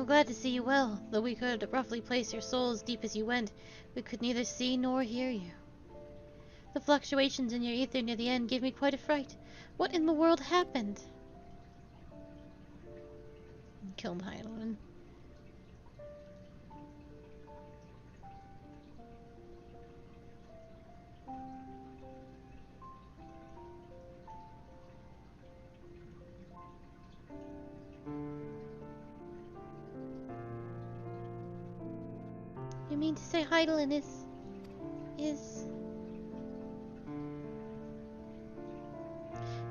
I'm glad to see you well, though we could roughly place your soul as deep as you went. We could neither see nor hear you. The fluctuations in your ether near the end gave me quite a fright. What in the world happened? Killed Heidelin. You mean to say Heidelin is...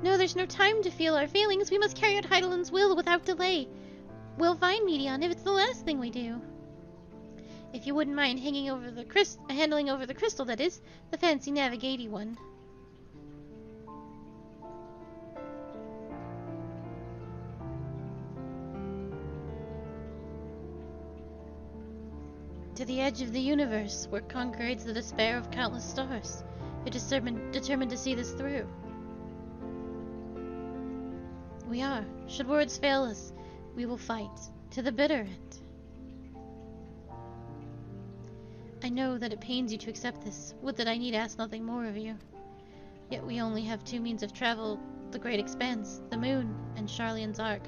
No, there's no time to feel our feelings. We must carry out Heidelin's will without delay. We'll find Medion if it's the last thing we do. If you wouldn't mind handing over the crystal, that is, the fancy Navigati one. To the edge of the universe, where congregates the despair of countless stars. You're determined to see this through. We are. Should words fail us, we will fight to the bitter end. I know that it pains you to accept this. Would that I need ask nothing more of you. Yet we only have two means of travel, the great expanse, the moon, and Charleon's Ark.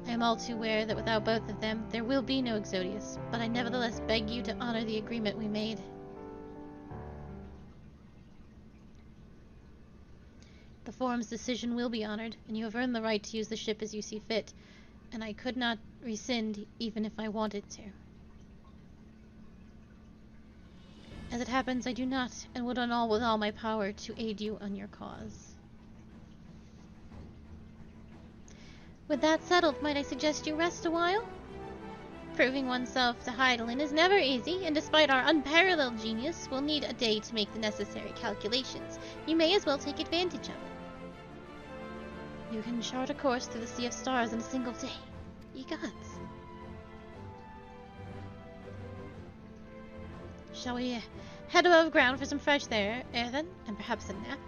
I am all too aware that without both of them, there will be no Exodius, but I nevertheless beg you to honor the agreement we made. The Forum's decision will be honored, and you have earned the right to use the ship as you see fit, and I could not rescind even if I wanted to. As it happens, I do not, and would with all my power to aid you on your cause. With that settled, might I suggest you rest a while? Proving oneself to Heidelin is never easy, and despite our unparalleled genius, we'll need a day to make the necessary calculations. You may as well take advantage of it. You can chart a course through the Sea of Stars in a single day. Ye gods. Shall we head above ground for some fresh air then, and perhaps a nap?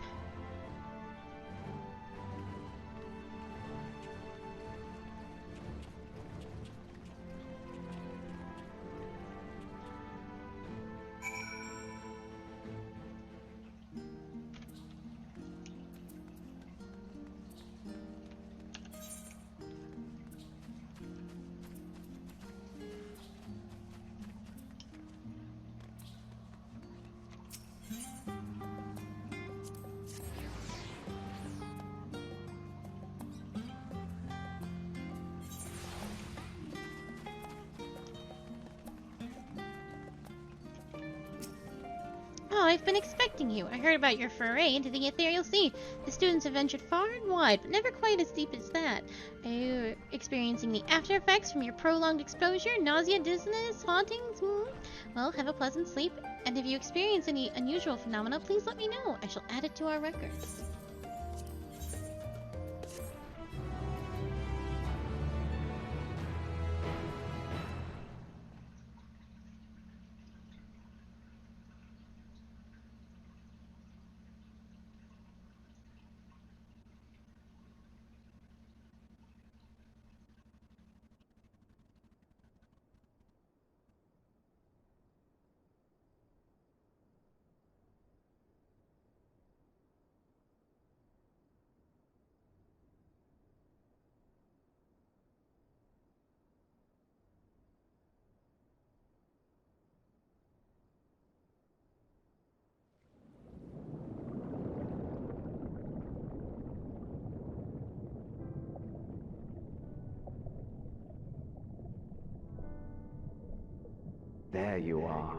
Oh, I've been expecting you. I heard about your foray into the ethereal sea. The students have ventured far and wide, but never quite as deep as that. Are you experiencing the after effects from your prolonged exposure? Nausea, dizziness, hauntings? Well, have a pleasant sleep. And if you experience any unusual phenomena, please let me know. I shall add it to our records. There you are.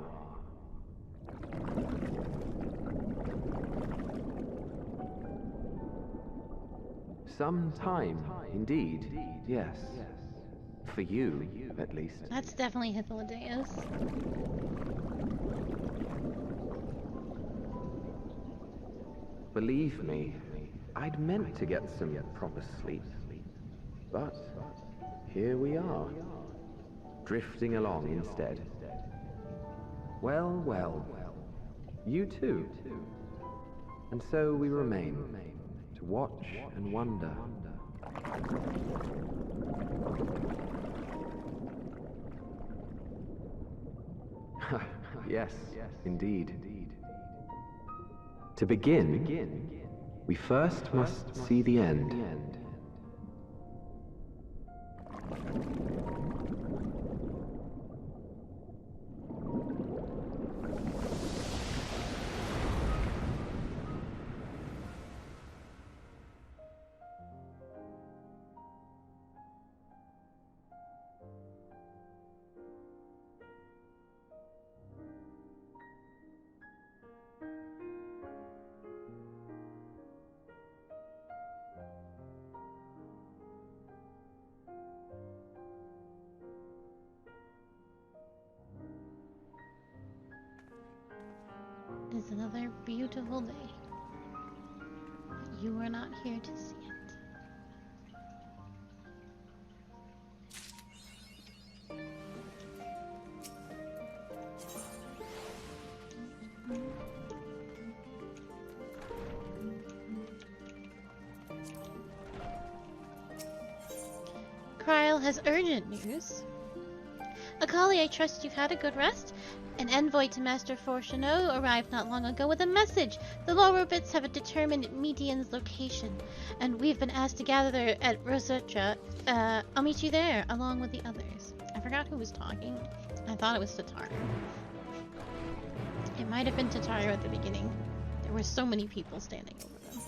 Some time, indeed, yes. For you, at least. That's definitely Hythlodaeus. Believe me, I'd meant to get some proper sleep. But here we are, drifting along instead. Well, well, you too. And so we remain, to watch and wonder. Yes, indeed. To begin, we first must see the end. It's another beautiful day. You are not here to see it. Kryl has urgent news. Akali, I trust you've had a good rest? An envoy to Master Fortuno arrived not long ago with a message. The Lorobits have determined Median's location, and we've been asked to gather at Rosetra. I'll meet you there, along with the others. I forgot who was talking. I thought it was Tataru. It might have been Tataru at the beginning. There were so many people standing over them.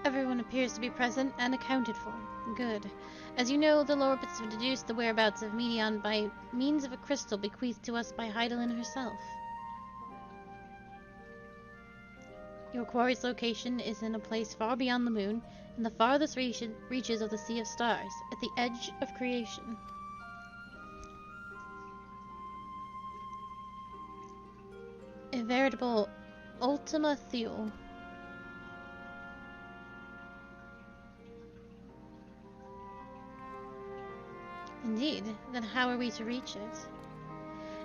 Everyone appears to be present and accounted for. Good. As you know, the Lorobits have deduced the whereabouts of Median by means of a crystal bequeathed to us by Heidelin herself. Your quarry's location is in a place far beyond the moon, in the farthest reaches of the Sea of Stars, at the edge of creation. A veritable Ultima Thule. Indeed. Then how are we to reach it?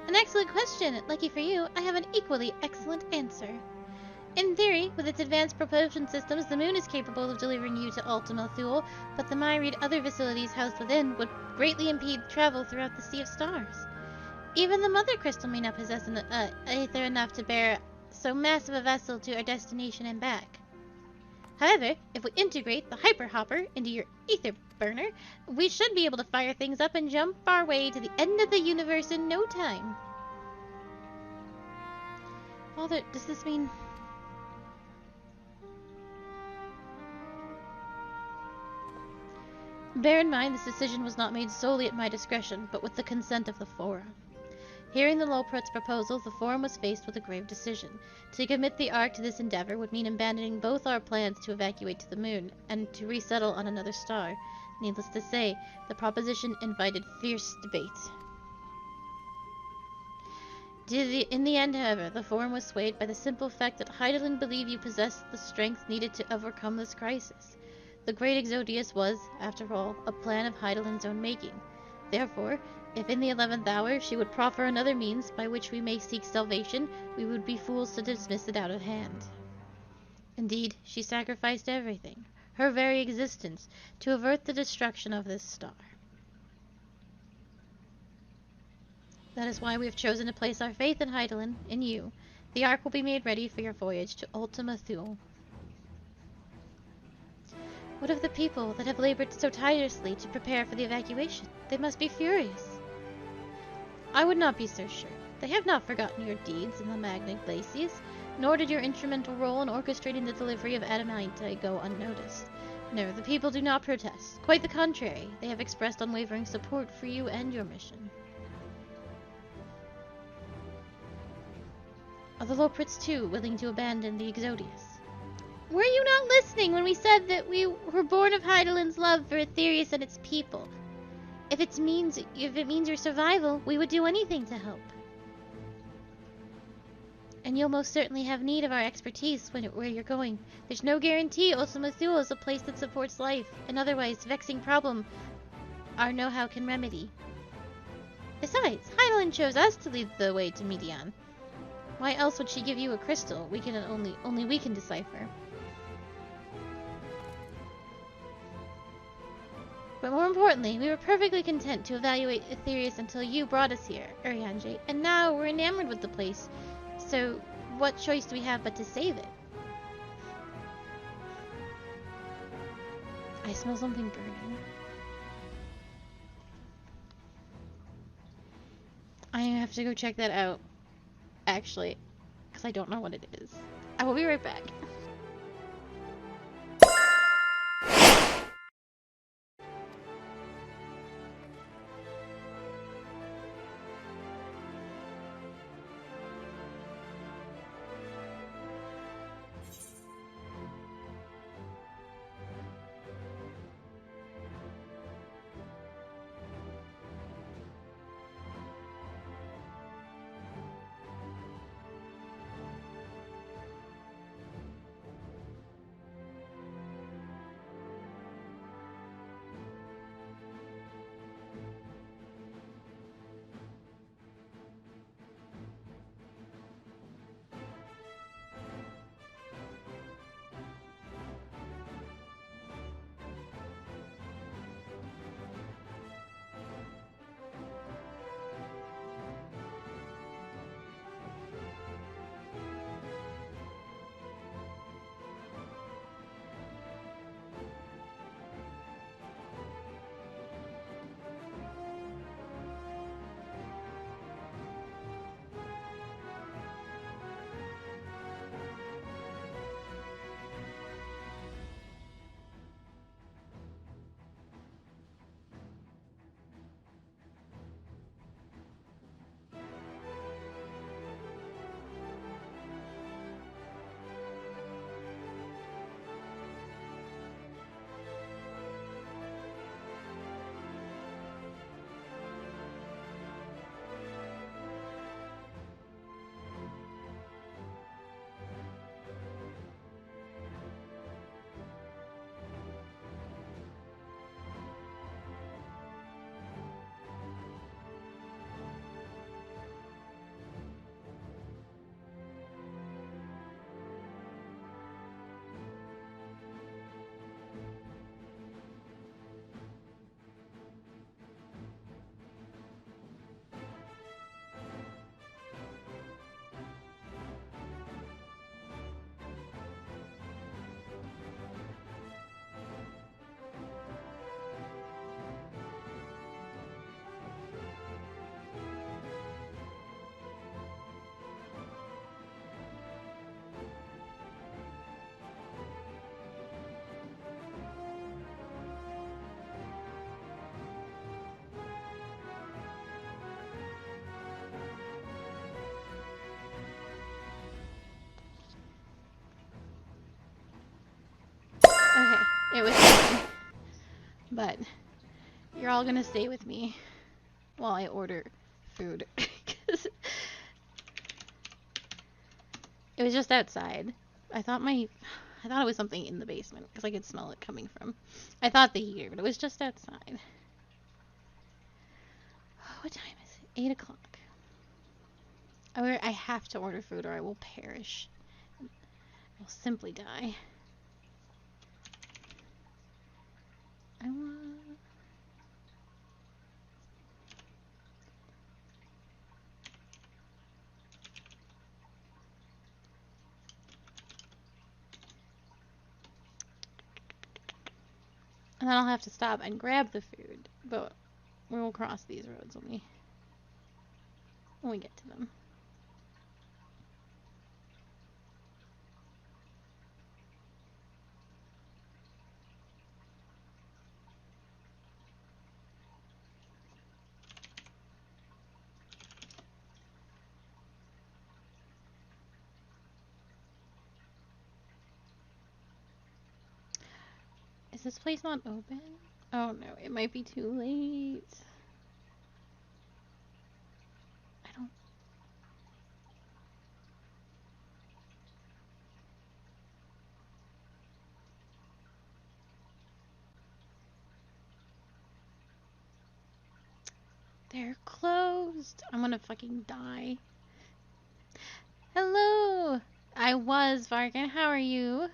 An excellent question! Lucky for you, I have an equally excellent answer. In theory, with its advanced propulsion systems, the moon is capable of delivering you to Ultima Thule, but the myriad other facilities housed within would greatly impede travel throughout the Sea of Stars. Even the Mother Crystal may not possess aether enough to bear so massive a vessel to our destination and back. However, if we integrate the Hyper Hopper into your ether burner, we should be able to fire things up and jump our way to the end of the universe in no time. Father, does this mean... Bear in mind, this decision was not made solely at my discretion, but with the consent of the Forum. Hearing the Lolprut's proposal, the Forum was faced with a grave decision. To commit the Ark to this endeavor would mean abandoning both our plans to evacuate to the moon, and to resettle on another star. Needless to say, the proposition invited fierce debate. In the end, however, the Forum was swayed by the simple fact that Heidelin believed you possessed the strength needed to overcome this crisis. The Great Exodius was, after all, a plan of Heidelin's own making. Therefore, if in the 11th hour she would proffer another means by which we may seek salvation, we would be fools to dismiss it out of hand. Indeed, she sacrificed everything, her very existence, to avert the destruction of this star. That is why we have chosen to place our faith in Heidelin, in you. The Ark will be made ready for your voyage to Ultima Thule. What of the people that have labored so tirelessly to prepare for the evacuation? They must be furious. I would not be so sure. They have not forgotten your deeds in the Magna Glacies, nor did your instrumental role in orchestrating the delivery of Adamantite go unnoticed. No, the people do not protest. Quite the contrary, they have expressed unwavering support for you and your mission. Are the Lolprits too willing to abandon the Exodius? Were you not listening when we said that we were born of Heidelin's love for Aetherius and its people? If it means your survival, we would do anything to help. And you'll most certainly have need of our expertise where you're going. There's no guarantee Ultima Thule is a place that supports life, and otherwise vexing problem our know-how can remedy. Besides, Heidelin chose us to lead the way to Medion. Why else would she give you a crystal only we can decipher? But more importantly, we were perfectly content to evaluate Aetherius until you brought us here, Urianger, and now we're enamored with the place. So, what choice do we have but to save it? I smell something burning. I have to go check that out, actually, because I don't know what it is. I will be right back. Okay, it was fun. But you're all gonna stay with me while I order food. Because it was just outside. I thought it was something in the basement because I could smell it coming from. I thought the heater, but it was just outside. What time is it? 8 o'clock. I have to order food or I will perish. I will simply die. I want... And then I'll have to stop and grab the food, but we will cross these roads when we get to them. Is this place not open? Oh no, it might be too late. I don't... They're closed. I'm gonna fucking die. Hello! I was, Vargan. How are you?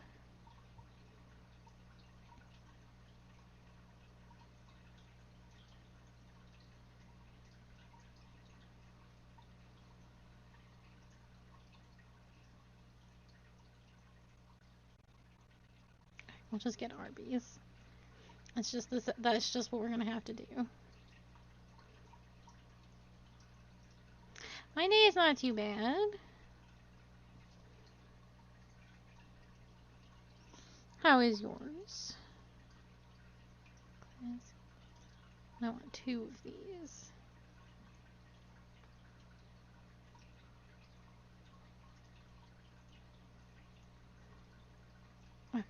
We'll just get Arby's. That's just this. That's just what we're gonna have to do. My day is not too bad. How is yours? I want 2 of these. Okay.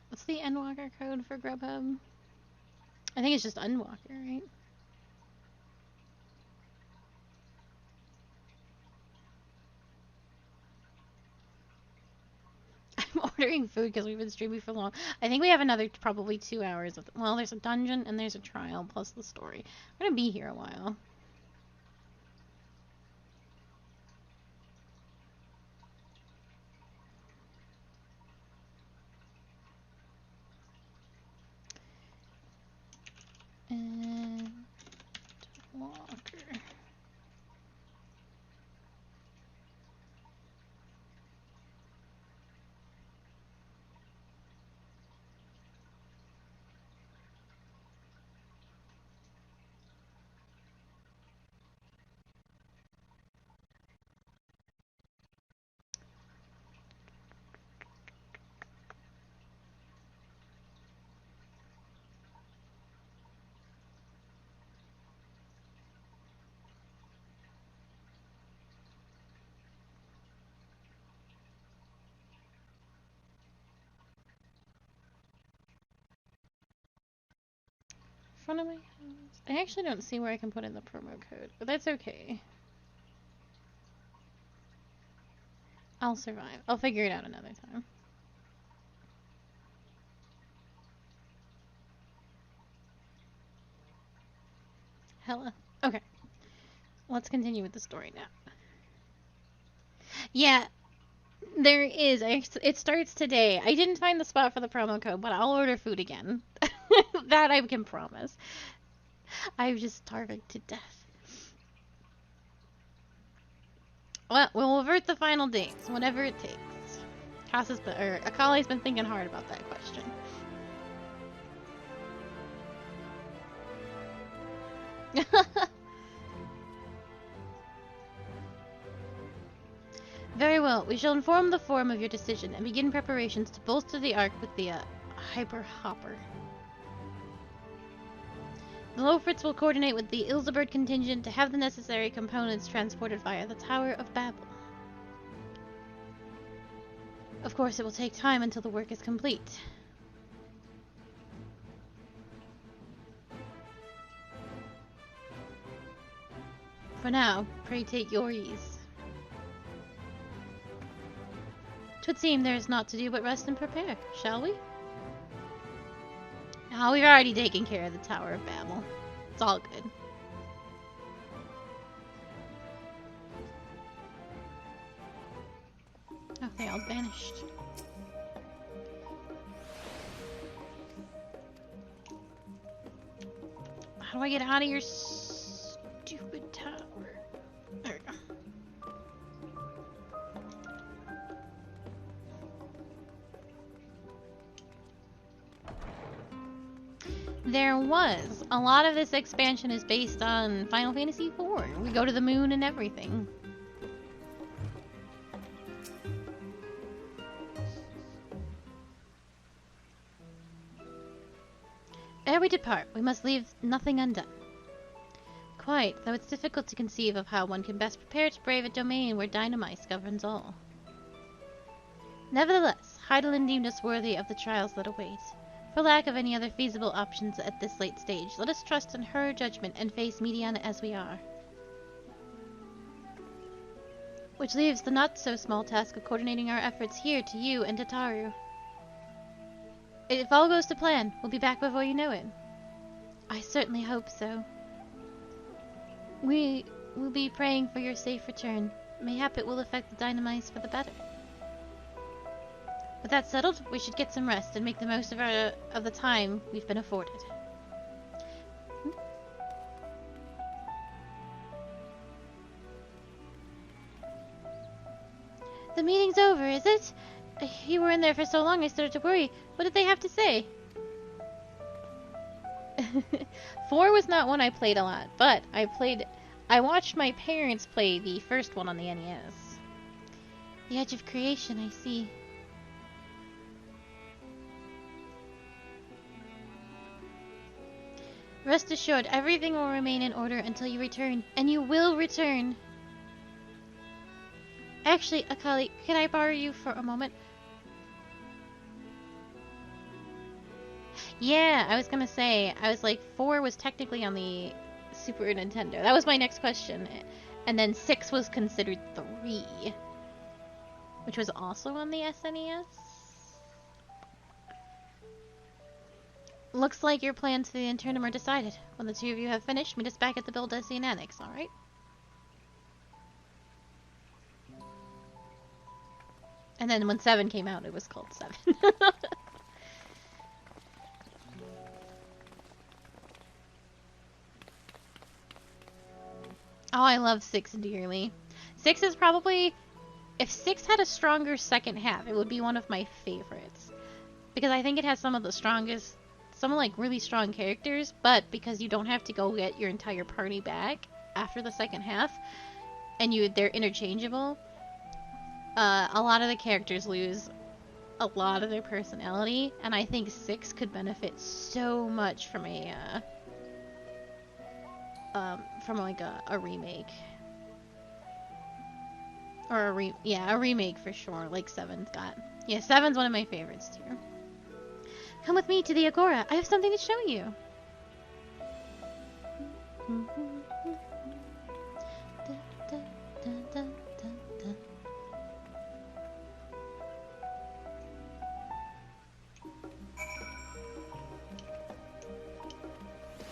What's the Endwalker code for Grubhub? I think it's just Unwalker, right? I'm ordering food because we've been streaming for long. I think we have another probably 2 hours of... Well, there's a dungeon and there's a trial plus the story. We're gonna be here a while. And... Walker. Front of my house. I actually don't see where I can put in the promo code, but that's okay. I'll survive. I'll figure it out another time. Hella. Okay. Let's continue with the story now. Yeah, there is. It starts today. I didn't find the spot for the promo code, but I'll order food again. That I can promise. I'm just starving to death. Well, we'll avert the final days, whatever it takes. Akali's been thinking hard about that question. Very well. We shall inform the Forum of your decision and begin preparations to bolster the Ark with the Hyper Hopper. The Lofritz will coordinate with the Ilzebird contingent to have the necessary components transported via the Tower of Babel. Of course, it will take time until the work is complete. For now, pray take your ease. 'Twould seem there is naught to do but rest and prepare, shall we? Oh, we've already taken care of the Tower of Babel. It's all good. Oh, they all vanished. How do I get out of your stupid tower? There we go. There was. A lot of this expansion is based on Final Fantasy IV. We go to the moon and everything. Ere we depart, we must leave nothing undone. Quite, though it's difficult to conceive of how one can best prepare to brave a domain where Dynamice governs all. Nevertheless, Hydaelyn deemed us worthy of the trials that await. For lack of any other feasible options at this late stage, let us trust in her judgment and face Mediana as we are. Which leaves the not-so-small task of coordinating our efforts here to you and Tataru. If all goes to plan, we'll be back before you know it. I certainly hope so. We will be praying for your safe return. Mayhap it will affect the dynamites for the better. With that settled, we should get some rest and make the most of the time we've been afforded. The meeting's over, is it? You were in there for so long I started to worry. What did they have to say? 4 was not one I played a lot, but I watched my parents play the first one on the NES. The Edge of Creation, I see. Rest assured, everything will remain in order until you return, and you will return. Actually, Akali, can I borrow you for a moment? Yeah, I was gonna say, I was like, 4 was technically on the Super Nintendo. That was my next question. And then 6 was considered 3, which was also on the SNES. Looks like your plans for the internum are decided. When the two of you have finished, meet us back at the Bildesian Annex, alright? And then when 7 came out, it was called 7. Oh, I love 6 dearly. 6 is probably... If 6 had a stronger second half, it would be one of my favorites. Because I think it has some of the strongest... Some, like, really strong characters, but because you don't have to go get your entire party back after the second half, and they're interchangeable, a lot of the characters lose a lot of their personality, and I think 6 could benefit so much from a remake. Or a remake for sure, like 7's got. Yeah, 7's one of my favorites too. Come with me to the Agora. I have something to show you.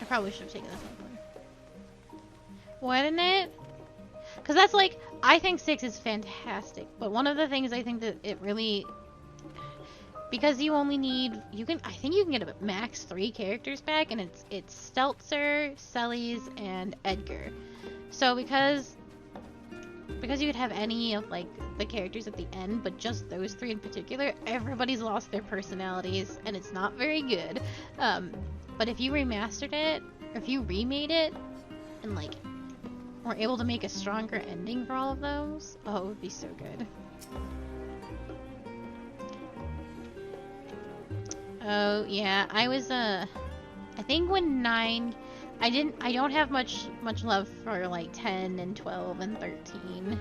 I probably should have taken this one. Wouldn't it? Because that's like, I think 6 is fantastic, but one of the things I think that it really... Because you only need, I think you can get a max 3 characters back, and it's Stelzer, Celes, and Edgar. So because you could have any of like the characters at the end, but just those 3 in particular, everybody's lost their personalities, and it's not very good. But if you remastered it, or if you remade it, and like were able to make a stronger ending for all of those, oh, it would be so good. Oh, yeah, I was, I think when 9, I don't have much love for, like, 10 and 12 and 13.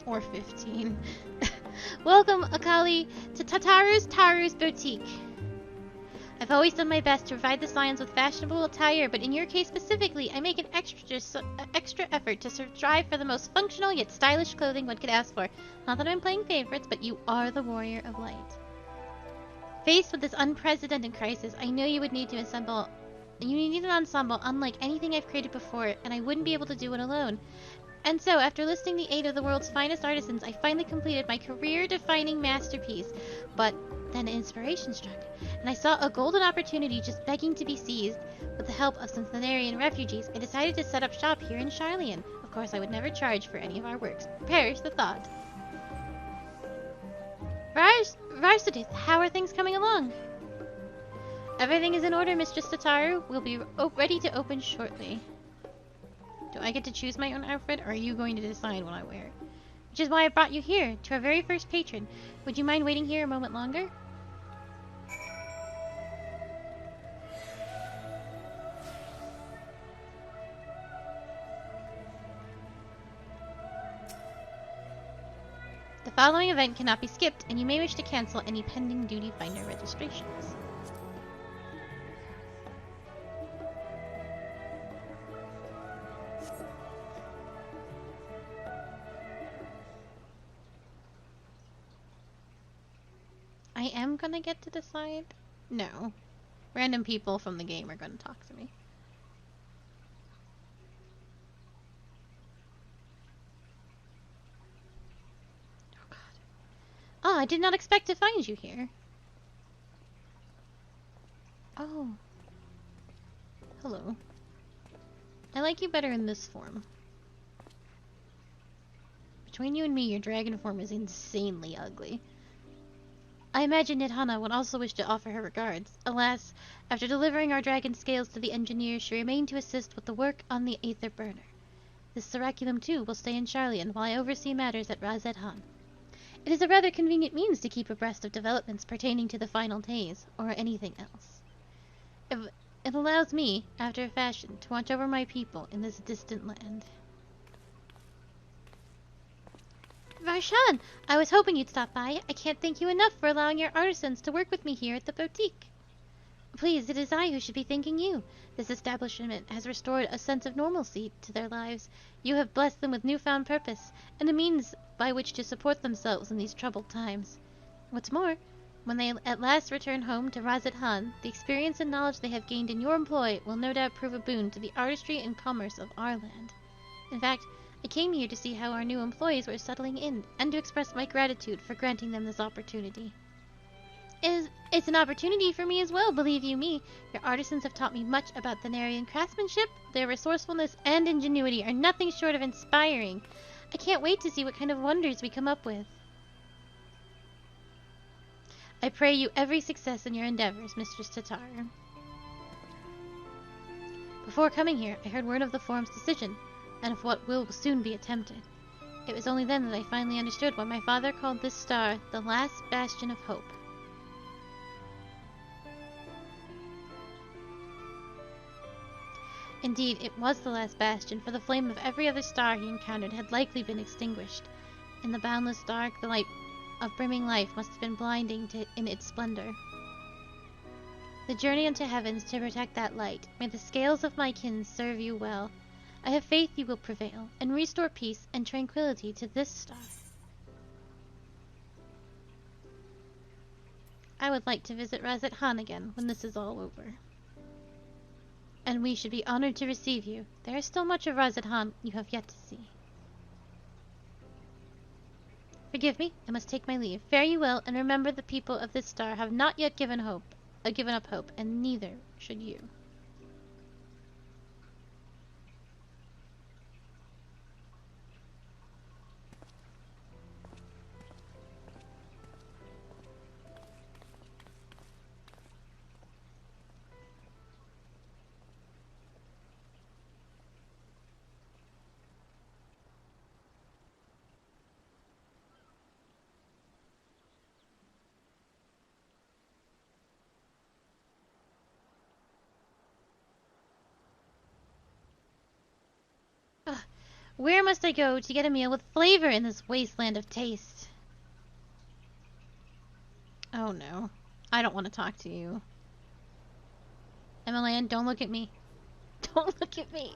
Or 15. Welcome, Akali, to Taru's Boutique. I've always done my best to provide the Scions with fashionable attire, but in your case specifically, I make an extra effort to strive for the most functional yet stylish clothing one could ask for. Not that I'm playing favorites, but you are the warrior of light. Faced with this unprecedented crisis, I knew you would need to assemble... You need an ensemble unlike anything I've created before, and I wouldn't be able to do it alone. And so, after listing the 8 of the world's finest artisans, I finally completed my career-defining masterpiece. But then inspiration struck, and I saw a golden opportunity just begging to be seized. With the help of some Thanarian refugees, I decided to set up shop here in Sharlayan. Of course, I would never charge for any of our works. Perish the thought. Varsadith, how are things coming along? Everything is in order, Mistress Tataru. We'll be ready to open shortly. Do I get to choose my own outfit, or are you going to decide what I wear? Which is why I brought you here, to our very first patron. Would you mind waiting here a moment longer? The The following event cannot be skipped, and you may wish to cancel any pending Duty Finder registrations. I am gonna get to decide? No. Random people from the game are gonna talk to me. Oh god. Oh, I did not expect to find you here. Oh. Hello. I like you better in this form. Between you and me, your dragon form is insanely ugly. I imagine Nidhana would also wish to offer her regards. Alas, after delivering our dragon scales to the engineer, she remained to assist with the work on the Aether Burner. This Seraculum, too, will stay in Sharlayan while I oversee matters at Razedhan. It is a rather convenient means to keep abreast of developments pertaining to the final days, or anything else. It allows me, after a fashion, to watch over my people in this distant land. Varshan, I was hoping you'd stop by. I can't thank you enough for allowing your artisans to work with me here at the boutique. Please, it is I who should be thanking you. This establishment has restored a sense of normalcy to their lives. You have blessed them with newfound purpose, and a means by which to support themselves in these troubled times. What's more, when they at last return home to Razedhan, the experience and knowledge they have gained in your employ will no doubt prove a boon to the artistry and commerce of our land. In fact, I came here to see how our new employees were settling in, and to express my gratitude for granting them this opportunity. It's an opportunity for me as well, believe you me. Your artisans have taught me much about Thanarian craftsmanship. Their resourcefulness and ingenuity are nothing short of inspiring. I can't wait to see what kind of wonders we come up with. I pray you every success in your endeavors, Mistress Tatar. Before coming here, I heard word of the forum's decision, and of what will soon be attempted. It was only then that I finally understood why my father called this star the last bastion of hope. Indeed, it was the last bastion, for the flame of every other star he encountered had likely been extinguished. In the boundless dark, the light of brimming life must have been blinding in its splendor. The journey unto heavens to protect that light. May the scales of my kin serve you well. I have faith you will prevail, and restore peace and tranquility to this star. I would like to visit Razedhan again when this is all over. And we should be honored to receive you. There is still much of Razedhan you have yet to see. Forgive me, I must take my leave. Fare you well, and remember the people of this star have not yet given up hope, and neither should you. Where must I go to get a meal with flavor in this wasteland of taste? Oh no. I don't want to talk to you. Emmeline, don't look at me. Don't look at me.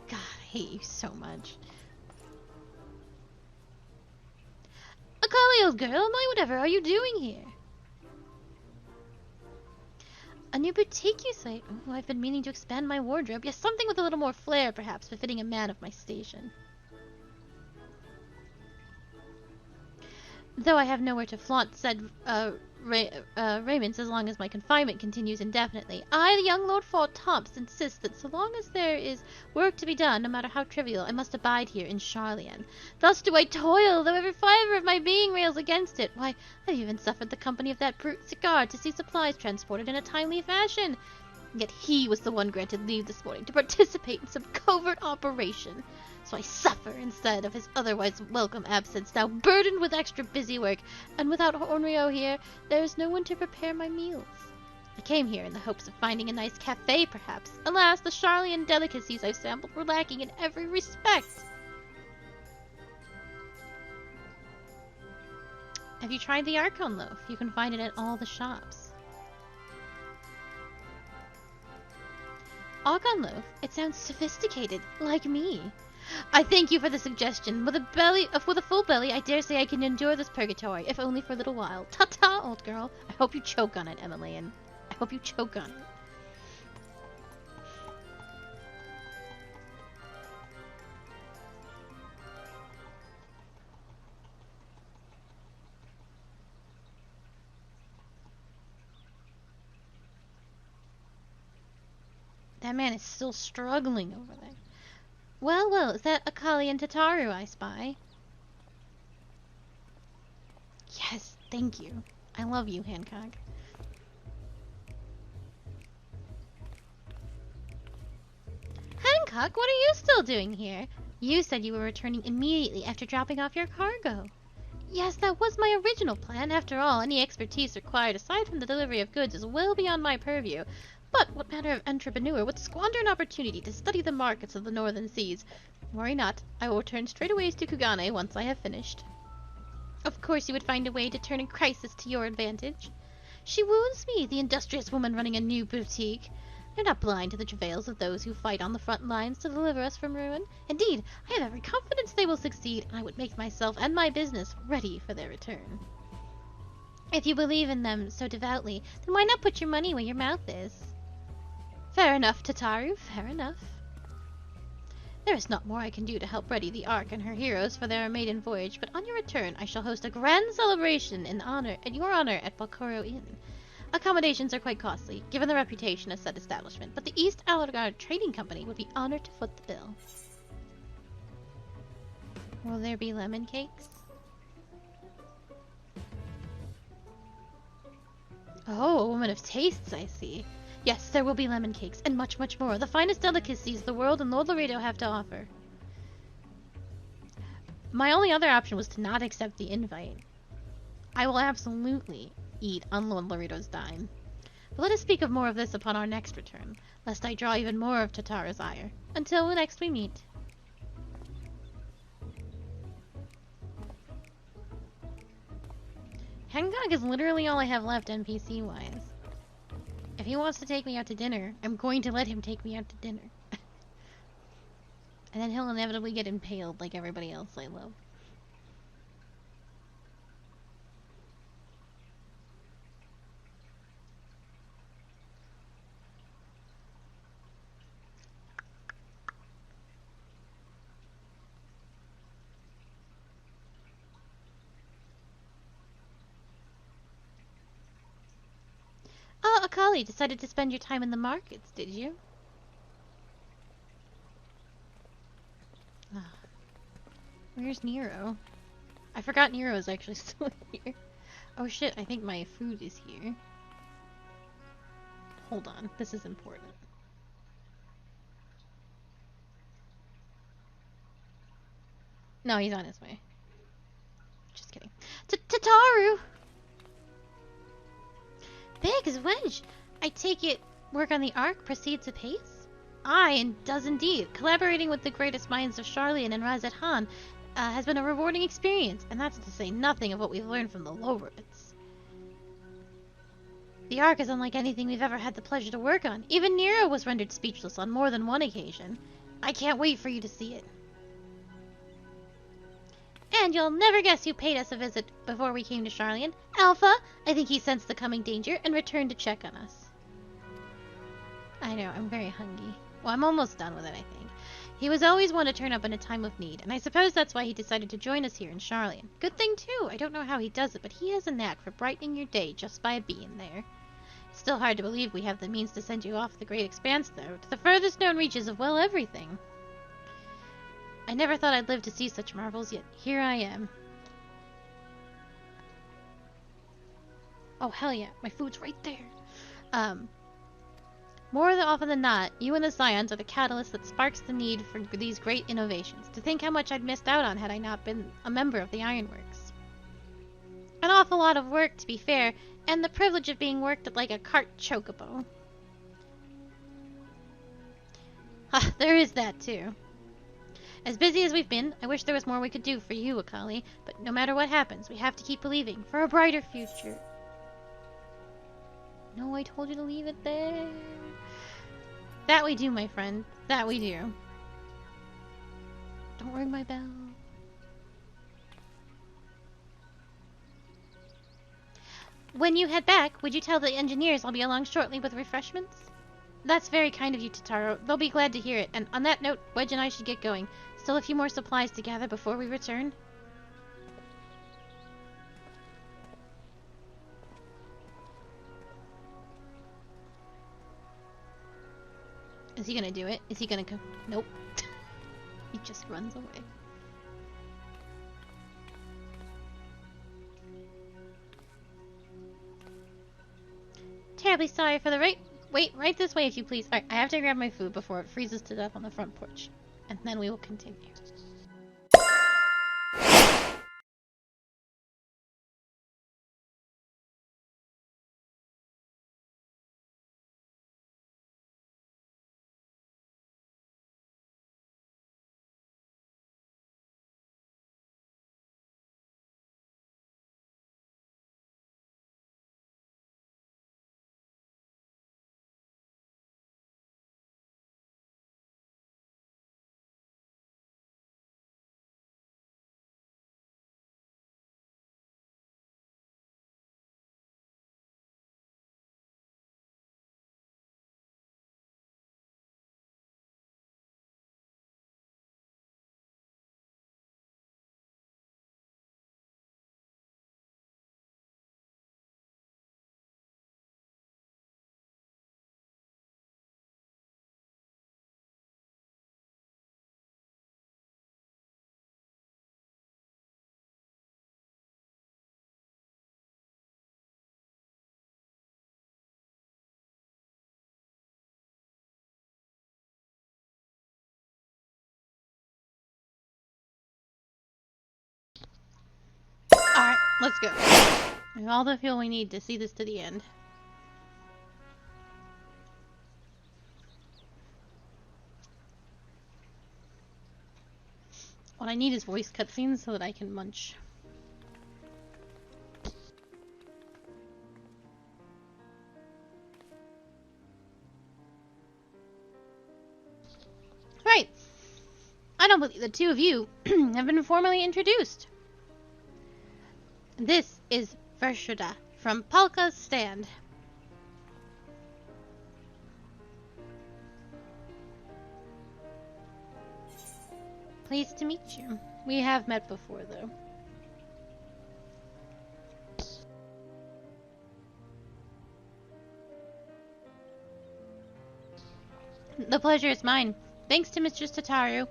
God, I hate you so much. Akali, old girl, my whatever are you doing here? A new boutique, you say? Oh, I've been meaning to expand my wardrobe. Yes, something with a little more flair, perhaps, befitting a man of my station. Though I have nowhere to flaunt said raiments as long as my confinement continues indefinitely, I, the young Lord Fort Tops, insist that so long as there is work to be done, no matter how trivial, I must abide here in Sharlayan. Thus do I toil, though every fibre of my being rails against it. Why, I've even suffered the company of that brute Cigar to see supplies transported in a timely fashion. Yet he was the one granted leave this morning to participate in some covert operation. So I suffer instead of his otherwise welcome absence, now burdened with extra busy work, and without Hornrio here, there is no one to prepare my meals. I came here in the hopes of finding a nice cafe, perhaps. Alas, the Sharlayan delicacies I've sampled were lacking in every respect. Have you tried the Archon loaf? You can find it at all the shops. Archon loaf? It sounds sophisticated, like me. I thank you for the suggestion. With a full belly, I dare say I can endure this purgatory, if only for a little while. Ta-ta, old girl. I hope you choke on it, Emilian. I hope you choke on it. That man is still struggling over there. Well, well, is that Akali and Tataru I spy? Yes, thank you. I love you, Hancock. Hancock, what are you still doing here? You said you were returning immediately after dropping off your cargo. Yes, that was my original plan. After all, any expertise required aside from the delivery of goods is well beyond my purview. But what manner of entrepreneur would squander an opportunity to study the markets of the northern seas? Worry not, I will return straightway to Kugane once I have finished. Of course you would find a way to turn a crisis to your advantage. She wounds me, the industrious woman running a new boutique. They're not blind to the travails of those who fight on the front lines to deliver us from ruin. Indeed, I have every confidence they will succeed, and I would make myself and my business ready for their return. If you believe in them so devoutly, then why not put your money where your mouth is? Fair enough, Tataru, fair enough. There is not more I can do to help ready the Ark and her heroes for their maiden voyage, but on your return I shall host a grand celebration in your honor at Balkoro Inn. Accommodations are quite costly, given the reputation as said establishment, but the East Algarve Trading Company would be honored to foot the bill. Will there be lemon cakes? Oh, a woman of tastes, I see. Yes, there will be lemon cakes, and much, much more. The finest delicacies the world and Lord Laredo have to offer. My only other option was to not accept the invite. I will absolutely eat on Lord Laredo's dime. But let us speak of more of this upon our next return, lest I draw even more of Tataru's ire. Until next we meet. Hancock is literally all I have left NPC-wise. If he wants to take me out to dinner, I'm going to let him take me out to dinner. And then he'll inevitably get impaled like everybody else I love. Oh, Akali decided to spend your time in the markets, did you? Ah. Where's Nero? I forgot Nero is actually still here. Oh shit, I think my food is here. Hold on, this is important. No, he's on his way. Just kidding. Tataru! Biggs, wench! I take it work on the Ark proceeds apace? Aye, and does indeed. Collaborating with the greatest minds of Charlian and Razet Han has been a rewarding experience, and that's to say nothing of what we've learned from the Lowroots. The Ark is unlike anything we've ever had the pleasure to work on. Even Nero was rendered speechless on more than one occasion. I can't wait for you to see it. And you'll never guess who paid us a visit before we came to Charlian. Alpha! I think he sensed the coming danger and returned to check on us. I know, I'm very hungry. Well, I'm almost done with it, I think. He was always one to turn up in a time of need, and I suppose that's why he decided to join us here in Charlian. Good thing, too. I don't know how he does it, but he has a knack for brightening your day just by being there. It's still hard to believe we have the means to send you off the great expanse, though, to the furthest known reaches of, well, everything. I never thought I'd live to see such marvels, yet here I am. Oh, hell yeah. My food's right there. More often than not, you and the Scions are the catalyst that sparks the need for these great innovations. To think how much I'd missed out on had I not been a member of the Ironworks. An awful lot of work, to be fair, and the privilege of being worked at like a cart chocobo. Ha, there is that, too. As busy as we've been, I wish there was more we could do for you, Akali. But no matter what happens, we have to keep believing for a brighter future. No, I told you to leave it there. That we do, my friend. That we do. Don't ring my bell. When you head back, would you tell the engineers I'll be along shortly with refreshments? That's very kind of you, Totaro. They'll be glad to hear it. And on that note, Wedge and I should get going. Still a few more supplies to gather before we return. Is he gonna do it? Is he gonna go? Nope. He just runs away. Terribly sorry for the Wait, right this way if you please. Alright, I have to grab my food before it freezes to death on the front porch. And then we will continue. Alright, let's go. We have all the fuel we need to see this to the end. What I need is voice cutscenes so that I can munch. Right. I don't believe the two of you have been formally introduced. This is Vershuda from Palka's Stand. Pleased to meet you. We have met before, though. The pleasure is mine. Thanks to Mistress Tataru,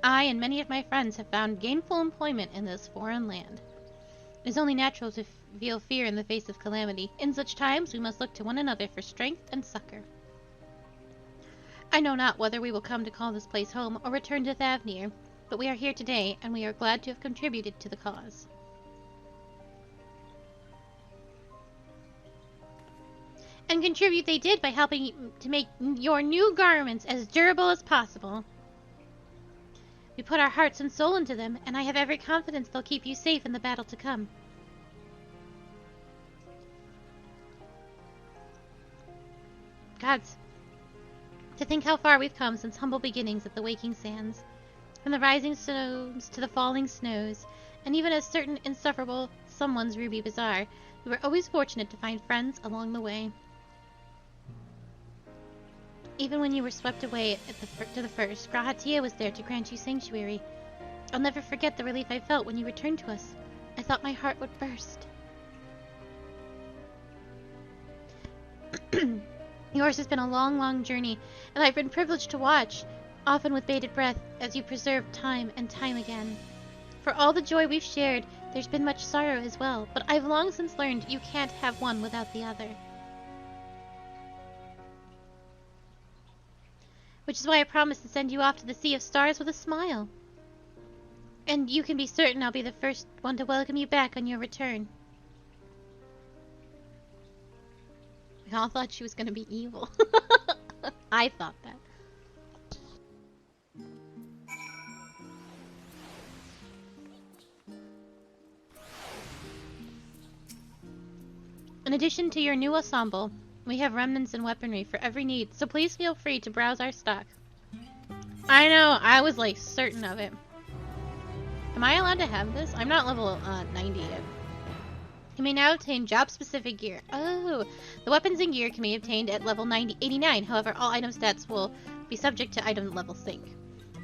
I and many of my friends have found gainful employment in this foreign land. It is only natural to feel fear in the face of calamity. In such times, we must look to one another for strength and succor. I know not whether we will come to call this place home or return to Thavnir, but we are here today, and we are glad to have contributed to the cause. And contribute they did by helping to make your new garments as durable as possible. We put our hearts and soul into them, and I have every confidence they'll keep you safe in the battle to come. Gods, to think how far we've come since humble beginnings at the Waking Sands. From the rising stones to the falling snows, and even as certain insufferable someone's Ruby Bazaar, we were always fortunate to find friends along the way. Even when you were swept away to the first, Grahatia was there to grant you sanctuary. I'll never forget the relief I felt when you returned to us. I thought my heart would burst. Yours has been a long, long journey, and I've been privileged to watch, often with bated breath, as you preserved time and time again. For all the joy we've shared, there's been much sorrow as well, but I've long since learned you can't have one without the other. Which is why I promised to send you off to the Sea of Stars with a smile. And you can be certain I'll be the first one to welcome you back on your return. We all thought she was going to be evil. I thought that. In addition to your new ensemble, we have remnants and weaponry for every need, so please feel free to browse our stock. I know, I was like certain of it. Am I allowed to have this? I'm not level 90 yet. You may now obtain job-specific gear. Oh, the weapons and gear can be obtained at level 89. However, all item stats will be subject to item level sync.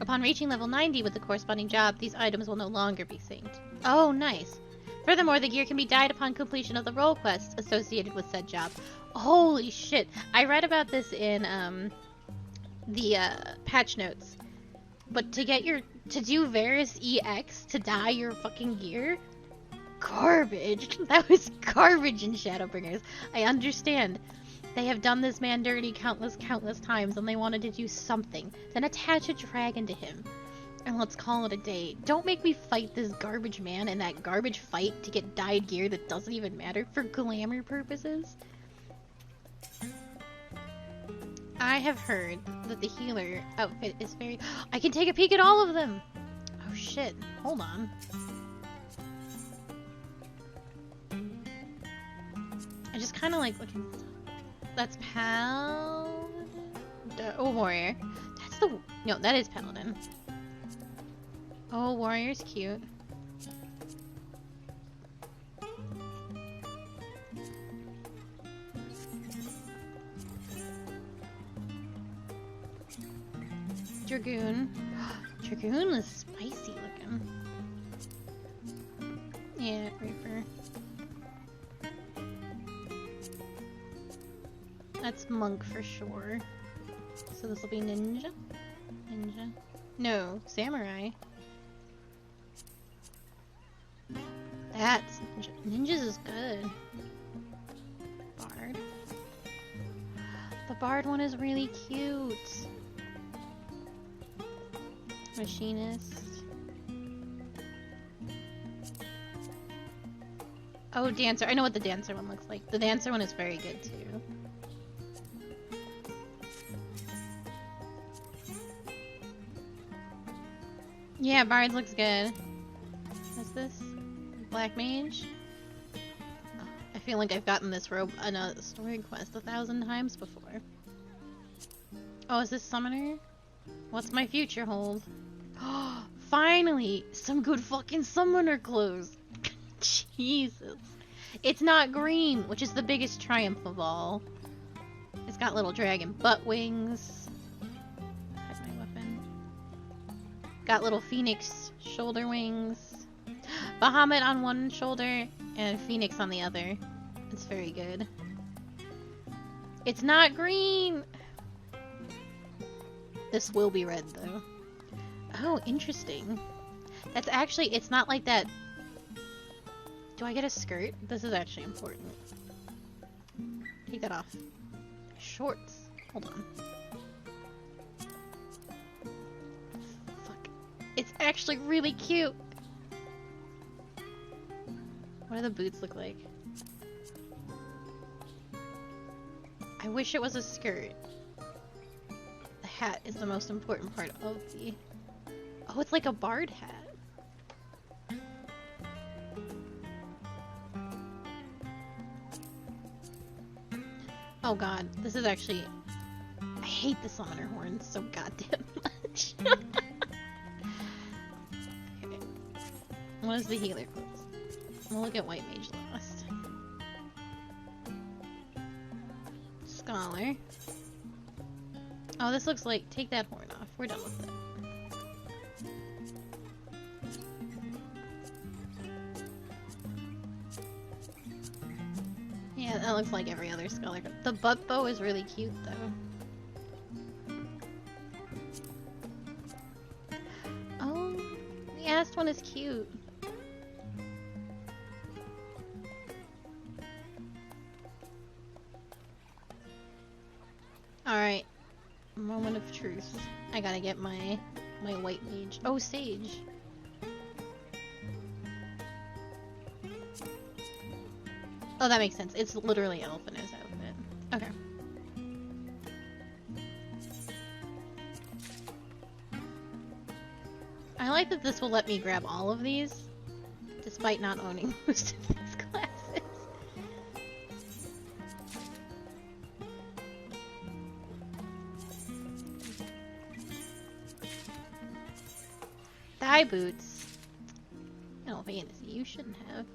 Upon reaching level 90 with the corresponding job, these items will no longer be synced. Oh, nice. Furthermore, the gear can be dyed upon completion of the role quest associated with said job. Holy shit! I read about this in the patch notes. But to do Varus EX to dye your fucking gear? Garbage. That was garbage in Shadowbringers. I understand. They have done this man dirty countless times, and they wanted to do something. Then attach a dragon to him. And let's call it a day. Don't make me fight this garbage man in that garbage fight to get dyed gear that doesn't even matter for glamour purposes. I have heard that the healer outfit is very... I can take a peek at all of them! Oh shit. Hold on. I just kind of like looking... That's Oh, warrior. That's the... No, that is paladin. Oh, warrior's cute. Dragoon. Dragoon is spicy looking. Yeah, Reaper. That's monk for sure. So this will be ninja? Ninja. No, samurai. That's ninja. Ninjas is good. Bard. The bard one is really cute. Machinist. Oh, dancer. I know what the dancer one looks like. The dancer one is very good too. Yeah, bard looks good. What's this? Black mage? Oh, I feel like I've gotten this robe on a story quest 1,000 times before. Oh, is this summoner? What's my future hold? Finally! Some good fucking summoner clothes! Jesus. It's not green, which is the biggest triumph of all. It's got little dragon butt wings. Hide my weapon. Got little phoenix shoulder wings. Bahamut on one shoulder and phoenix on the other. It's very good. It's not green! This will be red, though. Oh, interesting. That's actually... It's not like that... Do I get a skirt? This is actually important. Take that off. Shorts. Hold on. Fuck. It's actually really cute! What do the boots look like? I wish it was a skirt. The hat is the most important part of the... Oh, it's like a bard hat. Oh god, this is actually... I hate the summoner horns so goddamn much. Okay. What is the healer clothes? We'll look at White Mage last. Scholar. Oh, this looks like... Take that horn off. We're done with it. Yeah, that looks like every other scholar. The butt bow is really cute, though. Oh, the last one is cute. Alright. Moment of truth. I gotta get my white mage. Oh, sage. Oh, that makes sense. It's literally Elfina's outfit. Okay. I like that this will let me grab all of these, despite not owning most of these classes. thigh boots. No, fantasy, you shouldn't have.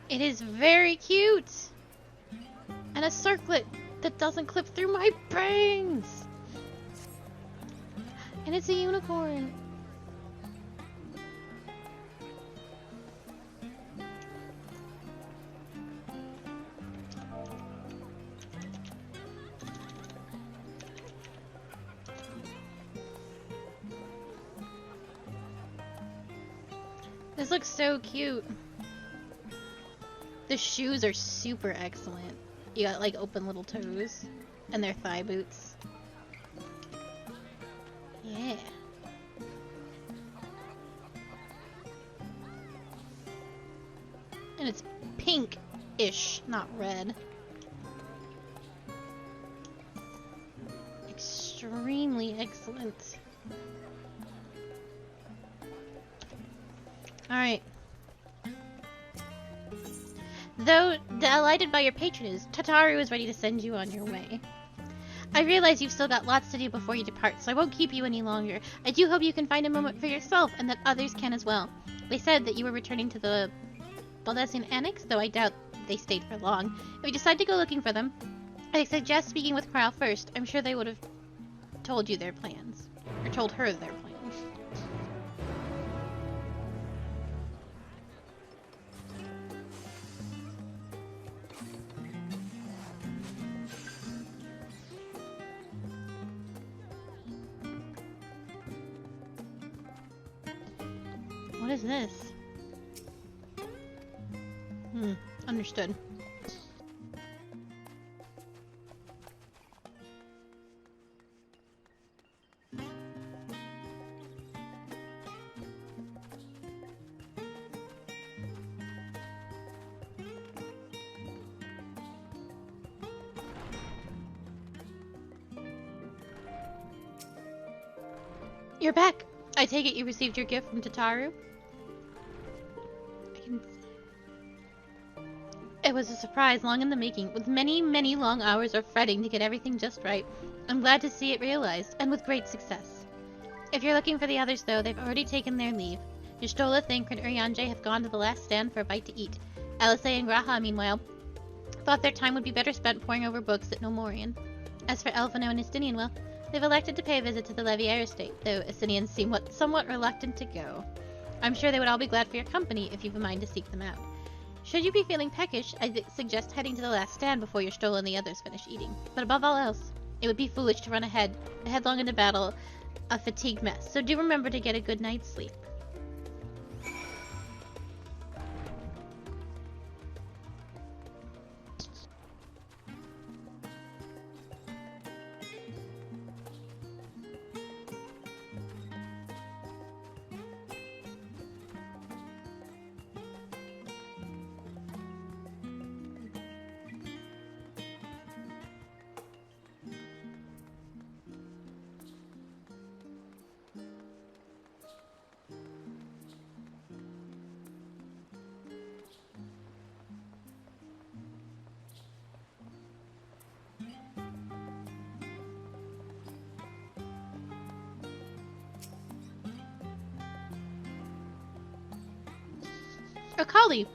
It is very cute! And a circlet that doesn't clip through my bangs! And it's a unicorn. This looks so cute. The shoes are super excellent. You got like open little toes and they're thigh boots. Yeah. And it's pink-ish, not red. Extremely excellent. Alright. Though delighted by your patronage, Tataru is ready to send you on your way. I realize you've still got lots to do before you depart, so I won't keep you any longer. I do hope you can find a moment for yourself, and that others can as well. They said that you were returning to the Baldessian Annex, though I doubt they stayed for long. If you decide to go looking for them, I suggest speaking with Prowl first. I'm sure they would have told you their plans. Or told her their plans. What is this? Understood. You're back! I take it you received your gift from Tataru? It was a surprise long in the making, with many, many long hours of fretting to get everything just right. I'm glad to see it realized, and with great success. If you're looking for the others, though, they've already taken their leave. Y'shtola, Thancred, and Urianger have gone to the last stand for a bite to eat. Alice and Graha, meanwhile, thought their time would be better spent poring over books at Nomorian. As for Elfino and Estinian, well, they've elected to pay a visit to the Levier estate, though Estinians seem somewhat reluctant to go. I'm sure they would all be glad for your company if you've a mind to seek them out. Should you be feeling peckish, I suggest heading to the last stand before Y'shtola and the others finish eating. But above all else, it would be foolish to run headlong into battle, a fatigued mess. So do remember to get a good night's sleep. Akali,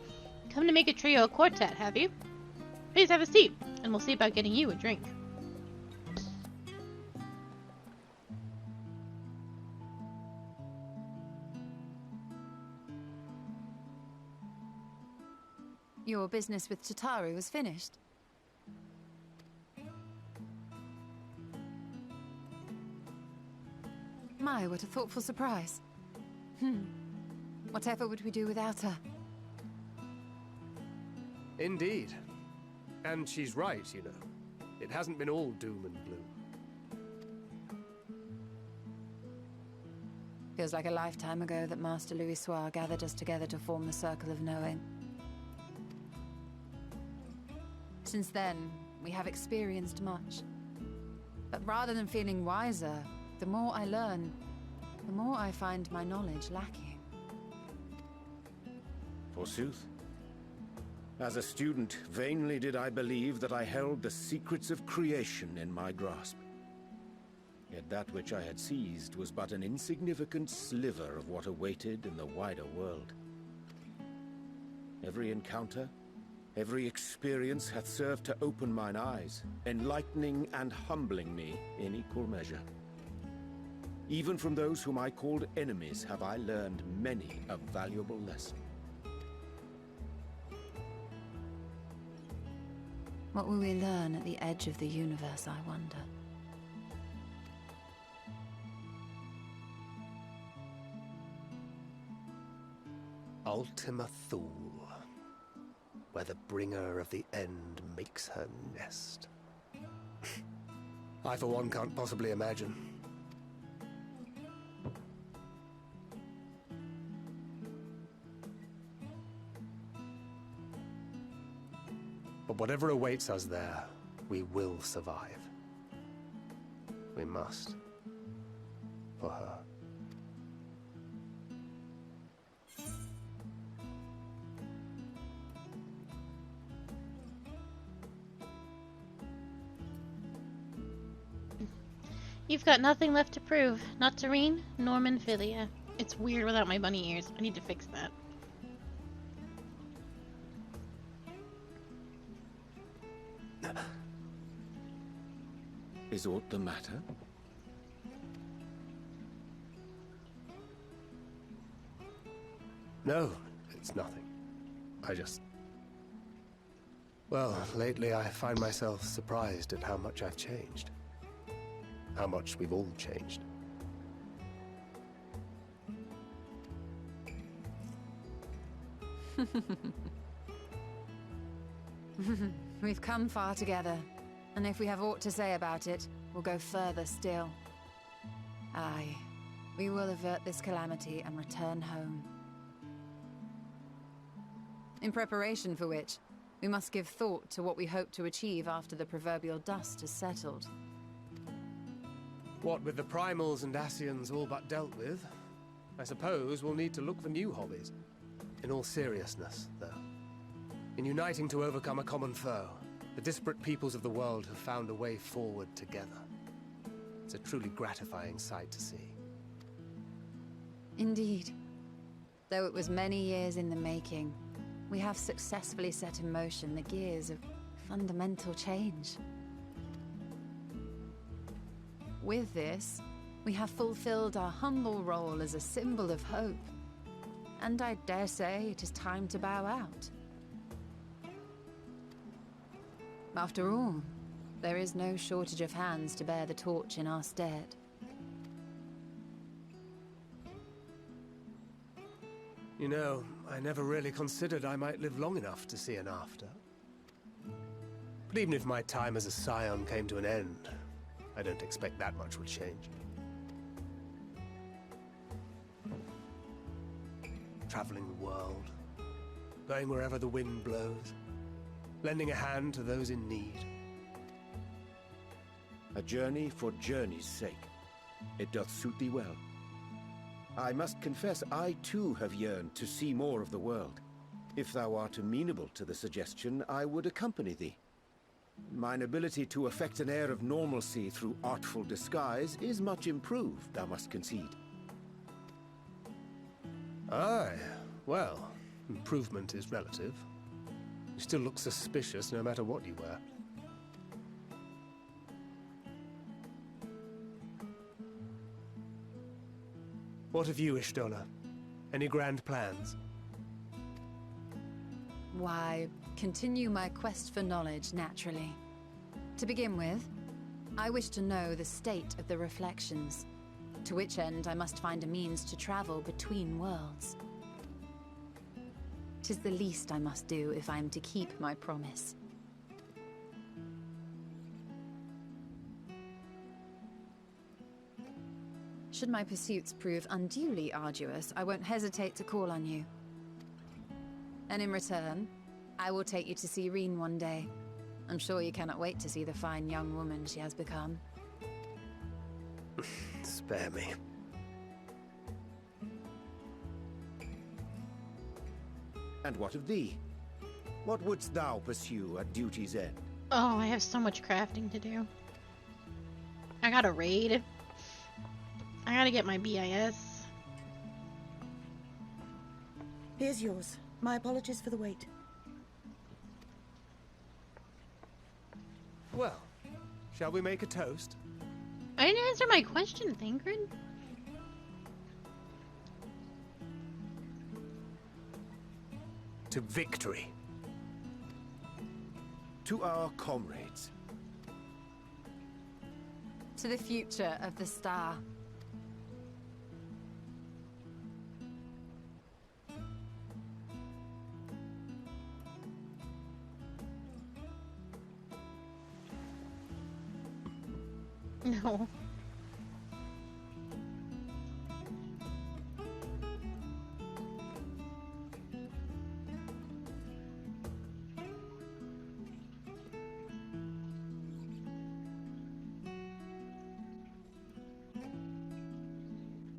come to make a trio a quartet, have you? Please have a seat, and we'll see about getting you a drink. Your business with Tataru was finished. My, what a thoughtful surprise. Whatever would we do without her? Indeed. And she's right, you know. It hasn't been all doom and gloom. Feels like a lifetime ago that Master Louis Soir gathered us together to form the Circle of Knowing. Since then, we have experienced much. But rather than feeling wiser, the more I learn, the more I find my knowledge lacking. Forsooth. As a student, vainly did I believe that I held the secrets of creation in my grasp. Yet that which I had seized was but an insignificant sliver of what awaited in the wider world. Every encounter, every experience hath served to open mine eyes, enlightening and humbling me in equal measure. Even from those whom I called enemies have I learned many a valuable lesson. What will we learn at the edge of the universe, I wonder? Ultima Thule, where the bringer of the end makes her nest. I, for one, can't possibly imagine. But whatever awaits us there, we will survive. We must. For her. You've got nothing left to prove. Not Tareen, Norman, Philia. It's weird without my bunny ears. I need to fix that. Is aught the matter? No, it's nothing. Well, lately I find myself surprised at how much I've changed. How much we've all changed. We've come far together, and if we have aught to say about it, we'll go further still. Aye, we will avert this calamity and return home. In preparation for which, we must give thought to what we hope to achieve after the proverbial dust has settled. What with the primals and Ascians all but dealt with, I suppose we'll need to look for new hobbies. In all seriousness, though. In uniting to overcome a common foe, the disparate peoples of the world have found a way forward together. It's a truly gratifying sight to see. Indeed. Though it was many years in the making, we have successfully set in motion the gears of fundamental change. With this, we have fulfilled our humble role as a symbol of hope. And I dare say it is time to bow out. After all, there is no shortage of hands to bear the torch in our stead. You know, I never really considered I might live long enough to see an after. But even if my time as a scion came to an end, I don't expect that much will change. Traveling the world, going wherever the wind blows, lending a hand to those in need. A journey for journey's sake. It doth suit thee well. I must confess, I too have yearned to see more of the world. If thou art amenable to the suggestion, I would accompany thee. Mine ability to affect an air of normalcy through artful disguise is much improved, thou must concede. Aye, well, improvement is relative. You still look suspicious no matter what you wear. What of you, Ishtola? Any grand plans? Why, continue my quest for knowledge, naturally. To begin with, I wish to know the state of the reflections, to which end I must find a means to travel between worlds. 'Tis the least I must do if I am to keep my promise. Should my pursuits prove unduly arduous, I won't hesitate to call on you. And in return, I will take you to see Reen one day. I'm sure you cannot wait to see the fine young woman she has become. Spare me. And what of thee? What wouldst thou pursue at duty's end? Oh, I have so much crafting to do. I gotta raid. I gotta get my BIS. Here's yours. My apologies for the wait. Well, shall we make a toast? I didn't answer my question, Thancred. To victory. To our comrades. To the future of the star. No.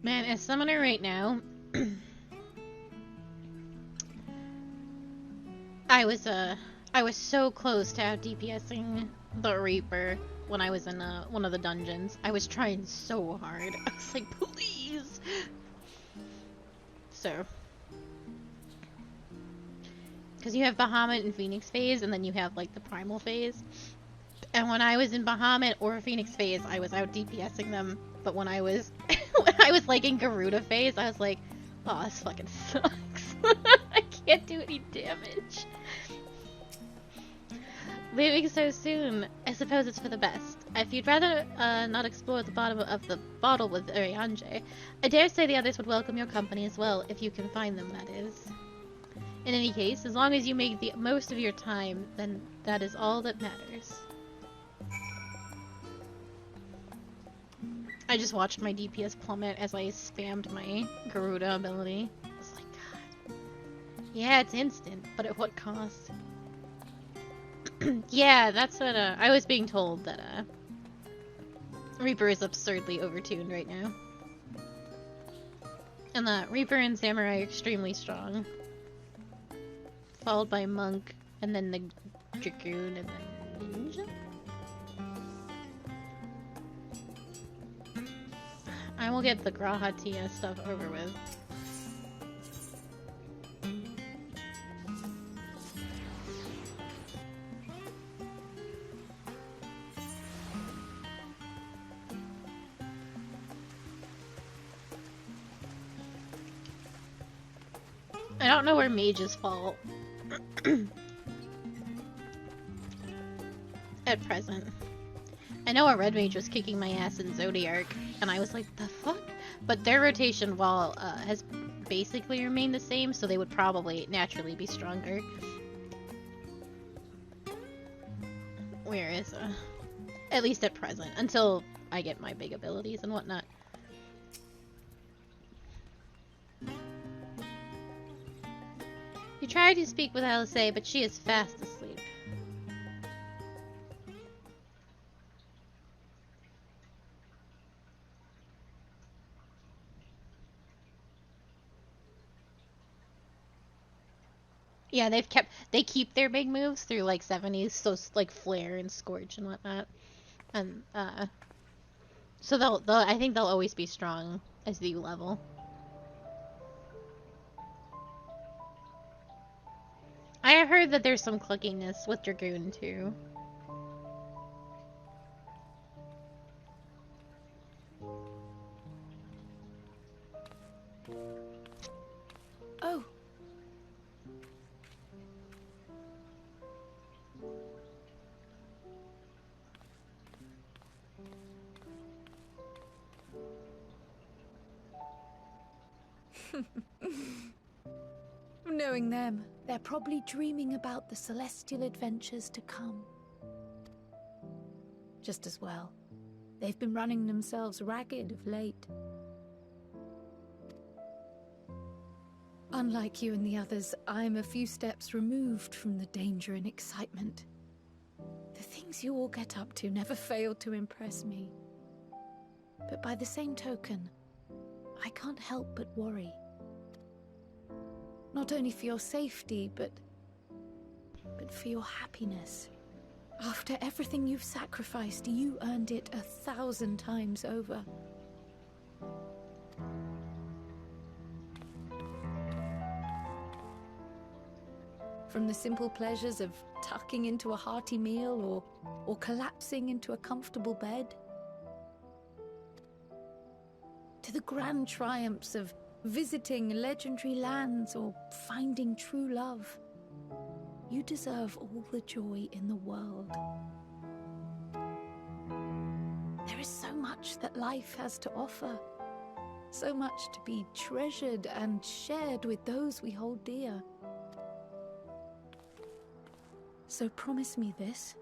Man, as summoner right now, I was so close to out DPSing the Reaper when I was in one of the dungeons. I was trying so hard. I was like, please. So, because you have Bahamut and Phoenix phase, and then you have like the Primal phase. And when I was in Bahamut or Phoenix phase, I was out DPSing them. But when I was when I was like in Garuda phase, I was like, oh, this fucking sucks. I can't do any damage. Leaving so soon, I suppose it's for the best. If you'd rather not explore the bottom of the bottle with Urianger, I dare say the others would welcome your company as well, if you can find them, that is. In any case, as long as you make the most of your time, then that is all that matters. I just watched my DPS plummet as I spammed my Garuda ability. I was like, God. Yeah, it's instant, but at what cost? Yeah, that's what I was being told, that Reaper is absurdly overtuned right now. And the Reaper and Samurai are extremely strong. Followed by Monk, and then the Dragoon, and then Ninja? I will get the Grahatia stuff over with. I don't know where Mage's fault. At present. I know a red mage was kicking my ass in Zodiark, and I was like, the fuck? But their rotation wall has basically remained the same, so they would probably naturally be stronger. Whereas, at least at present, until I get my big abilities and whatnot. You try to speak with LSA, but she is fast asleep. Yeah, they keep their big moves through like 70s, so like Flare and Scorch and whatnot. And so I think they'll always be strong as the U level. I have heard that there's some cluckiness with Dragoon too. Oh. Knowing them, they're probably dreaming about the celestial adventures to come. Just as well. They've been running themselves ragged of late. Unlike you and the others, I'm a few steps removed from the danger and excitement. The things you all get up to never fail to impress me. But by the same token, I can't help but worry. Not only for your safety, but but for your happiness. After everything you've sacrificed, you earned it 1,000 times over. From the simple pleasures of tucking into a hearty meal or collapsing into a comfortable bed, to the grand triumphs of visiting legendary lands or finding true love, you deserve all the joy in the world. There is so much that life has to offer, so much to be treasured and shared with those we hold dear. So promise me this.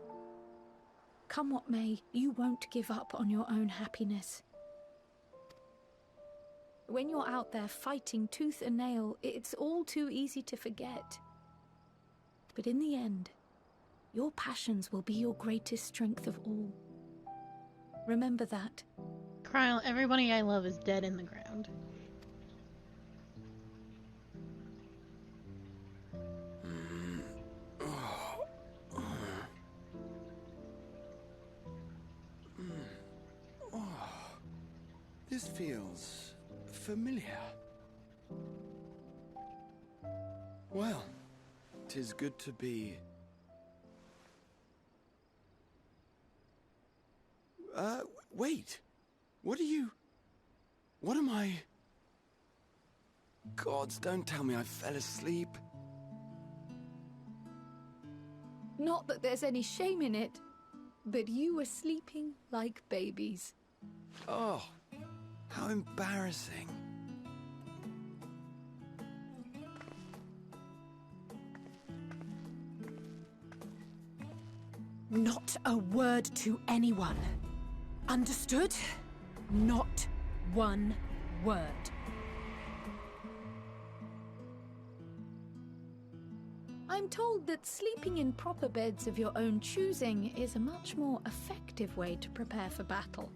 Come what may, you won't give up on your own happiness. When you're out there fighting tooth and nail, it's all too easy to forget. But in the end, your passions will be your greatest strength of all. Remember that. Kryle, everybody I love is dead in the ground. This feels familiar. Well, 'tis good to be... wait. What am I... Gods, don't tell me I fell asleep. Not that there's any shame in it, but you were sleeping like babies. Oh, how embarrassing. Not a word to anyone. Understood? Not one word. I'm told that sleeping in proper beds of your own choosing is a much more effective way to prepare for battle.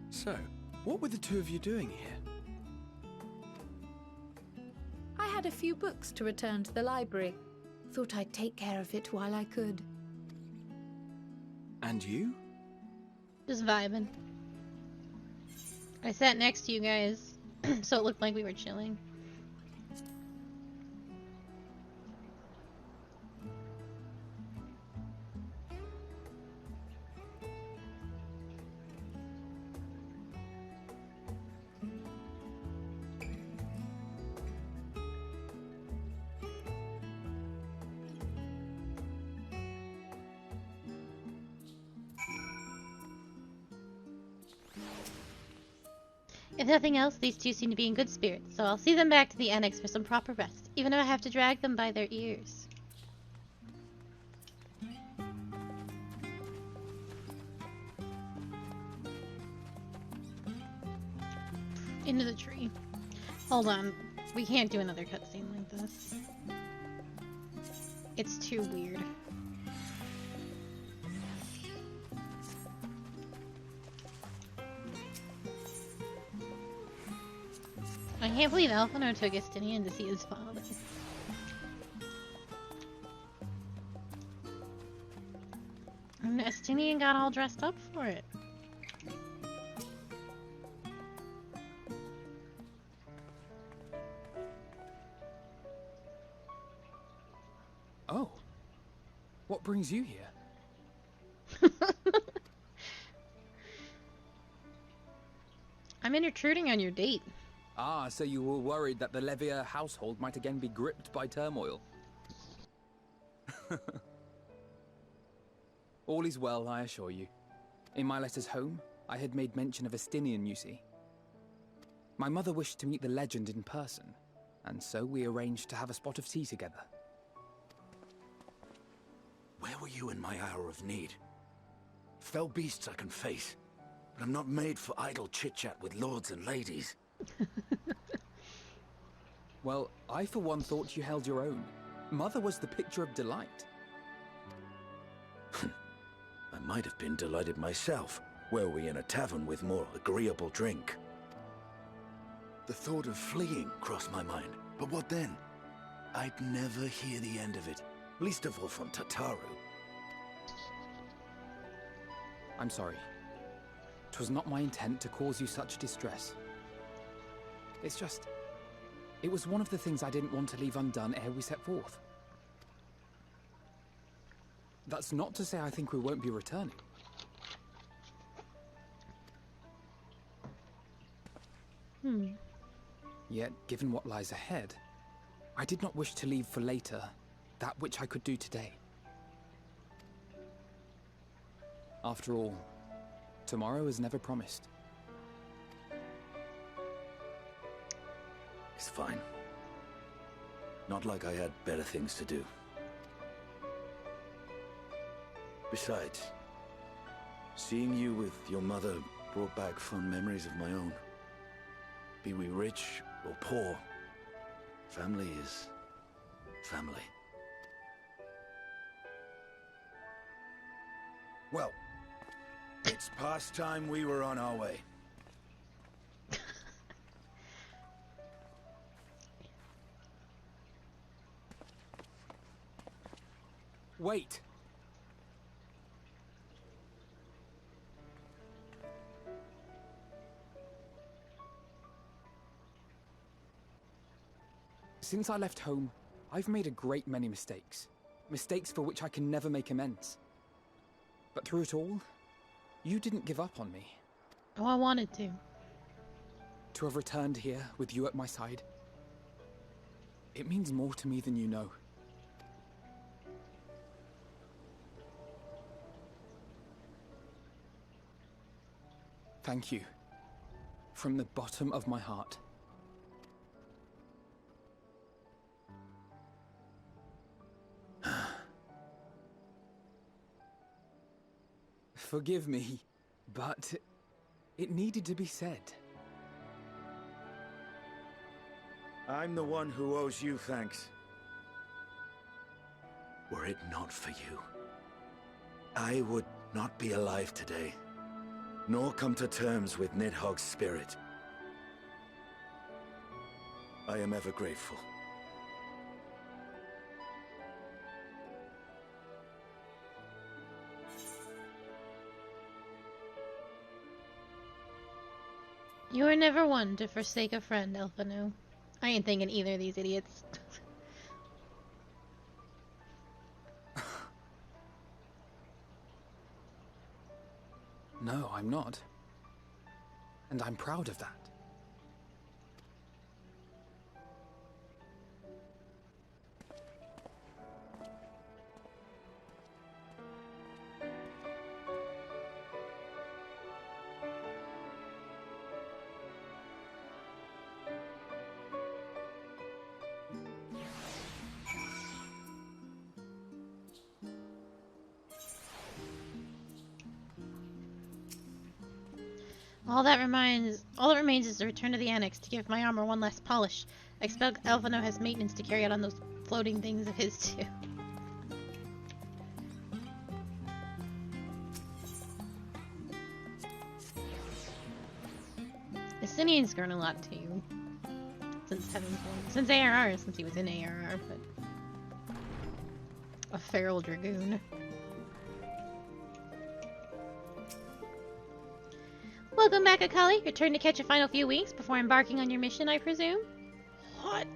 So, what were the two of you doing here? I had a few books to return to the library. Thought I'd take care of it while I could. And you? Just vibing. I sat next to you guys, so it looked like we were chilling. If nothing else, these two seem to be in good spirits, so I'll see them back to the annex for some proper rest, even if I have to drag them by their ears. Into the tree. Hold on. We can't do another cutscene like this. It's too weird. I can't believe Alphonse took Estinian to see his father. And Estinian got all dressed up for it. Oh. What brings you here? I'm intruding on your date. Ah, so you were worried that the Levier household might again be gripped by turmoil. All is well, I assure you. In my letters home, I had made mention of Estinian, you see. My mother wished to meet the legend in person, and so we arranged to have a spot of tea together. Where were you in my hour of need? Fell beasts I can face, but I'm not made for idle chit-chat with lords and ladies. Well, I for one thought you held your own. Mother was the picture of delight. I might have been delighted myself, were we in a tavern with more agreeable drink. The thought of fleeing crossed my mind. But what then? I'd never hear the end of it. Least of all from Tataru. I'm sorry. 'Twas not my intent to cause you such distress. It's just... it was one of the things I didn't want to leave undone ere we set forth. That's not to say I think we won't be returning. Yet, given what lies ahead, I did not wish to leave for later that which I could do today. After all, tomorrow is never promised. It's fine. Not like I had better things to do. Besides, seeing you with your mother brought back fond memories of my own. Be we rich or poor, family is family. Well, it's past time we were on our way. Wait! Since I left home, I've made a great many mistakes. Mistakes for which I can never make amends. But through it all, you didn't give up on me. Oh, I wanted to. To have returned here with you at my side, it means more to me than you know. Thank you. From the bottom of my heart. Forgive me, but it needed to be said. I'm the one who owes you thanks. Were it not for you, I would not be alive today, nor come to terms with Nidhogg's spirit. I am ever grateful. You were never one to forsake a friend, Elphino. I ain't thinking either of these idiots. No, I'm not. And I'm proud of that. All that remains is to return to the annex to give my armor one last polish. I expect Elphino has maintenance to carry out on those floating things of his too. Estinian's grown a lot too. Since ARR, since he was in ARR, but a feral dragoon. Welcome back, Akali. Your turn to catch a final few weeks before embarking on your mission, I presume? What?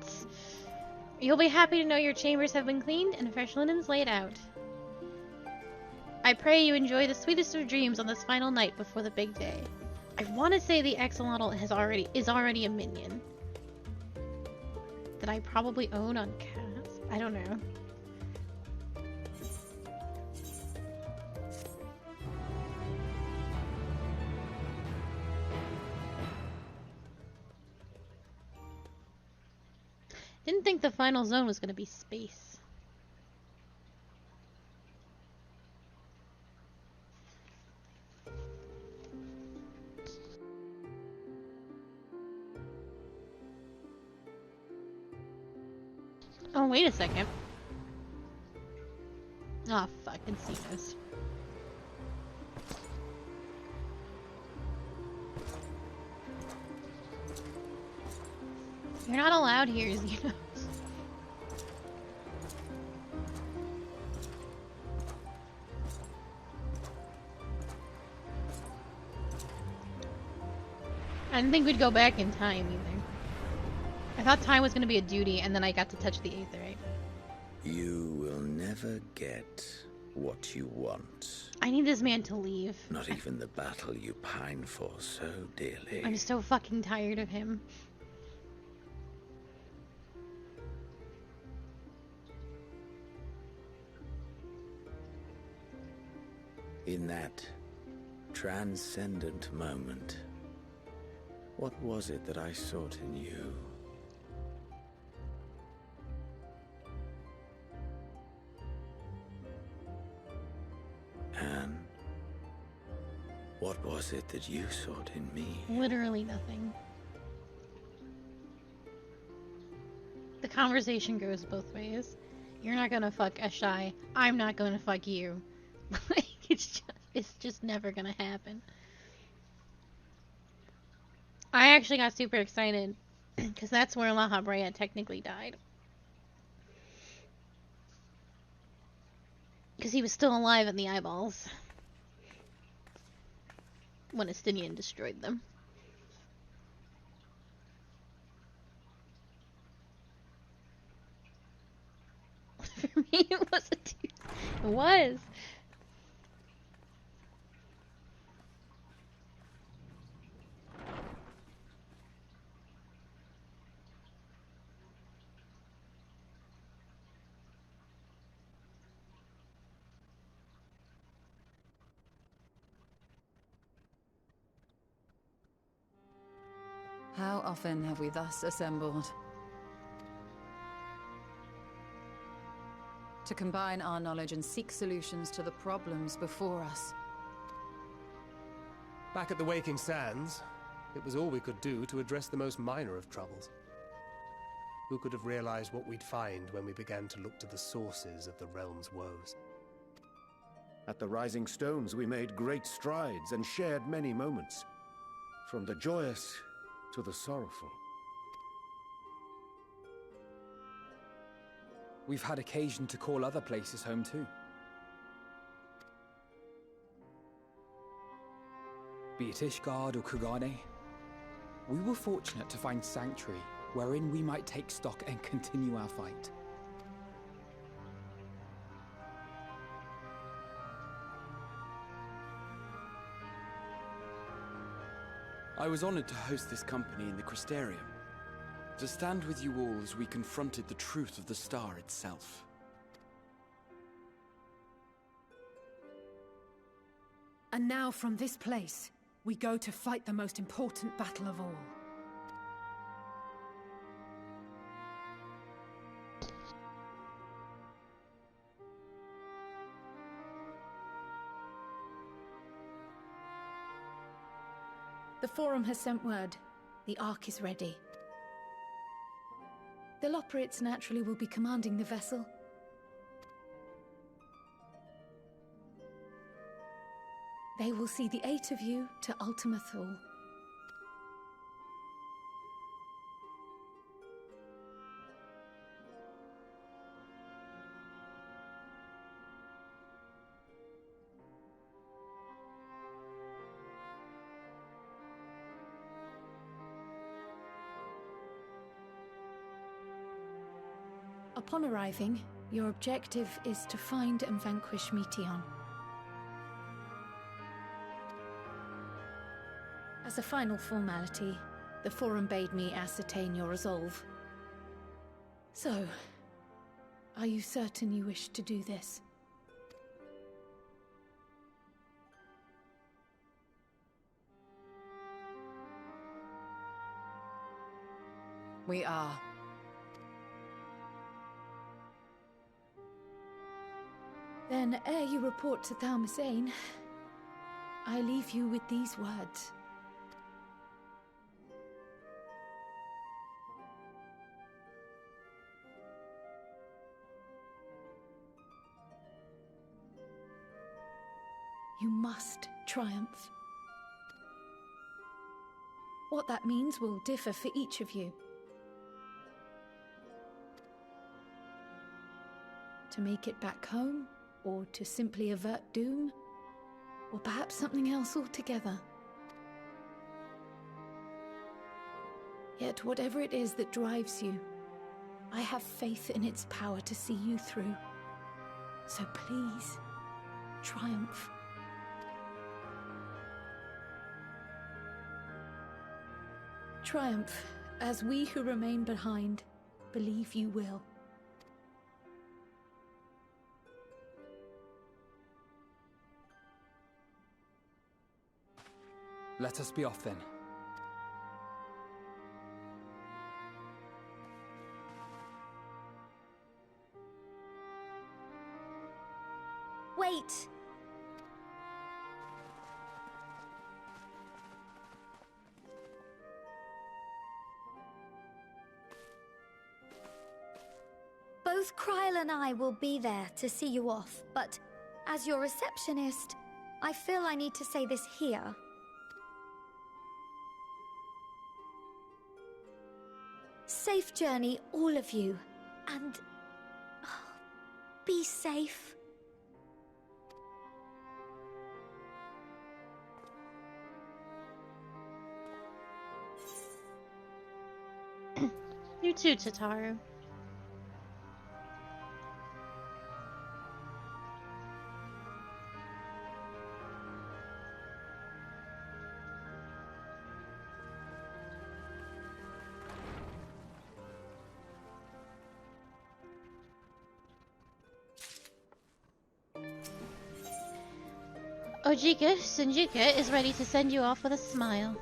You'll be happy to know your chambers have been cleaned and fresh linens laid out. I pray you enjoy the sweetest of dreams on this final night before the big day. I want to say the Axolotl is already a minion that I probably own on Cass. I don't know. Didn't think the final zone was going to be space. Oh, wait a second. Oh, fucking see this. You're not allowed here, Xenos. I didn't think we'd go back in time either. I thought time was going to be a duty, and then I got to touch the aetherite. You will never get what you want. I need this man to leave. Not even the battle you pine for so dearly. I'm so fucking tired of him. In that transcendent moment, what was it that I sought in you? Anne, what was it that you sought in me? Literally nothing. The conversation goes both ways. You're not gonna fuck Ashai. I'm not gonna fuck you. Like, it's just never gonna happen. I actually got super excited because that's where La Habrea technically died. Because he was still alive in the eyeballs when Estinian destroyed them. For me, it was a dude. It was. How often have we thus assembled? To combine our knowledge and seek solutions to the problems before us. Back at the Waking Sands, it was all we could do to address the most minor of troubles. Who could have realized what we'd find when we began to look to the sources of the realm's woes? At the Rising Stones, we made great strides and shared many moments. From the joyous to the sorrowful. We've had occasion to call other places home too. Be it Ishgard or Kugane, we were fortunate to find sanctuary wherein we might take stock and continue our fight. I was honored to host this company in the Crystarium, to stand with you all as we confronted the truth of the star itself. And now from this place, we go to fight the most important battle of all. The Forum has sent word. The Ark is ready. The Loporrits naturally will be commanding the vessel. They will see the 8 of you to Ultima Thule. Upon arriving, your objective is to find and vanquish Meteion. As a final formality, the Forum bade me ascertain your resolve. So, are you certain you wish to do this? We are. Then, ere you report to Thalmasane, I leave you with these words. You must triumph. What that means will differ for each of you. To make it back home? Or to simply avert doom? Or perhaps something else altogether? Yet whatever it is that drives you, I have faith in its power to see you through. So please, triumph. Triumph, as we who remain behind believe you will. Let us be off then. Wait! Both Kryl and I will be there to see you off, but as your receptionist, I feel I need to say this here. Safe journey, all of you, and be safe. You too, Tataru. Ojika Shinjuka is ready to send you off with a smile.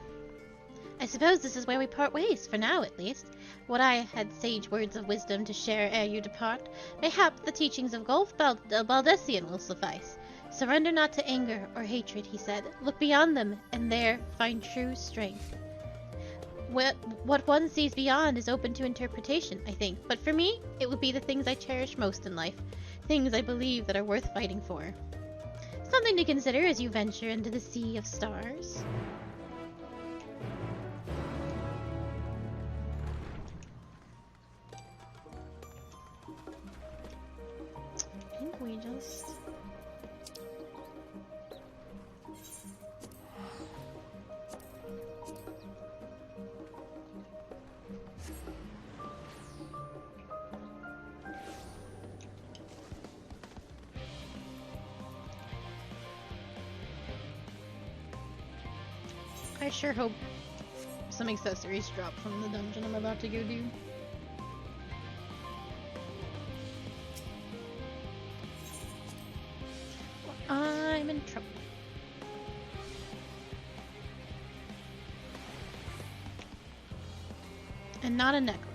I suppose this is where we part ways, for now at least. Would I had sage words of wisdom to share ere you depart? Mayhap the teachings of Golf Baldessian will suffice. Surrender not to anger or hatred, he said. Look beyond them, and there find true strength. What one sees beyond is open to interpretation, I think. But for me, it would be the things I cherish most in life. Things I believe that are worth fighting for. Something to consider as you venture into the sea of stars. I think we just... I sure hope some accessories drop from the dungeon I'm about to go do. I'm in trouble. And not a necklace.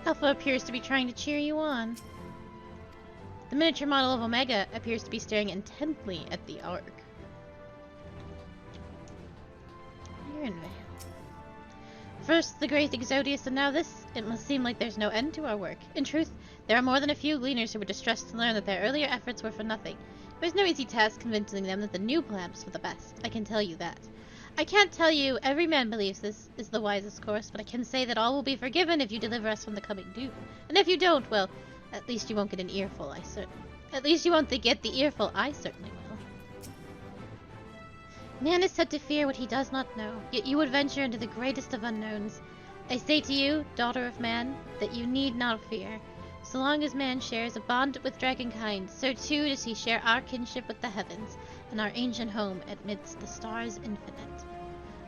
Alpha appears to be trying to cheer you on. The miniature model of Omega appears to be staring intently at the Ark. You're in vain. First the great Exodius and now this. It must seem like there's no end to our work. In truth, there are more than a few gleaners who were distressed to learn that their earlier efforts were for nothing. It was no easy task convincing them that the new plan was for the best. I can tell you that. I can't tell you every man believes this is the wisest course, but I can say that all will be forgiven if you deliver us from the coming doom. And if you don't, well, at least you won't get an earful, At least you won't get the earful, I certainly will. Man is said to fear what he does not know, yet you would venture into the greatest of unknowns. I say to you, daughter of man, that you need not fear. So long as man shares a bond with dragonkind, so too does he share our kinship with the heavens. and our ancient home amidst the stars infinite.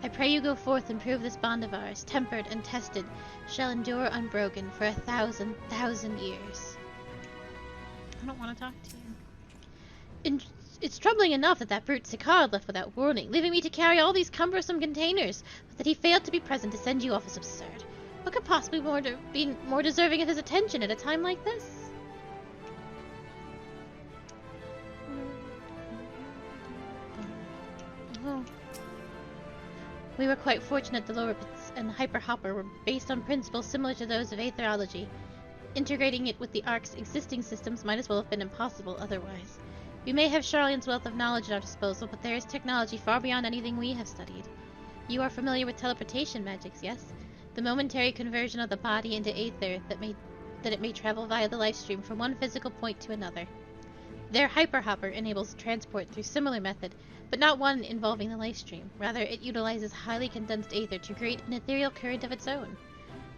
I pray you go forth and prove this bond of ours, tempered and tested, shall endure unbroken for 1,000,000 years. I don't want to talk to you. It's troubling enough that brute Sicard left without warning, leaving me to carry all these cumbersome containers, but that he failed to be present to send you off is absurd. What could possibly be more deserving of his attention at a time like this? We were quite fortunate the lower pits and the hyperhopper were based on principles similar to those of aetherology. Integrating it with the Ark's existing systems might as well have been impossible otherwise. We may have Charlian's wealth of knowledge at our disposal, but there is technology far beyond anything we have studied. You are familiar with teleportation magics, yes? The momentary conversion of the body into aether that it may travel via the lifestream from one physical point to another. Their hyperhopper enables transport through similar method, but not one involving the lifestream. Rather, it utilizes highly condensed aether to create an ethereal current of its own.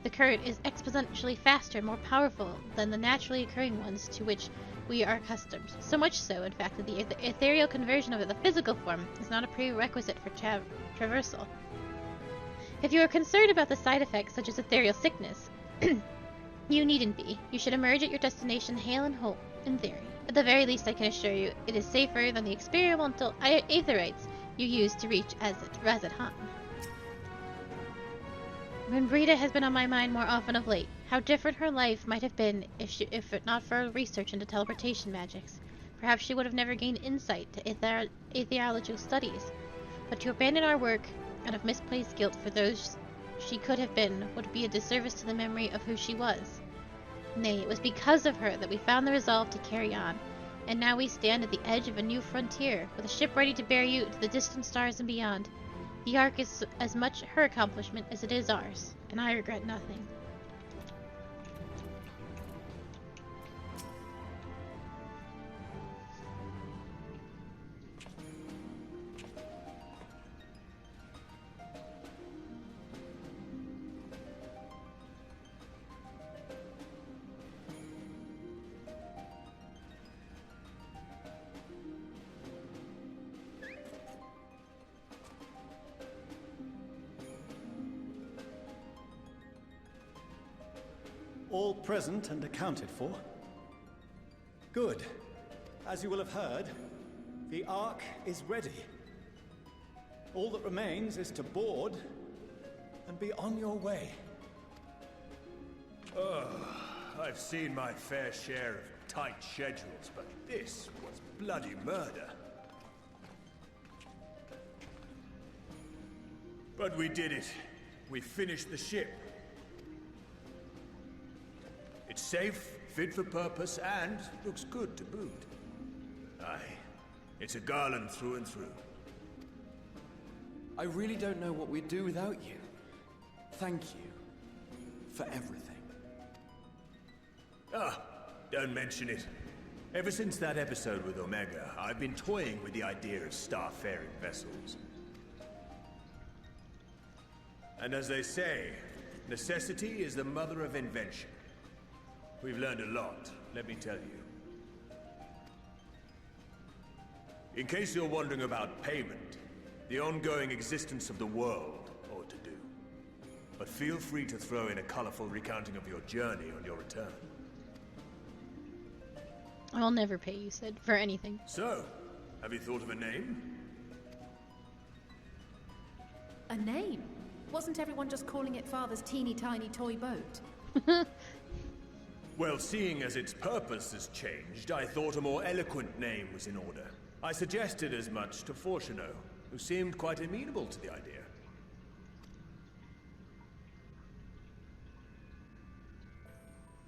The current is exponentially faster and more powerful than the naturally occurring ones to which we are accustomed. So much so, in fact, that the ethereal conversion of the physical form is not a prerequisite for traversal. If you are concerned about the side effects such as ethereal sickness, you needn't be. You should emerge at your destination hale and whole, in theory. At the very least, I can assure you, it is safer than the experimental aetherites you used to reach Razad Han. Brita has been on my mind more often of late. How different her life might have been if it not for her research into teleportation magics. Perhaps she would have never gained insight to aetherological studies. But to abandon our work out of misplaced guilt for those she could have been would be a disservice to the memory of who she was. Nay, it was because of her that we found the resolve to carry on, and now we stand at the edge of a new frontier, with a ship ready to bear you to the distant stars and beyond. The Ark is as much her accomplishment as it is ours, and I regret nothing. All present and accounted for? Good. As you will have heard, the Ark is ready. All that remains is to board and be on your way. I've seen my fair share of tight schedules, but this was bloody murder. But we did it. We finished the ship. It's safe, fit for purpose, and looks good to boot. Aye, it's a Garland through and through. I really don't know what we'd do without you. Thank you for everything. Don't mention it. Ever since that episode with Omega, I've been toying with the idea of star-faring vessels. And as they say, necessity is the mother of invention. We've learned a lot, let me tell you. In case you're wondering about payment, the ongoing existence of the world ought to do. But feel free to throw in a colorful recounting of your journey on your return. I'll never pay you, Sid, for anything. So, have you thought of a name? A name? Wasn't everyone just calling it Father's teeny tiny toy boat? Well, seeing as its purpose has changed, I thought a more eloquent name was in order. I suggested as much to Fortuno, who seemed quite amenable to the idea.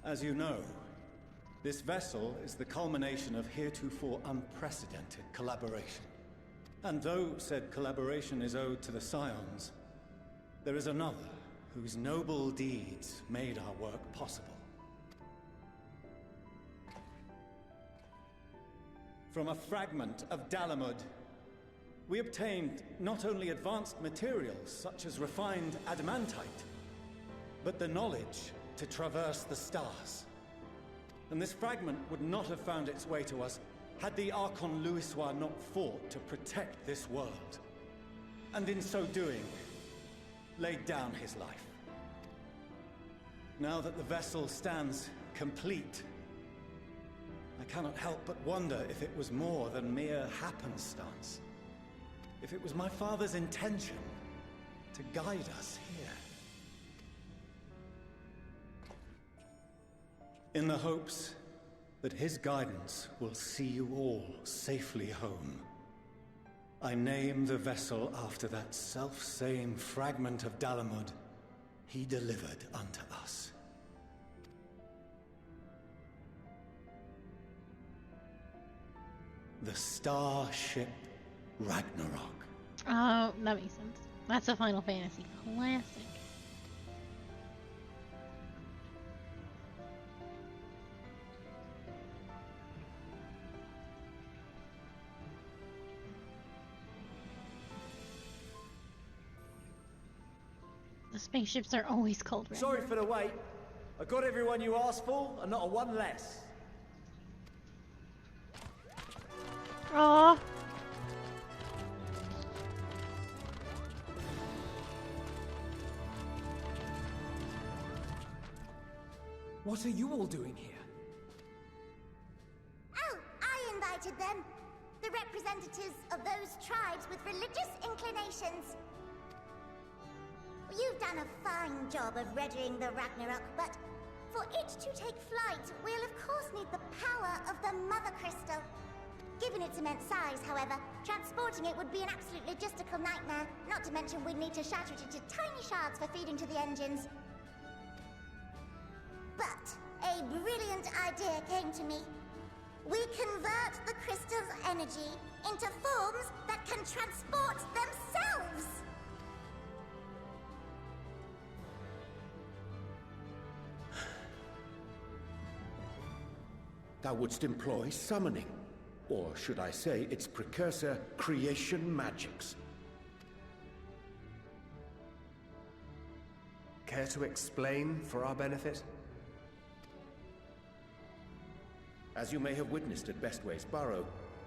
As you know, this vessel is the culmination of heretofore unprecedented collaboration. And though said collaboration is owed to the Scions, there is another whose noble deeds made our work possible. From a fragment of Dalamud, we obtained not only advanced materials such as refined adamantite, but the knowledge to traverse the stars. And this fragment would not have found its way to us had the Archon Louisois not fought to protect this world, and in so doing, laid down his life. Now that the vessel stands complete, I cannot help but wonder if it was more than mere happenstance. If it was my father's intention to guide us here. In the hopes that his guidance will see you all safely home, I name the vessel after that self-same fragment of Dalamud he delivered unto us. The Starship Ragnarok. Oh, that makes sense. That's a Final Fantasy classic. The spaceships are always called Ragnarok. Sorry for the wait. I got everyone you asked for, and not a one less. Aww. What are you all doing here? Oh, I invited them. The representatives of those tribes with religious inclinations. You've done a fine job of readying the Ragnarok, but for it to take flight, we'll of course need the power of the Mother Crystal. Given its immense size, however, transporting it would be an absolute logistical nightmare, not to mention we'd need to shatter it into tiny shards for feeding to the engines. But a brilliant idea came to me. We convert the crystal's energy into forms that can transport themselves! Thou wouldst employ summoning, or should I say its precursor, creation magics. Care to explain for our benefit? As you may have witnessed at Bestway's Burrow,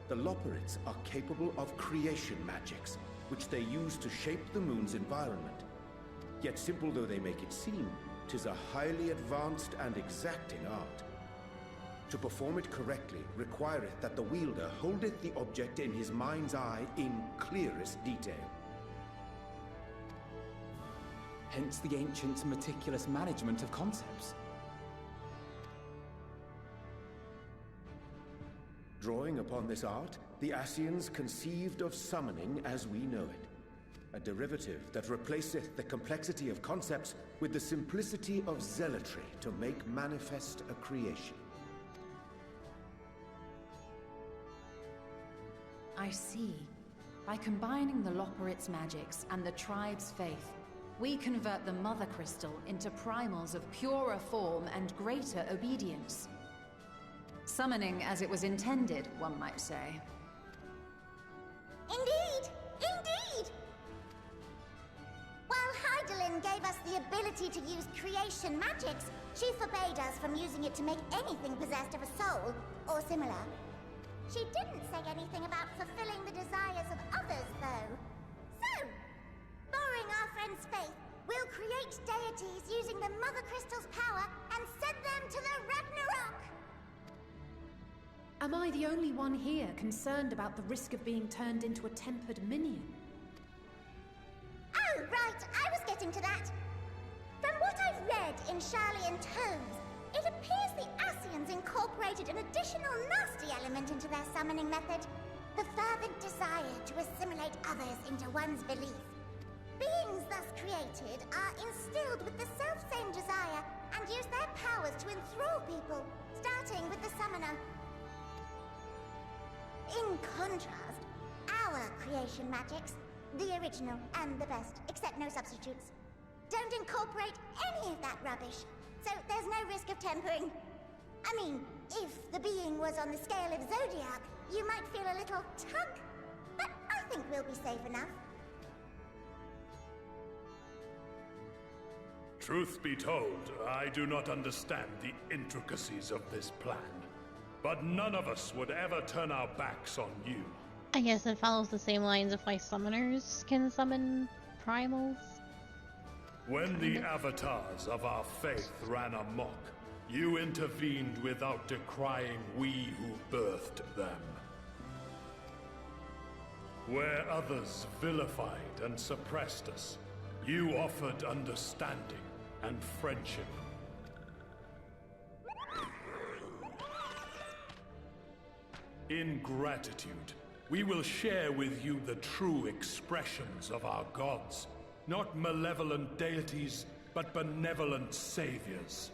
the Loporrits are capable of creation magics, which they use to shape the moon's environment. Yet simple though they make it seem, 'tis a highly advanced and exacting art. To perform it correctly requireth that the wielder holdeth the object in his mind's eye in clearest detail. Hence the ancients' meticulous management of concepts. Drawing upon this art, the Ascians conceived of summoning as we know it. A derivative that replaceth the complexity of concepts with the simplicity of zealotry to make manifest a creation. I see. By combining the Loporrits' magics and the tribe's faith, we convert the Mother Crystal into primals of purer form and greater obedience. Summoning as it was intended, one might say. Indeed! Indeed! While Hydaelyn gave us the ability to use creation magics, she forbade us from using it to make anything possessed of a soul, or similar. She didn't say anything about fulfilling the desires of others, though. So, borrowing our friend's faith, we'll create deities using the Mother Crystal's power and send them to the Ragnarok! Am I the only one here concerned about the risk of being turned into a tempered minion? Oh, right, I was getting to that. From what I've read in Sharlayan tomes, it appears the Ascians incorporated an additional nasty element into their summoning method. The fervent desire to assimilate others into one's belief. Beings thus created are instilled with the self-same desire and use their powers to enthrall people, starting with the summoner. In contrast, our creation magics, the original and the best, except no substitutes, don't incorporate any of that rubbish. So there's no risk of tempering. I mean, if the being was on the scale of Zodiac, you might feel a little tug, but I think we'll be safe enough. Truth be told, I do not understand the intricacies of this plan. but none of us would ever turn our backs on you. I guess it follows the same lines of why summoners can summon primals. When the avatars of our faith ran amok, you intervened without decrying we who birthed them. Where others vilified and suppressed us, you offered understanding and friendship. In gratitude, we will share with you the true expressions of our gods. Not malevolent deities, but benevolent saviors.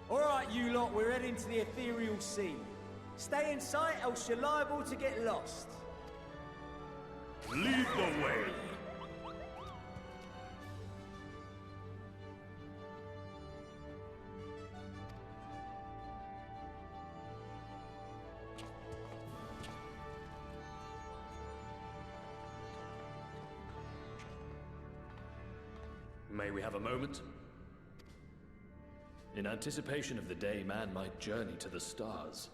Alright, you lot, we're heading to the ethereal sea. Stay in sight, else you're liable to get lost. Lead the way. May we have a moment? In anticipation of the day man might journey to the stars,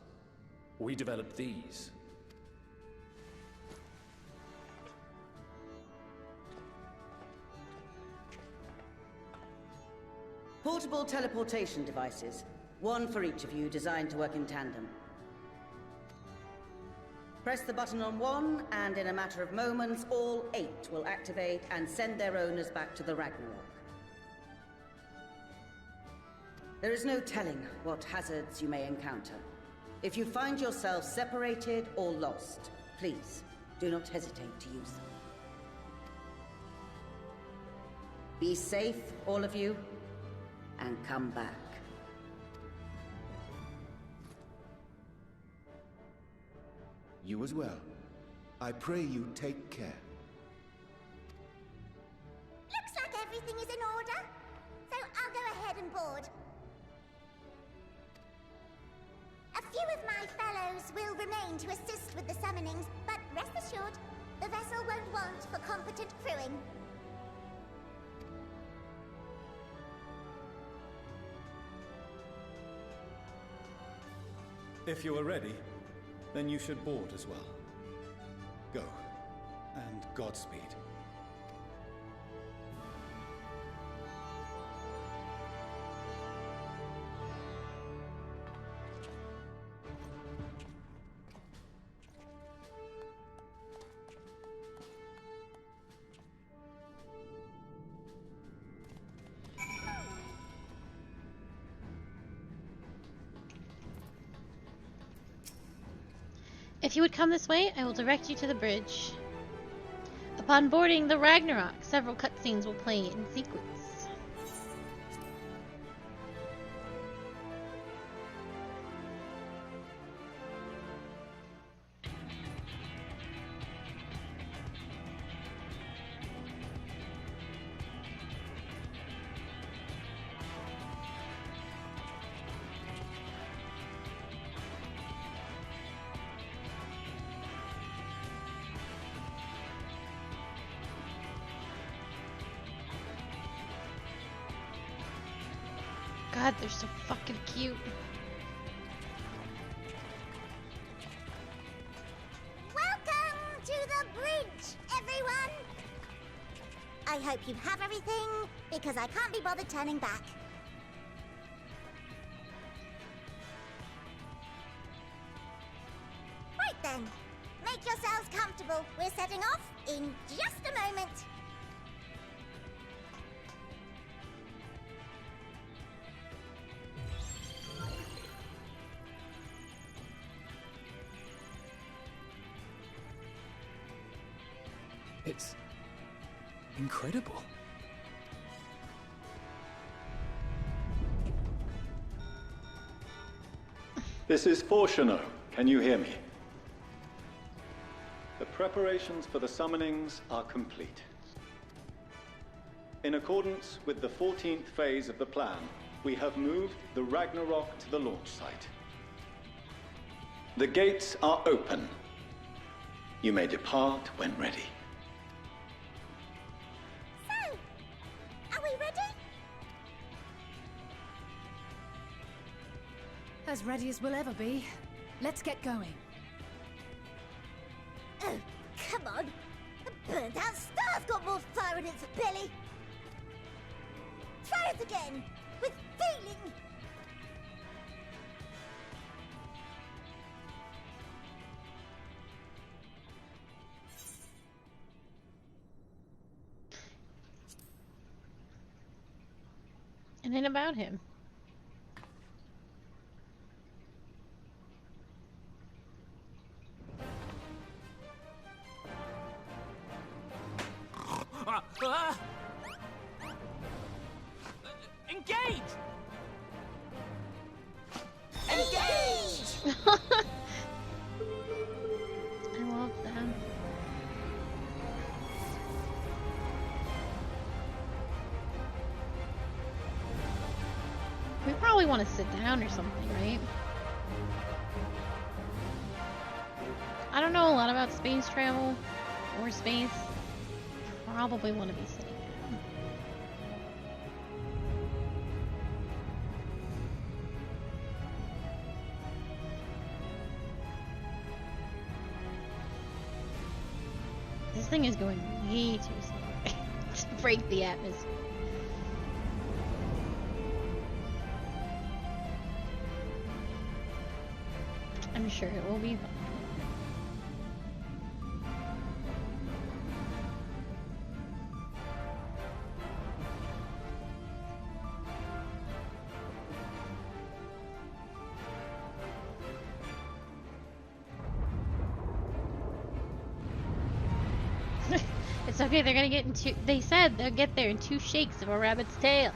we developed these. Portable teleportation devices. One for each of you, designed to work in tandem. Press the button on one, and in a matter of moments, all 8 will activate and send their owners back to the Ragnarok. There is no telling what hazards you may encounter. If you find yourself separated or lost, please do not hesitate to use them. Be safe, all of you, and come back. You as well. I pray you take care. Looks like everything is in order, so I'll go ahead and board. A few of my fellows will remain to assist with the summonings, but rest assured, the vessel won't want for competent crewing. If you are ready, then you should board as well. Go, and Godspeed. If you would come this way, I will direct you to the bridge. Upon boarding the Ragnarok, several cutscenes will play in sequence. God, they're so fucking cute. Welcome to the bridge, everyone! I hope you have everything, because I can't be bothered turning back. Right then, make yourselves comfortable. We're setting off in just a moment. It's incredible. This is Fortuno. Can you hear me? The preparations for the summonings are complete. In accordance with the 14th phase of the plan, we have moved the Ragnarok to the launch site. The gates are open. You may depart when ready. So, are we ready? As ready as we'll ever be. Let's get going. Oh, come on! A burnt-out star's got more fire in its belly! Try it again! With feeling! And then about him. Engage! Engage! I love them. We probably want to sit down or something, right? I don't know a lot about space travel or space. Probably want to be sitting down. This thing is going way too slow. Just break the atmosphere. I'm sure it will be fun. It's okay, they're gonna get in two. They said they'll get there in 2 shakes of a rabbit's tail.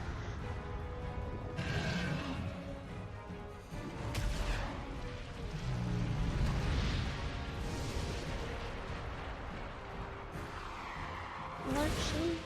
Larching.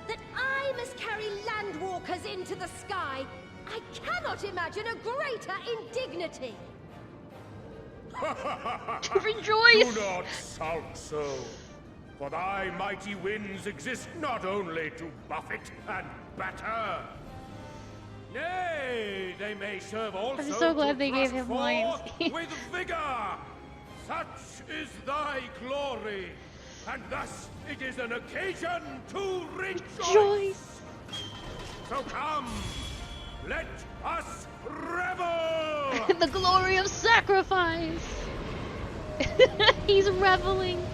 That I must carry landwalkers into the sky! I cannot imagine a greater indignity! Rejoice! Do not sulk so, for thy mighty winds exist not only to buffet and batter. Nay, they may serve also I'm so glad to they gave thrust him lines. forth with vigor. Such is thy glory, and thus it is an occasion to rejoice. So come, let us revel! The glory of sacrifice! He's reveling.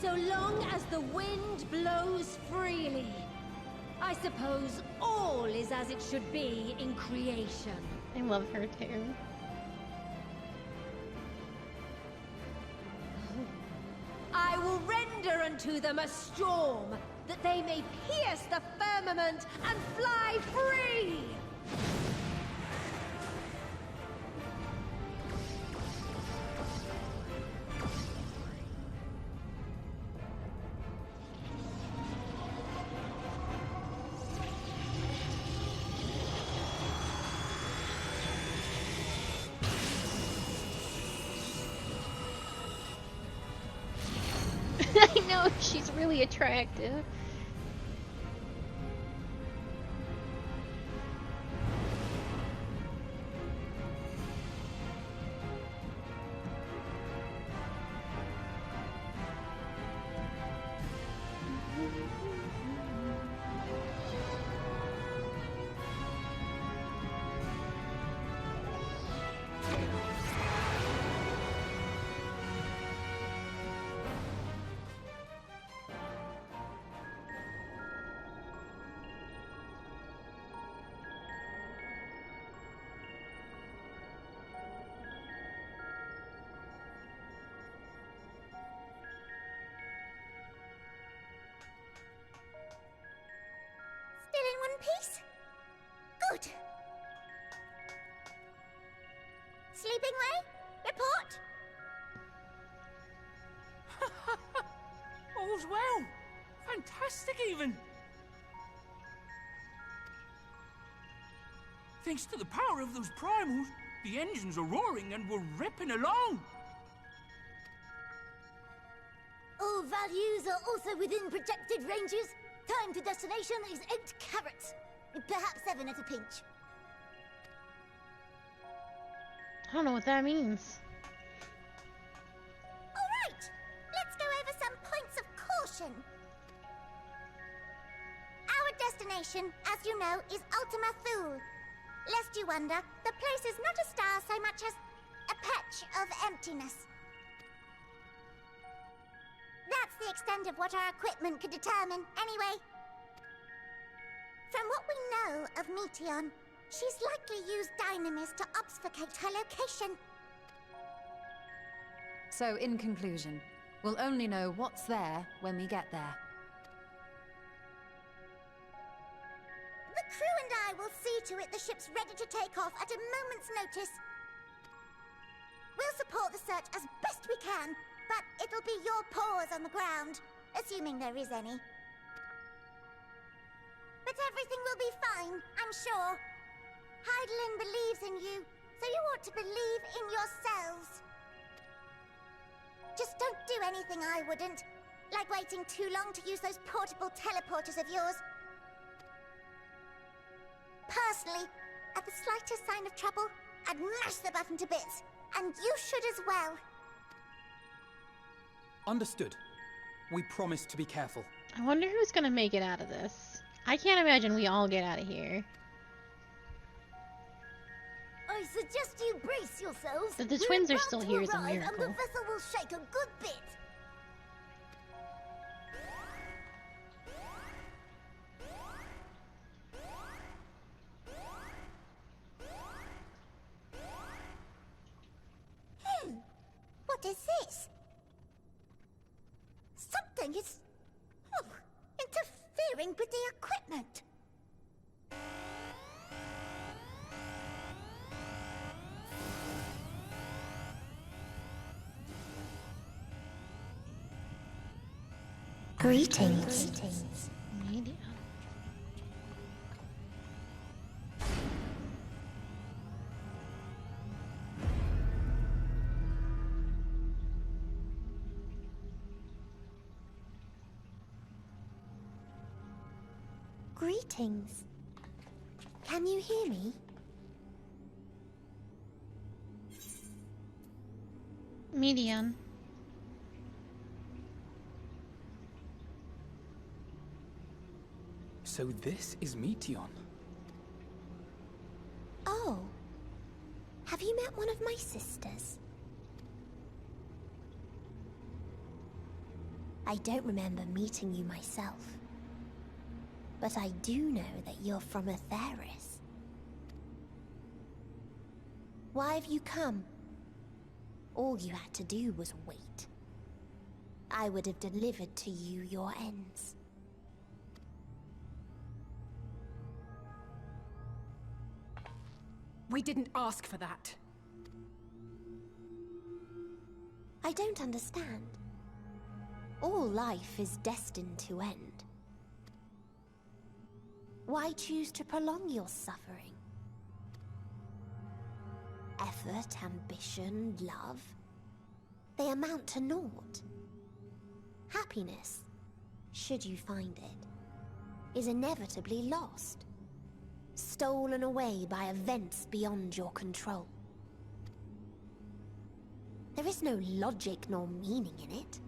So long as the wind blows freely, I suppose all is as it should be in creation. I love her too. I will render unto them a storm, that they may pierce the firmament and fly free! I know, she's really attractive. Still in one piece? Good. Sleeping way? Report? fantastic, even! Thanks to the power of those primals, the engines are roaring and we're ripping along! All values are also within projected ranges. Time to destination is 8 carats. Perhaps 7 at a pinch. I don't know what that means. Alright, let's go over some points of caution. Our destination, as you know, is Ultima Thule. Lest you wonder, the place is not a star so much as a patch of emptiness. That's the extent of what our equipment could determine, anyway. From what we know of Meteion, she's likely used dynamis to obfuscate her location. So, in conclusion, we'll only know what's there when we get there. The crew and I will see to it the ship's ready to take off at a moment's notice. We'll support the search as best we can, but it'll be your paws on the ground, assuming there is any. But everything will be fine, I'm sure. Heidelin believes in you, so you ought to believe in yourselves. Just don't do anything I wouldn't, like waiting too long to use those portable teleporters of yours. Personally, at the slightest sign of trouble, I'd mash the button to bits, and you should as well. Understood. We promise to be careful. I wonder who's gonna make it out of this. I can't imagine we all get out of here. I suggest you brace yourselves. That the We're twins are about still to here is a arrive, and miracle. the vessel will shake a good bit. What is this? Something is interfering with the equipment. Greetings. Media. Greetings. Can you hear me? Median. So this is Meteion. Oh. Have you met one of my sisters? I don't remember meeting you myself. But I do know that you're from Atheris. Why have you come? All you had to do was wait. I would have delivered to you your ends. We didn't ask for that. I don't understand. All life is destined to end. Why choose to prolong your suffering? Effort, ambition, love, they amount to naught. Happiness, should you find it, is inevitably lost. Stolen away by events beyond your control. There is no logic nor meaning in it.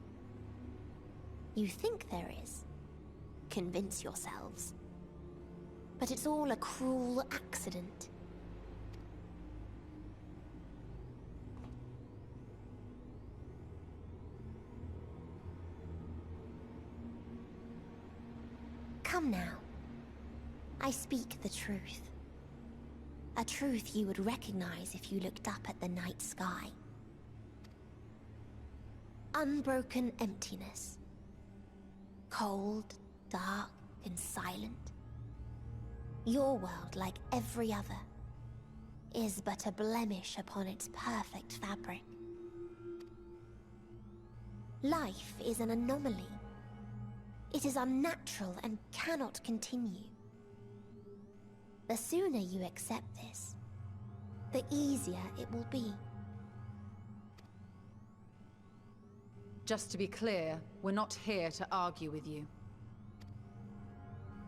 You think there is. Convince yourselves. But it's all a cruel accident. Come now. I speak the truth. A truth you would recognize if you looked up at the night sky. Unbroken emptiness. Cold, dark, and silent. Your world, like every other, is but a blemish upon its perfect fabric. Life is an anomaly. It is unnatural and cannot continue. The sooner you accept this, the easier it will be. Just to be clear, we're not here to argue with you.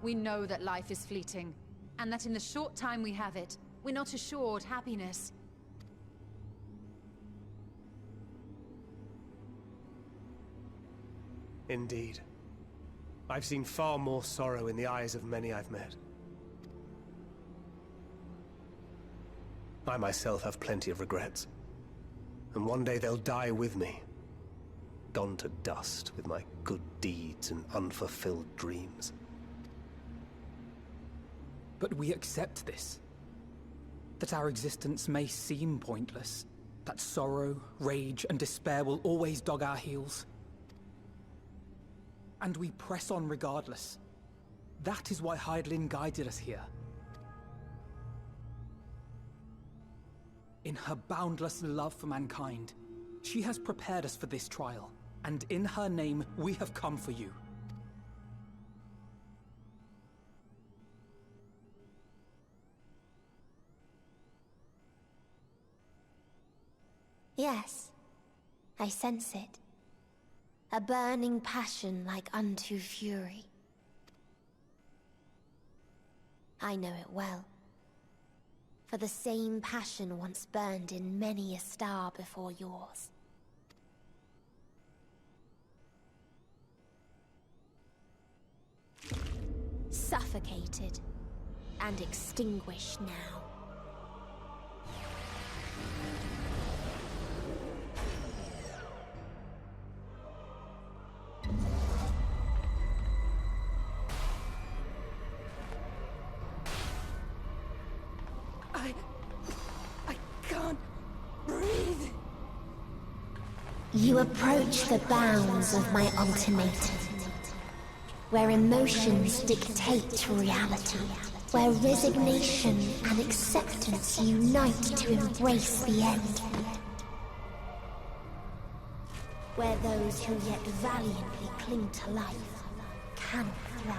We know that life is fleeting, and that in the short time we have it, we're not assured happiness. Indeed. I've seen far more sorrow in the eyes of many I've met. I myself have plenty of regrets. And one day they'll die with me. Gone to dust with my good deeds and unfulfilled dreams. But we accept this. That our existence may seem pointless. That sorrow, rage, and despair will always dog our heels. And we press on regardless. That is why Hydaelyn guided us here. In her boundless love for mankind, she has prepared us for this trial, and in her name, we have come for you. Yes, I sense it. A burning passion like unto fury. I know it well. For the same passion once burned in many a star before yours. Suffocated and extinguished now. I can't breathe. You approach the bounds of my ultimatum, where emotions dictate reality, where resignation and acceptance unite to embrace the end, where those who yet valiantly cling to life cannot thrive.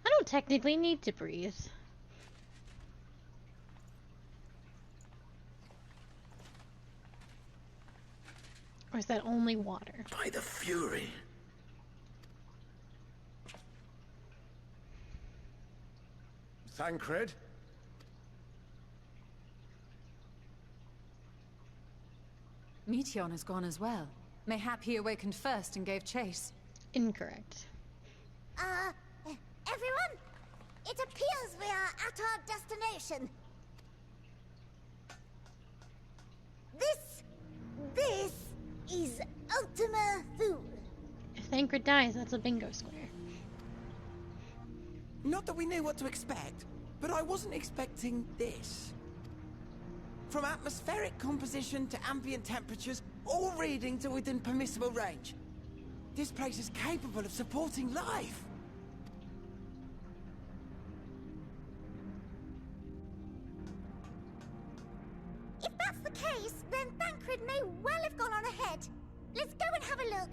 I don't technically need to breathe. Or is that only water? By the Fury. Thancred? Meteon has gone as well. Mayhap he awakened first and gave chase. Incorrect. Everyone? It appears we are at our destination. This is Ultima Thule. If Thancred dies, that's a bingo square. Not that we knew what to expect, but I wasn't expecting this. From atmospheric composition to ambient temperatures, all reading to within permissible range. This place is capable of supporting life. If that's the case, then Thancred may well have gone on ahead. Let's go and have a look.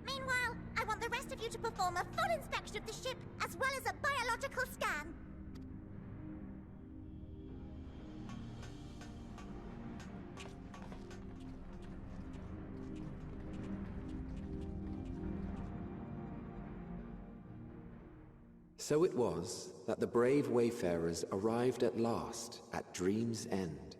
Meanwhile, I want the rest of you to perform a full inspection of the ship, as well as a biological scan. So it was that the brave wayfarers arrived at last at Dream's End.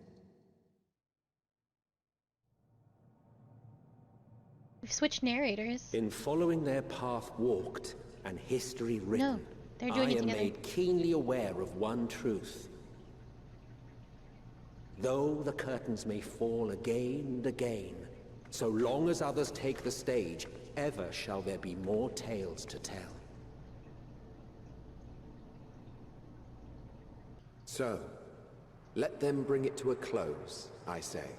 We've switched narrators. In following their path walked and history written, No, they're doing I it am together. made keenly aware of one truth. Though the curtains may fall again and again, so long as others take the stage, ever shall there be more tales to tell. So, let them bring it to a close, I say.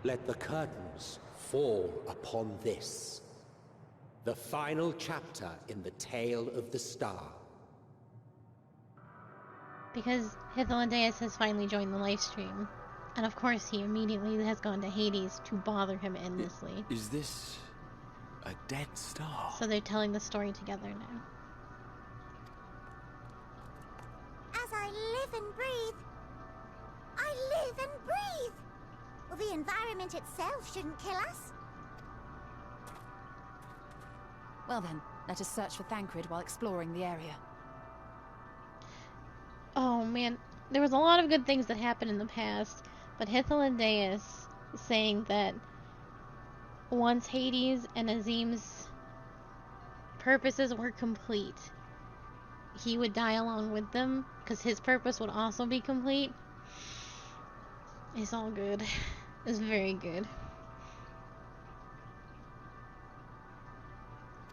Let the curtains fall upon this. The final chapter in the tale of the star. Because Hythlodaeus has finally joined the livestream. And of course he immediately has gone to Hades to bother him endlessly. Is this a dead star? So they're telling the story together now. As I live and breathe, I live and breathe. Well, the environment itself shouldn't kill us. Well then, let us search for Thancred while exploring the area. Oh man, there was a lot of good things that happened in the past, but Hythlodaeus saying that once Hades and Azim's purposes were complete, he would die along with them, because his purpose would also be complete. It's all good. It's very good.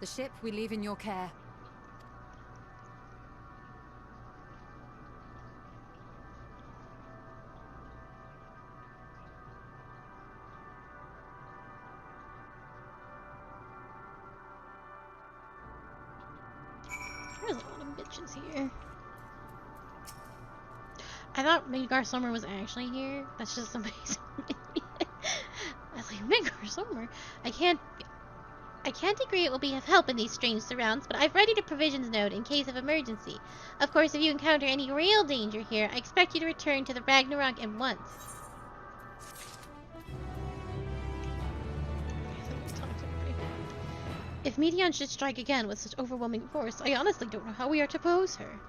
The ship we leave in your care. There's a lot of bitches here. I thought Midgar Summer was actually here. That's just amazing. I was like, Midgar Summer? I can't agree it will be of help in these strange surrounds, but I've readied a provisions node in case of emergency. Of course, if you encounter any real danger here, I expect you to return to the Ragnarok at once. If Meteon should strike again with such overwhelming force, I honestly don't know how we are to oppose her.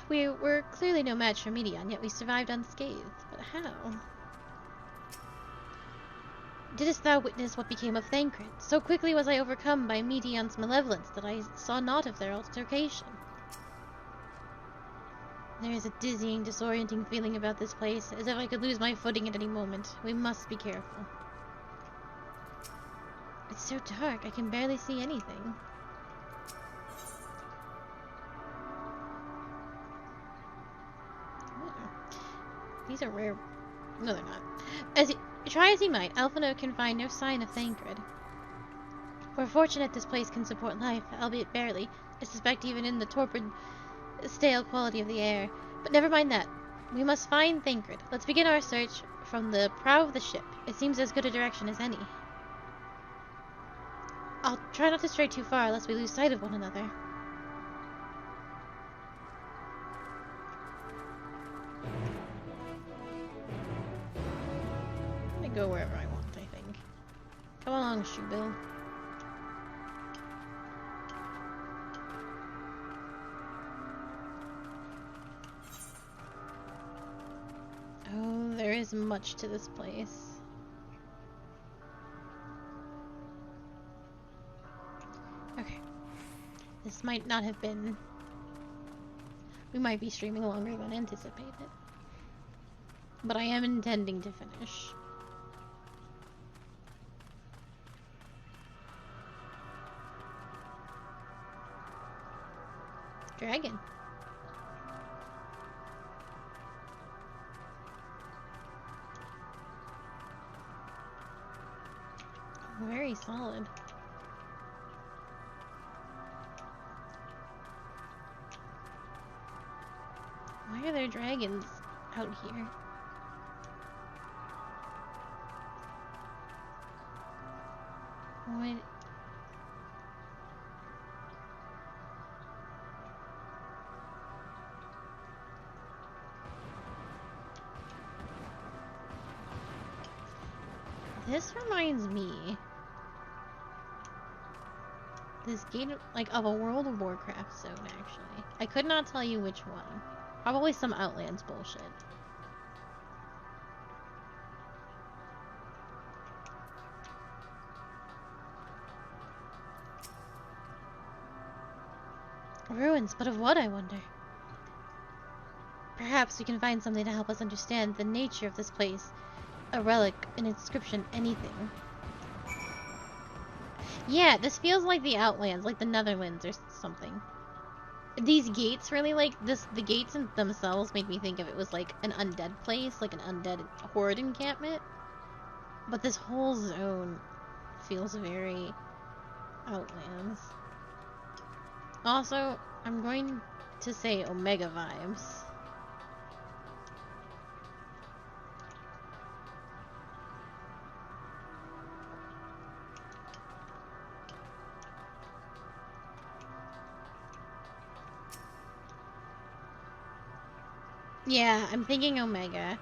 We're clearly no match for Meteon, yet we survived unscathed. But how? Didst thou witness what became of Thancred? So quickly was I overcome by Meteon's malevolence that I saw naught of their altercation. There is a dizzying, disorienting feeling about this place, as if I could lose my footing at any moment. We must be careful. It's so dark, I can barely see anything. These are rare. No, they're not. Try as he might, Alphino can find no sign of Thancred. We're fortunate this place can support life, albeit barely. I suspect even in the torpid, stale quality of the air. But never mind that. We must find Thancred. Let's begin our search from the prow of the ship. It seems as good a direction as any. I'll try not to stray too far lest we lose sight of one another. I'm gonna go wherever I want, I think. Come along, Shoebill. Oh, there is much to this place. Okay. This might not have been... We might be streaming longer than anticipated. But I am intending to finish. Dragon. Very solid. Why are there dragons out here? What? This reminds me, this game, like, of a World of Warcraft zone, actually. I could not tell you which one. Probably some Outlands bullshit. Ruins, but of what, I wonder? Perhaps we can find something to help us understand the nature of this place. A relic, an inscription, anything. Yeah, this feels like the Outlands, like the Netherlands or something. These gates really, like, the gates in themselves made me think of it was like an undead place, like an undead horde encampment. But this whole zone feels very Outlands. Also, I'm going to say Omega vibes. Yeah, I'm thinking Omega.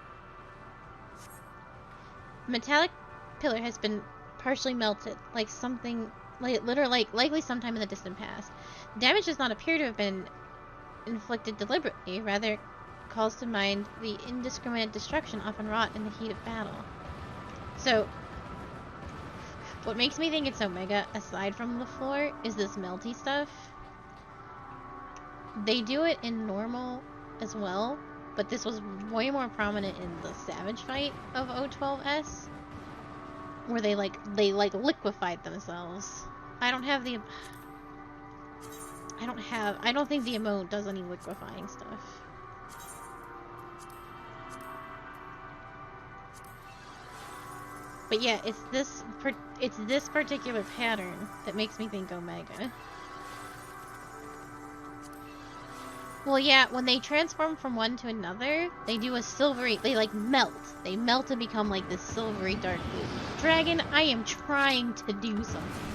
Metallic pillar has been partially melted, like something, like literally, likely sometime in the distant past. Damage does not appear to have been inflicted deliberately, rather it calls to mind the indiscriminate destruction often wrought in the heat of battle. So, what makes me think it's Omega, aside from the floor, is this melty stuff. They do it in normal as well, but this was way more prominent in the Savage fight of O12S, where they liquefied themselves. I don't think the emote does any liquefying stuff. But yeah, it's this particular pattern that makes me think Omega. Well, yeah, when they transform from one to another, they do a silvery, they melt. They melt and become like this silvery dark blue. Dragon, I am trying to do something.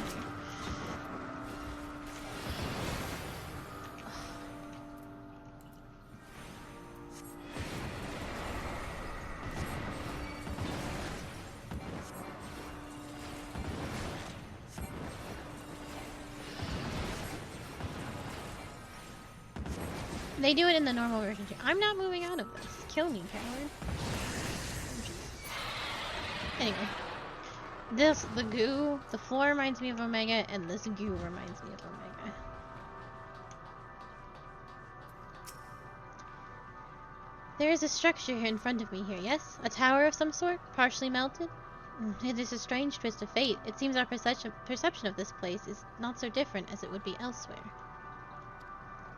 They do it in the normal version too. I'm not moving out of this. Kill me, coward. Anyway. The goo, the floor reminds me of Omega, and this goo reminds me of Omega. There is a structure here in front of me here, yes? A tower of some sort? Partially melted? It is a strange twist of fate. It seems our perception of this place is not so different as it would be elsewhere.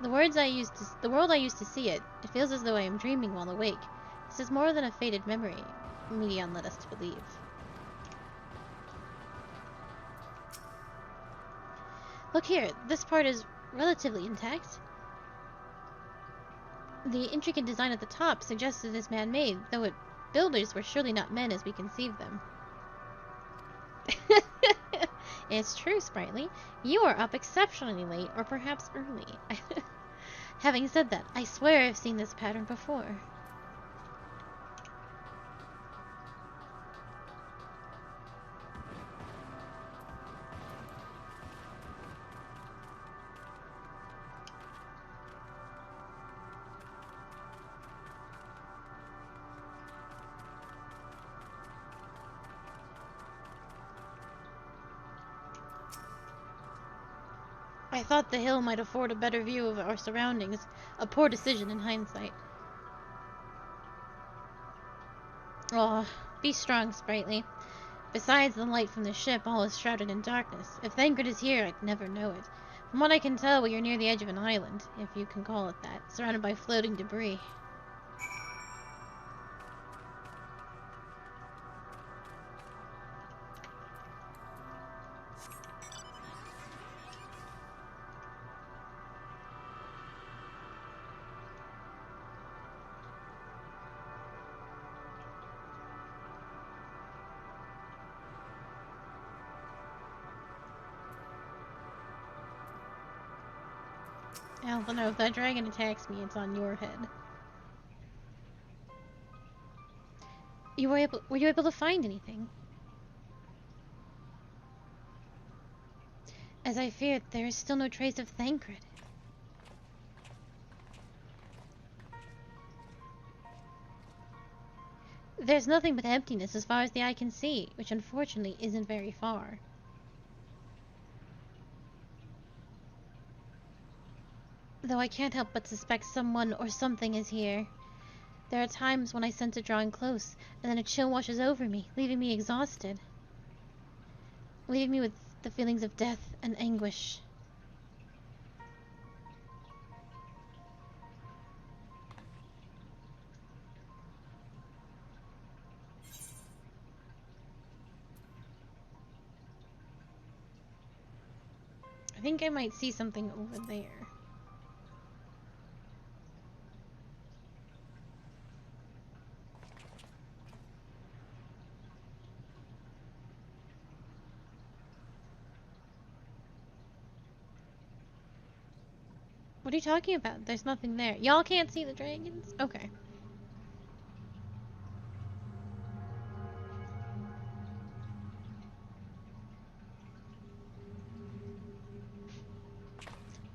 The world I used to see it feels as though I am dreaming while awake. This is more than a faded memory, Medion led us to believe. Look here, this part is relatively intact. The intricate design at the top suggests it is man-made, though builders were surely not men as we conceived them. It's true, Sprightly. You are up exceptionally late, or perhaps early. Having said that, I swear I've seen this pattern before. I thought the hill might afford a better view of our surroundings. A poor decision in hindsight. Oh, be strong, Sprightly. Besides the light from the ship, all is shrouded in darkness. If Thancred is here, I'd never know it. From what I can tell, we are near the edge of an island, if you can call it that, surrounded by floating debris. I don't know, if that dragon attacks me, it's on your head. Were you able to find anything? As I feared, there is still no trace of Thancred. There's nothing but emptiness as far as the eye can see, which unfortunately isn't very far. Though I can't help but suspect someone or something is here. There are times when I sense it drawing close, and then a chill washes over me, leaving me exhausted. Leaving me with the feelings of death and anguish. think I might see something over there. What are you talking about? There's nothing there. Y'all can't see the dragons? Okay.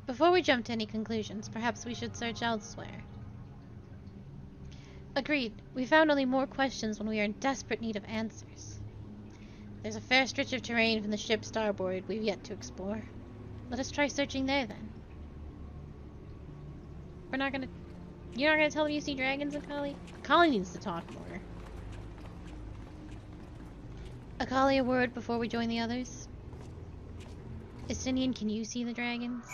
Before we jump to any conclusions, perhaps we should search elsewhere. Agreed. We found only more questions when we are in desperate need of answers. There's a fair stretch of terrain from the ship's starboard we've yet to explore. Let us try searching there, then. We're not gonna... You're not gonna tell me you see dragons, Akali? Akali needs to talk more. Akali, a word before we join the others? Estinian, can you see the dragons?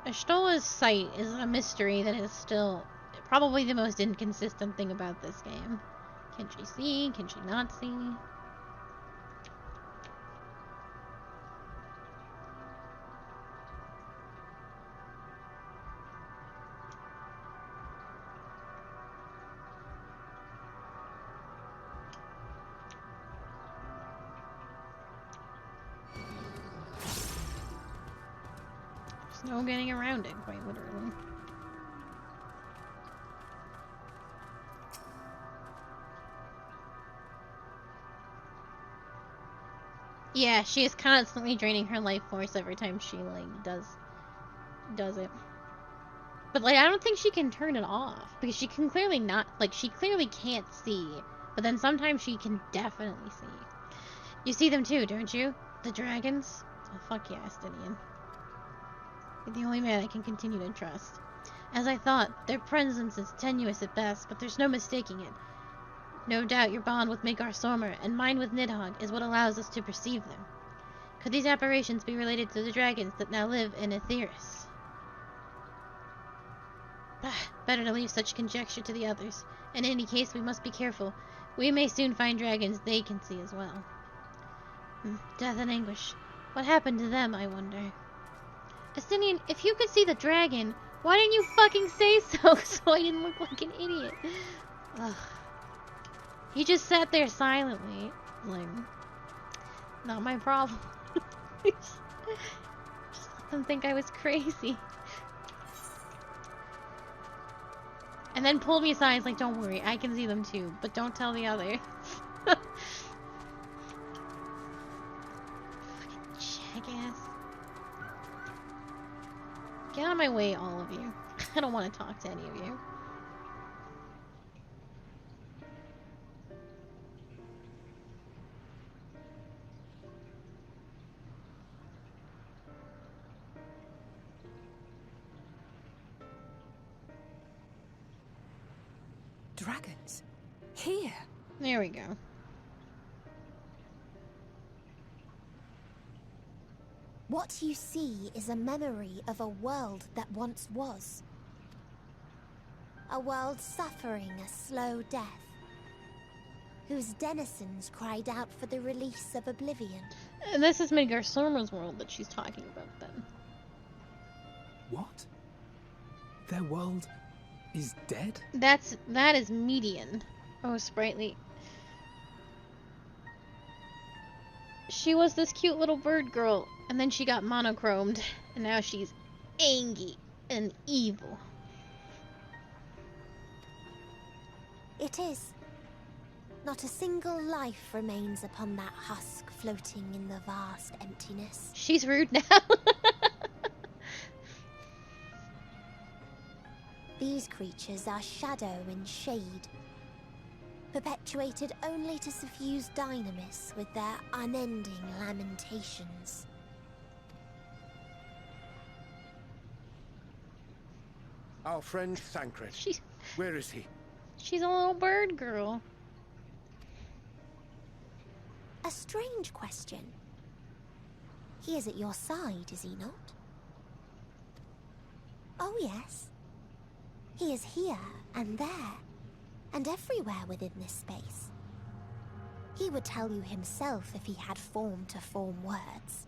Ashtola's sight is a mystery that is still probably the most inconsistent thing about this game. Can she see? Can she not see? No getting around it, quite literally. Yeah, she is constantly draining her life force every time she, like, does it. But, like, I don't think she can turn it off, because she can clearly not, like, she clearly can't see, but then sometimes she can definitely see. You see them too, don't you? The dragons? Oh, fuck yeah, Estinian. You're the only man I can continue to trust. As I thought, their presence is tenuous at best, but there's no mistaking it. No doubt your bond with Midgar Sormer and mine with Nidhogg is what allows us to perceive them. Could these apparitions be related to the dragons that now live in Aetheris? Better to leave such conjecture to the others. In any case, we must be careful. We may soon find dragons they can see as well. Death and anguish. What happened to them, I wonder? Estinian, if you could see the dragon, why didn't you fucking say so I didn't look like an idiot? Ugh. He just sat there silently. Like, not my problem. Just let them think I was crazy. And then pulled me aside, like, don't worry, I can see them too, but don't tell the other. Fucking jackass. Get out of my way, all of you. I don't want to talk to any of you. Dragons? Here? There we go. What you see is a memory of a world that once was. A world suffering a slow death, whose denizens cried out for the release of oblivion. And this is Midgar Sormer's world that she's talking about then. What? Their world is dead? That is Median. Oh, sprightly. She was this cute little bird girl, and then she got monochromed, and now she's angry and evil. It is. Not a single life remains upon that husk floating in the vast emptiness. She's rude now. These creatures are shadow and shade, perpetuated only to suffuse dynamis with their unending lamentations. Our friend Thancred. Where is he? She's a little bird girl. A strange question. He is at your side, is he not? Oh, yes. He is here, and there, and everywhere within this space. He would tell you himself if he had form to form words.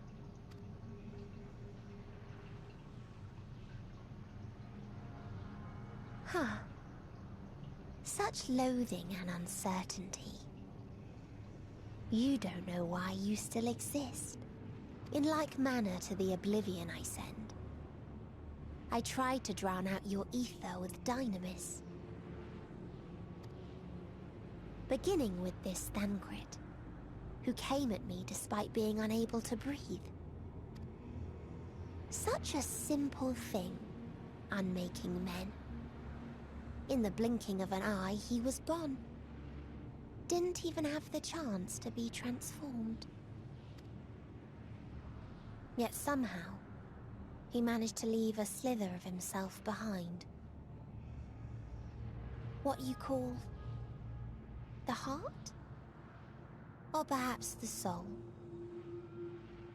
Huh. Such loathing and uncertainty. You don't know why you still exist. In like manner to the oblivion I send. I tried to drown out your ether with dynamis. Beginning with this Thancred, who came at me despite being unable to breathe. Such a simple thing, unmaking men. In the blinking of an eye, he was gone. Didn't even have the chance to be transformed. Yet somehow, he managed to leave a slither of himself behind. What you call the heart? Or perhaps the soul?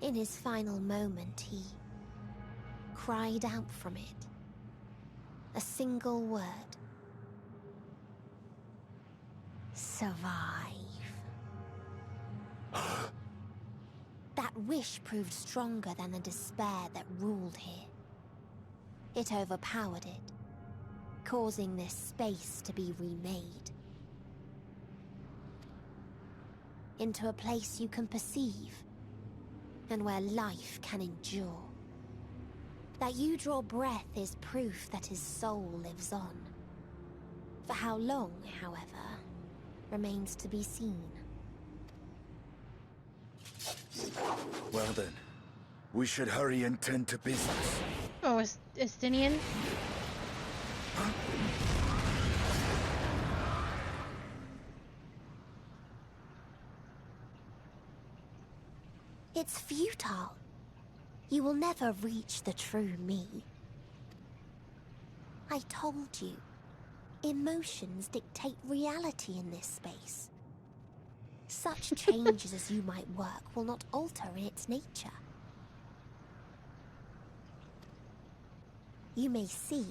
In his final moment, he cried out from it. A single word. Survive. That wish proved stronger than the despair that ruled here. It overpowered it, causing this space to be remade. Into a place you can perceive, and where life can endure. That you draw breath is proof that his soul lives on. For how long, however, remains to be seen. Well then, we should hurry and tend to business. Oh, Estinian? It's futile. You will never reach the true me. I told you, emotions dictate reality in this space. Such changes as you might work will not alter in its nature. You may see,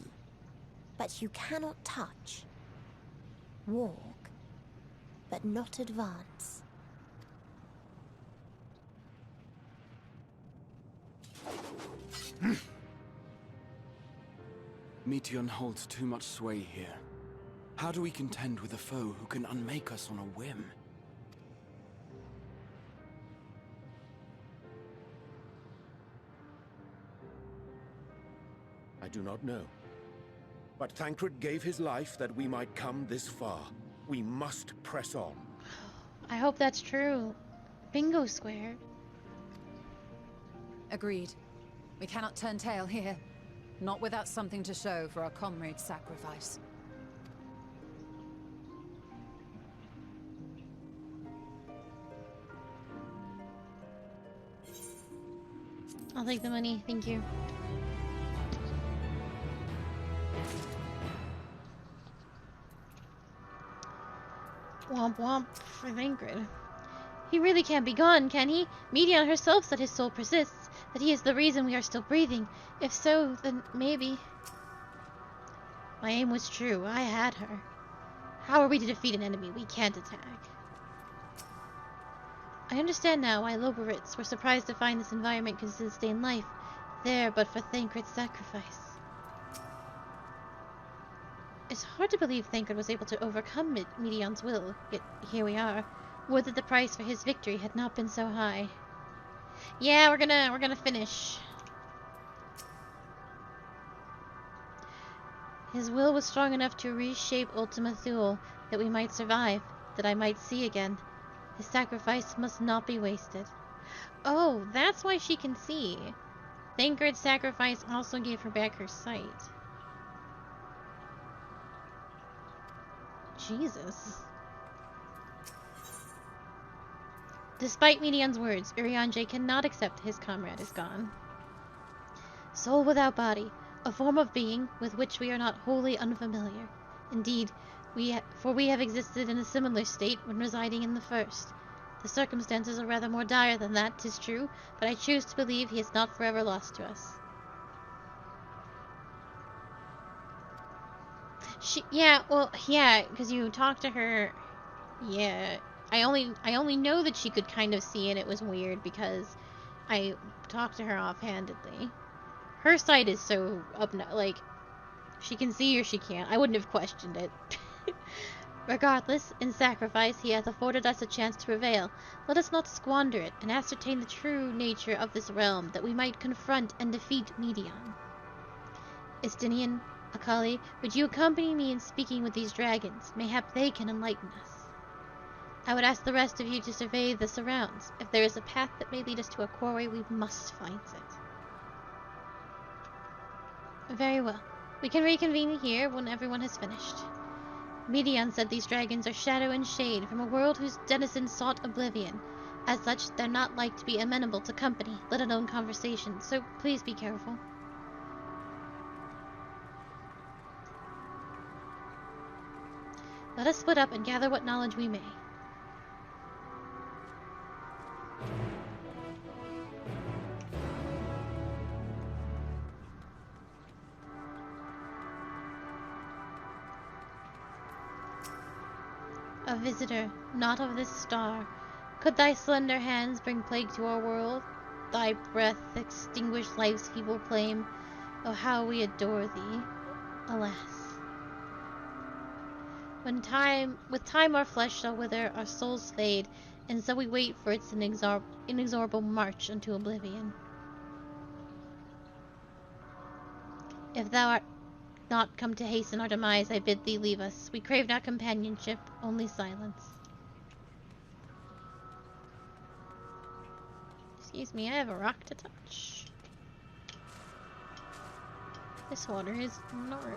but you cannot touch. Walk, but not advance. Meteion holds too much sway here. How do we contend with a foe who can unmake us on a whim? I do not know. But Thancred gave his life that we might come this far. We must press on. I hope that's true. Bingo square. Agreed. We cannot turn tail here. Not without something to show for our comrade's sacrifice. I'll take the money, thank you. Womp womp for Thancred. He really can't be gone, can he? Meteion herself said his soul persists, that he is the reason we are still breathing. If so, then maybe... My aim was true. I had her. How are we to defeat an enemy we can't attack? I understand now why Loborits were surprised to find this environment could sustain life there but for Thancred's sacrifice. It's hard to believe Thancred was able to overcome Meteion's will, yet here we are. Would that the price for his victory had not been so high. Yeah, we're gonna finish. His will was strong enough to reshape Ultima Thule, that we might survive, that I might see again. His sacrifice must not be wasted. Oh, that's why she can see. Thancred's sacrifice also gave her back her sight. Jesus. Despite Meteion's words, Urianger cannot accept his comrade is gone. Soul without body, A form of being with which we are not wholly unfamiliar. Indeed, we have existed in a similar state when residing in the first. The circumstances are rather more dire than that, 'tis true, but I choose to believe he is not forever lost to us. Because you talked to her. Yeah, I only know that she could kind of see, and it was weird because I talked to her offhandedly. Her sight is so like, she can see or she can't. I wouldn't have questioned it. Regardless, in sacrifice he hath afforded us a chance to prevail. Let us not squander it, and ascertain the true nature of this realm, that we might confront and defeat Medion. Estinian, Akali, would you accompany me in speaking with these dragons? Mayhap they can enlighten us. I would ask the rest of you to survey the surrounds. If there is a path that may lead us to a quarry, we must find it. Very well. We can reconvene here when everyone has finished. Medion said these dragons are shadow and shade from a world whose denizens sought oblivion. As such, they're not like to be amenable to company, let alone conversation, so please be careful. Let us split up and gather what knowledge we may. A visitor, not of this star. Could thy slender hands bring plague to our world? Thy breath extinguish life's feeble flame? Oh, how we adore thee! Alas! With time our flesh shall wither, our souls fade, and so we wait for its inexorable march unto oblivion. If thou art not come to hasten our demise, I bid thee leave us. We crave not companionship, only silence. Excuse me, I have a rock to touch. This water is gnarly.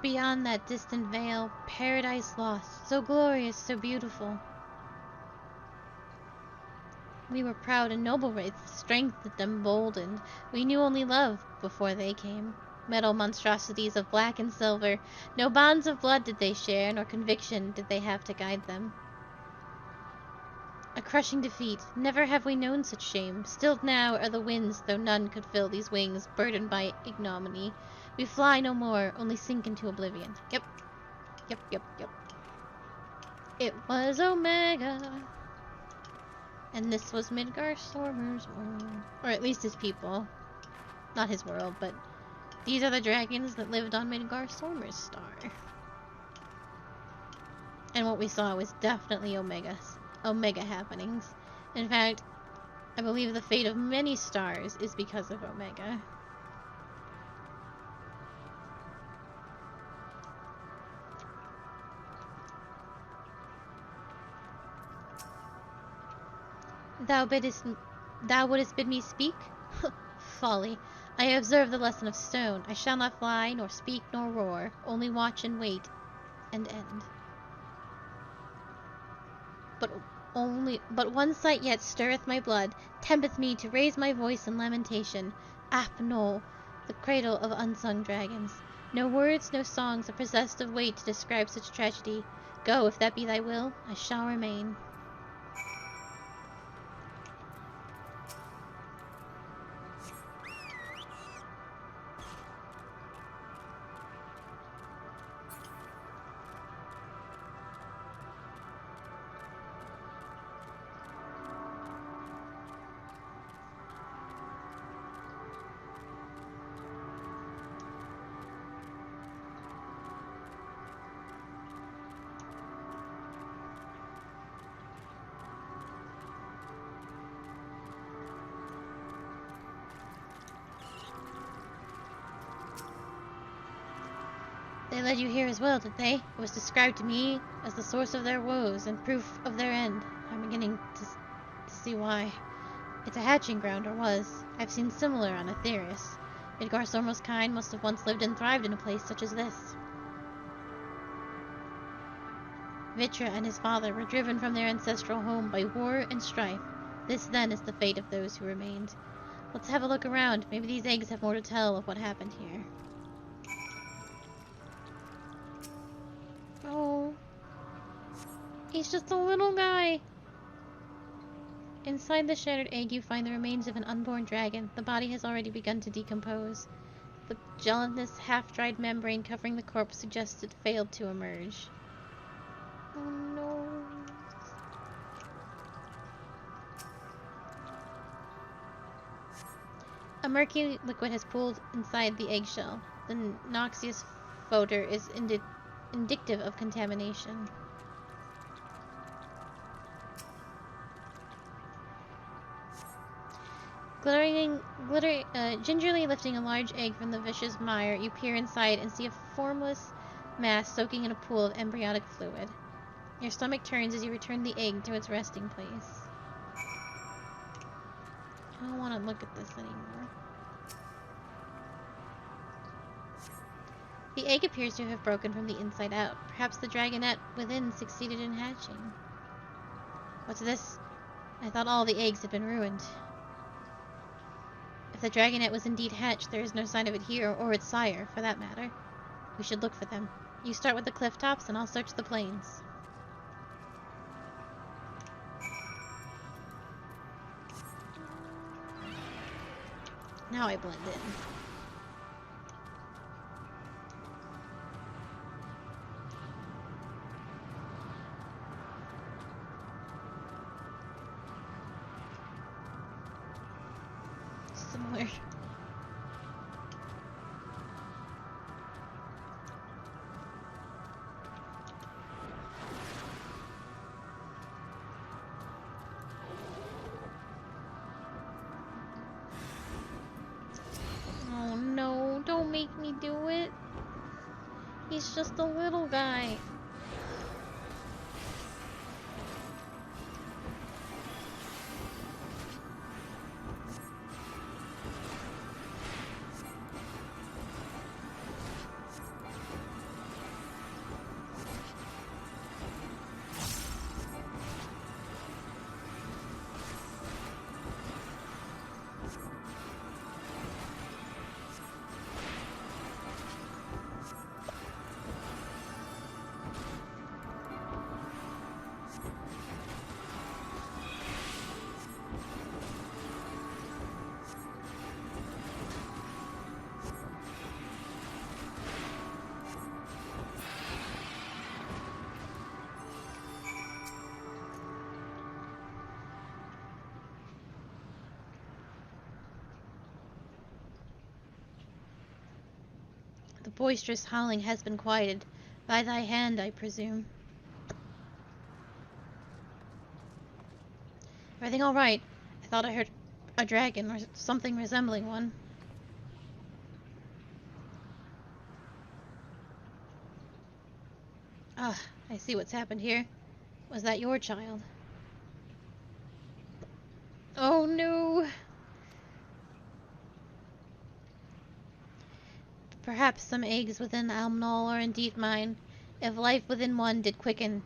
Beyond that distant veil, paradise lost, so glorious, so beautiful. We were proud and noble wraiths, strength that emboldened. We knew only love before they came. Metal monstrosities of black and silver, no bonds of blood did they share, nor conviction did they have to guide them. A crushing defeat, never have we known such shame. Stilled now are the winds, though none could fill these wings, burdened by ignominy. We fly no more, only sink into oblivion. Yep. It was Omega. And this was Midgar Stormer's world. Or at least his people. Not his world, but these are the dragons that lived on Midgar Stormer's star. And what we saw was definitely Omega happenings. In fact, I believe the fate of many stars is because of Omega. Thou wouldst bid me speak? Folly. I observe the lesson of stone. I shall not fly, nor speak, nor roar. Only watch and wait, and end. But one sight yet stirreth my blood, tempteth me to raise my voice in lamentation. Ap no, the cradle of unsung dragons. No words, no songs are possessed of weight to describe such tragedy. Go, if that be thy will, I shall remain. They led you here as well, did they? It was described to me as the source of their woes and proof of their end. I'm beginning to see why. It's a hatching ground, or was. I've seen similar on Aetherius. Midgar Sormo's kind must have once lived and thrived in a place such as this. Vitra and his father were driven from their ancestral home by war and strife. This, then, is the fate of those who remained. Let's have a look around. Maybe these eggs have more to tell of what happened here. Oh. He's just a little guy. Inside the shattered egg, you find the remains of an unborn dragon. The body has already begun to decompose. The gelatinous, half-dried membrane covering the corpse suggests it failed to emerge. Oh no. A murky liquid has pooled inside the eggshell. The noxious odor is indicative of contamination. Gingerly lifting a large egg from the vicious mire, you peer inside and see a formless mass soaking in a pool of embryonic fluid. Your stomach turns as you return the egg to its resting place. I don't want to look at this anymore. The egg appears to have broken from the inside out. Perhaps the dragonette within succeeded in hatching. What's this? I thought all the eggs had been ruined. If the dragonette was indeed hatched, there is no sign of it here, or its sire, for that matter. We should look for them. You start with the cliff tops, and I'll search the plains. Now I blend in. Similar. Oh no, don't make me do it. He's just a little guy. The boisterous howling has been quieted. By thy hand, I presume. Everything all right? I thought I heard a dragon or something resembling one. Ah, I see what's happened here. Was that your child? Oh no! Perhaps some eggs within Almnol are indeed mine. If life within one did quicken,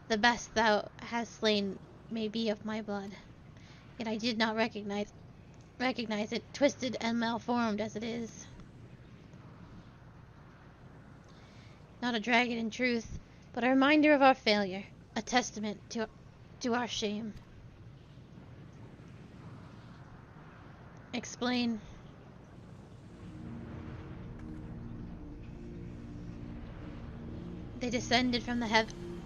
the best thou hast slain may be of my blood. Yet I did not recognize it, twisted and malformed as it is. Not a dragon in truth, but a reminder of our failure, a testament to our shame. Explain. They descended from the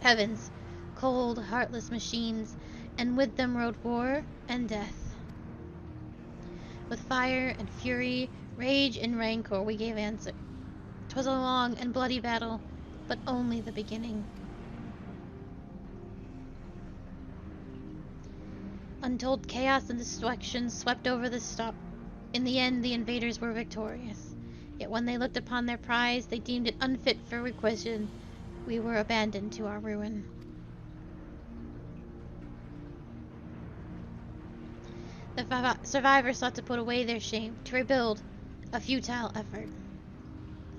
heavens, cold, heartless machines, and with them rode war and death. With fire and fury, rage and rancor, we gave answer. 'Twas a long and bloody battle, but only the beginning. Untold chaos and destruction swept over the steppe. In the end, the invaders were victorious. Yet when they looked upon their prize, they deemed it unfit for requisition. We were abandoned to our ruin. The survivors sought to put away their shame, to rebuild, a futile effort.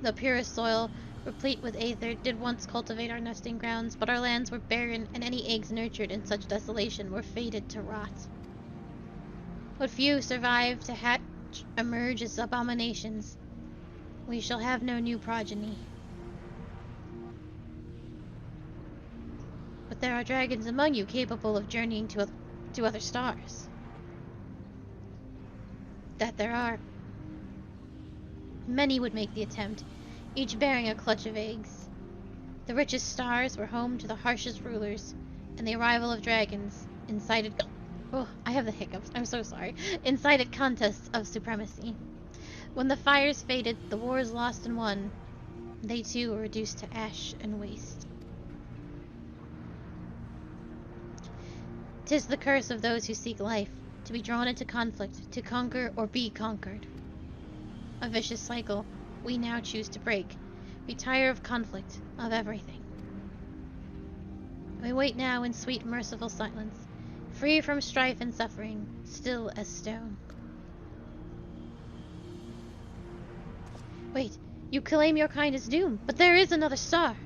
The purest soil, replete with aether, did once cultivate our nesting grounds, but our lands were barren, and any eggs nurtured in such desolation were fated to rot. What few survived to hatch emerge as abominations. We shall have no new progeny. But there are dragons among you capable of journeying to other stars. That there are. Many would make the attempt, each bearing a clutch of eggs. The richest stars were home to the harshest rulers, and the arrival of dragons incited... Oh, I have the hiccups, I'm so sorry. Incited contests of supremacy. When the fires faded, the wars lost and won. They too were reduced to ash and waste. 'Tis the curse of those who seek life, to be drawn into conflict, to conquer or be conquered. A vicious cycle we now choose to break. We tire of conflict, of everything. We wait now in sweet merciful silence, free from strife and suffering, still as stone. Wait, you claim your kind is doomed, but there is another star.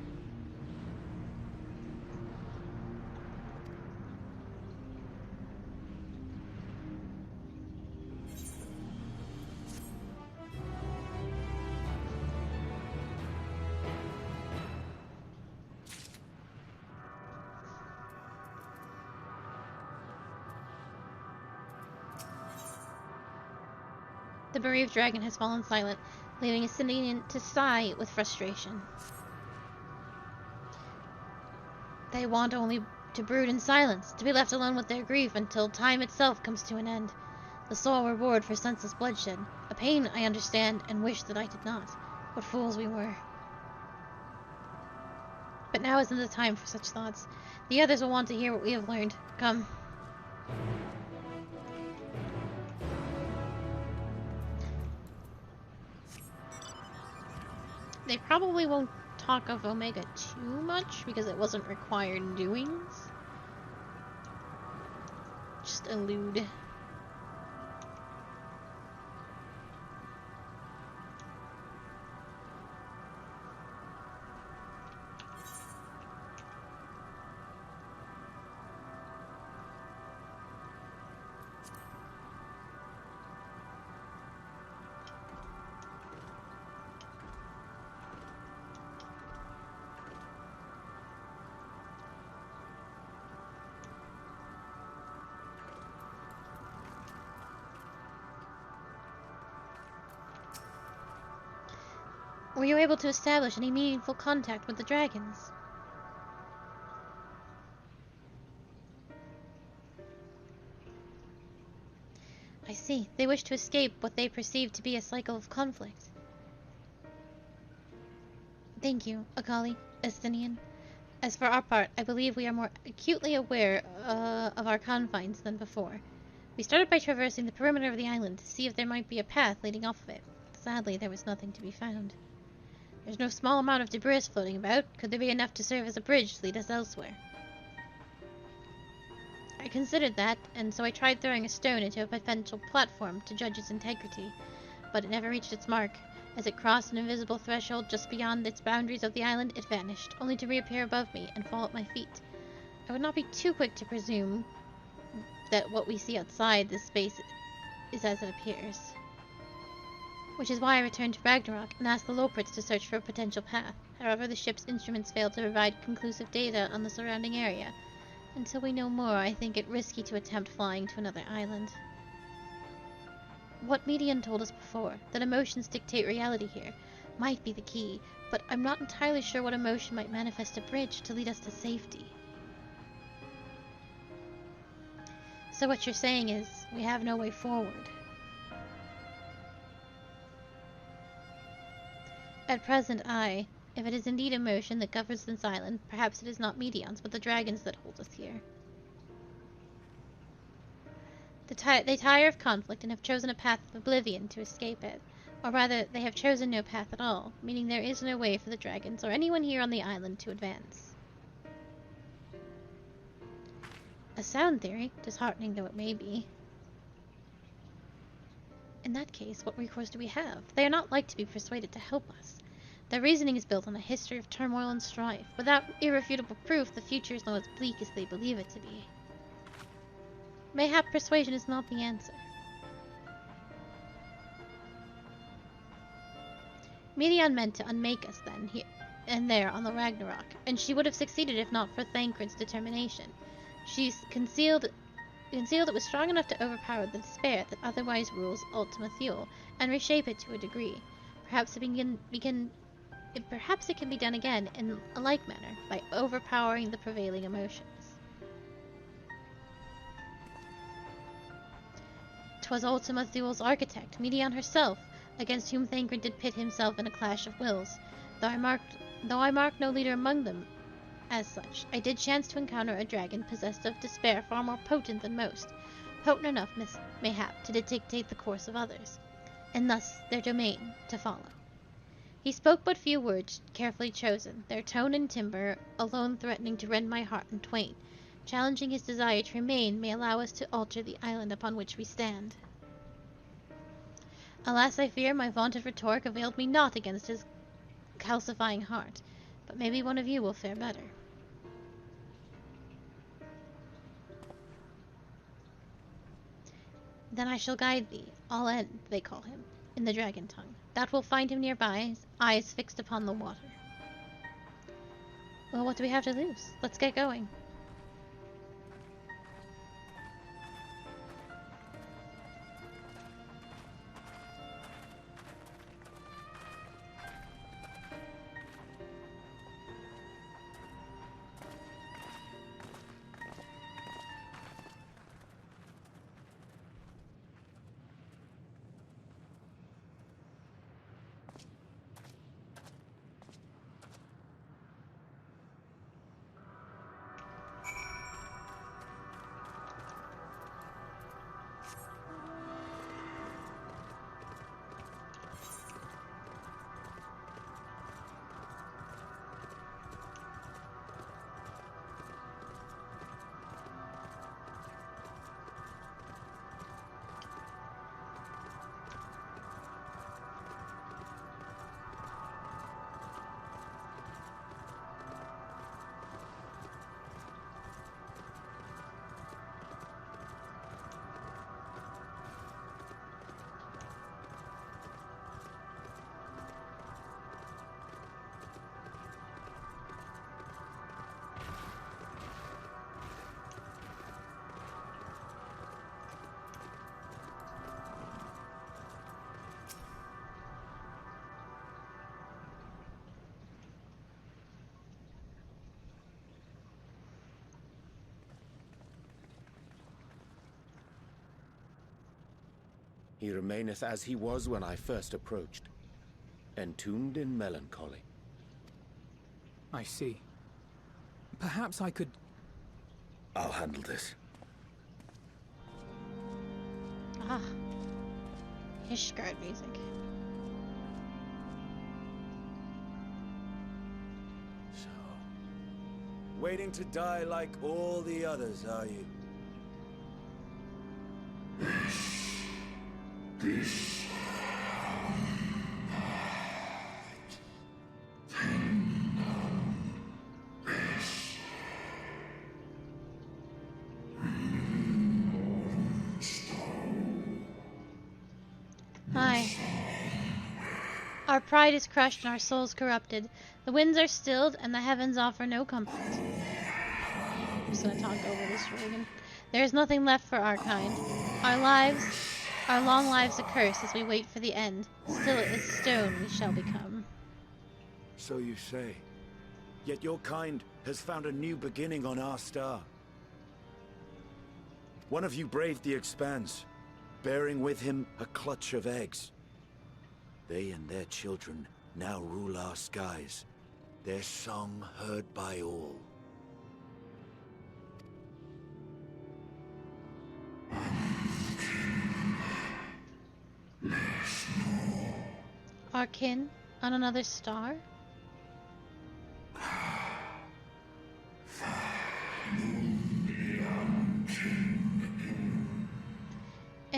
The bereaved dragon has fallen silent, leaving Ascendian to sigh with frustration. They want only to brood in silence, to be left alone with their grief until time itself comes to an end. The sole reward for senseless bloodshed. A pain I understand and wish that I did not. What fools we were. But now isn't the time for such thoughts. The others will want to hear what we have learned. Come. They probably won't talk of Omega too much because it wasn't required doings. Just allude. Were you able to establish any meaningful contact with the dragons? I see. They wish to escape what they perceive to be a cycle of conflict. Thank you, Akali, Estinian. As for our part, I believe we are more acutely aware of our confines than before. We started by traversing the perimeter of the island to see if there might be a path leading off of it. Sadly, there was nothing to be found. There's no small amount of debris floating about. Could there be enough to serve as a bridge to lead us elsewhere? I considered that, and so I tried throwing a stone into a potential platform to judge its integrity, but it never reached its mark. As it crossed an invisible threshold just beyond its boundaries of the island, it vanished, only to reappear above me and fall at my feet. I would not be too quick to presume that what we see outside this space is as it appears. Which is why I returned to Ragnarok and asked the Loprits to search for a potential path. However, the ship's instruments failed to provide conclusive data on the surrounding area. Until we know more, I think it risky to attempt flying to another island. What Median told us before, that emotions dictate reality here, might be the key, but I'm not entirely sure what emotion might manifest a bridge to lead us to safety. So what you're saying is, we have no way forward. At present, if it is indeed emotion that governs this island, perhaps it is not Medians, but the dragons that hold us here. They tire of conflict and have chosen a path of oblivion to escape it. Or rather, they have chosen no path at all, meaning there is no way for the dragons or anyone here on the island to advance. A sound theory, disheartening though it may be. In that case, what recourse do we have? They are not like to be persuaded to help us. Their reasoning is built on a history of turmoil and strife. Without irrefutable proof, the future is not as bleak as they believe it to be. Mayhap persuasion is not the answer. Medion meant to unmake us then, here and there on the Ragnarok, and she would have succeeded if not for Thancred's determination. She concealed it was strong enough to overpower the despair that otherwise rules Ultima Thule, and reshape it to a degree. Perhaps it can be done again in a like manner, by overpowering the prevailing emotions. 'Twas Ultima Thule's architect, Medion herself, against whom Thancred did pit himself in a clash of wills. Though I marked no leader among them as such, I did chance to encounter a dragon possessed of despair far more potent than most, potent enough, mayhap, to dictate the course of others, and thus their domain to follow. He spoke but few words, carefully chosen, their tone and timbre alone threatening to rend my heart in twain. Challenging his desire to remain may allow us to alter the island upon which we stand. Alas, I fear my vaunted rhetoric availed me not against his calcifying heart, but maybe one of you will fare better. Then I shall guide thee, all end, they call him, in the dragon tongue. That will find him nearby, eyes fixed upon the water. Well, what do we have to lose? Let's get going. He remaineth as he was when I first approached, entombed in melancholy. I see. Perhaps I could... I'll handle this. Ah. Hishgard music. So... waiting to die like all the others, are you? This Aye. Our pride is crushed and our souls corrupted. The winds are stilled and the heavens offer no comfort. I'm just gonna talk over this dragon. There is nothing left for our kind. Our long lives a curse as we wait for the end. Still as stone we shall become. So you say. Yet your kind has found a new beginning on our star. One of you braved the Expanse, bearing with him a clutch of eggs. They and their children now rule our skies, their song heard by all. Our kin on another star?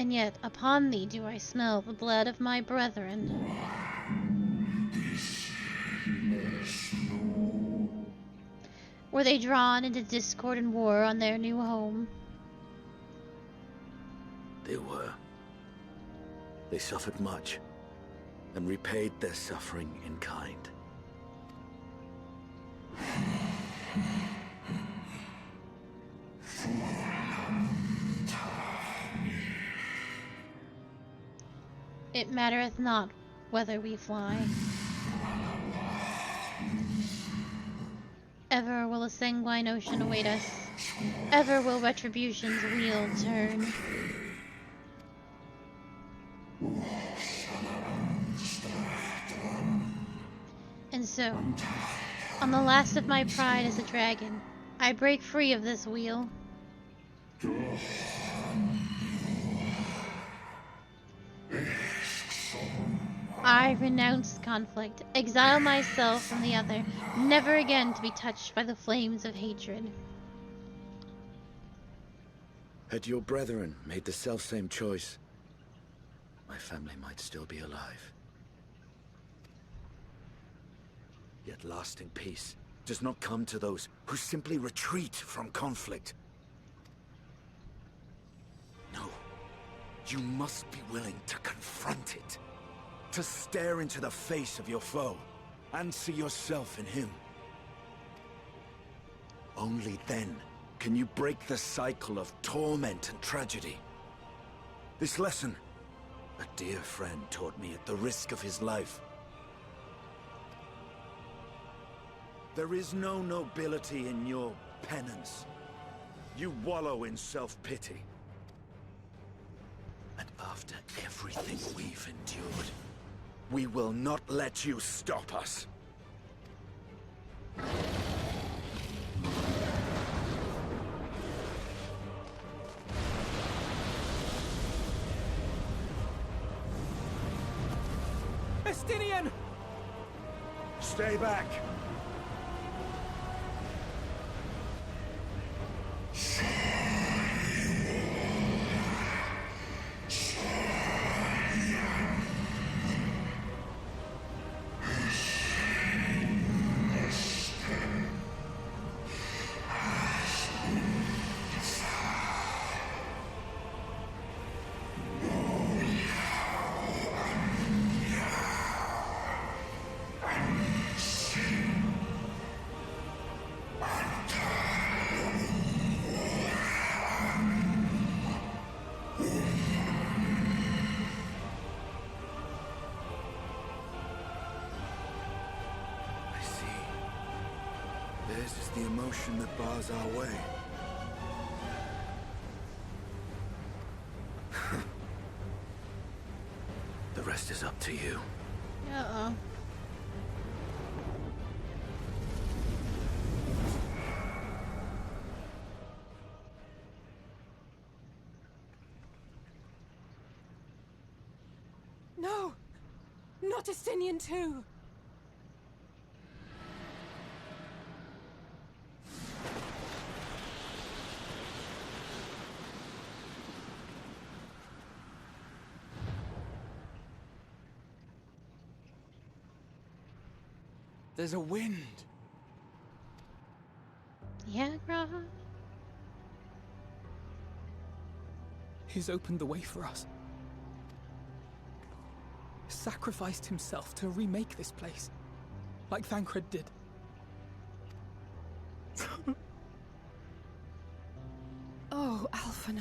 And yet upon thee do I smell the blood of my brethren. Were they drawn into discord and war on their new home? They were. They suffered much, and repaid their suffering in kind. It mattereth not whether we fly. Ever will a sanguine ocean await us. Ever will retribution's wheel turn. And so, on the last of my pride as a dragon, I break free of this wheel. I renounce conflict, exile myself from the other, never again to be touched by the flames of hatred. Had your brethren made the selfsame choice, my family might still be alive. Yet lasting peace does not come to those who simply retreat from conflict. No, you must be willing to confront it. To stare into the face of your foe, and see yourself in him. Only then can you break the cycle of torment and tragedy. This lesson, a dear friend taught me at the risk of his life. There is no nobility in your penance. You wallow in self-pity. And after everything we've endured, we will not let you stop us. Estinian! Stay back. Theirs is the emotion that bars our way. The rest is up to you. Uh-oh. No! Not Estinian too! There's a wind. Yeah, Graha? He's opened the way for us. Sacrificed himself to remake this place, like Thancred did. Oh, Alphino.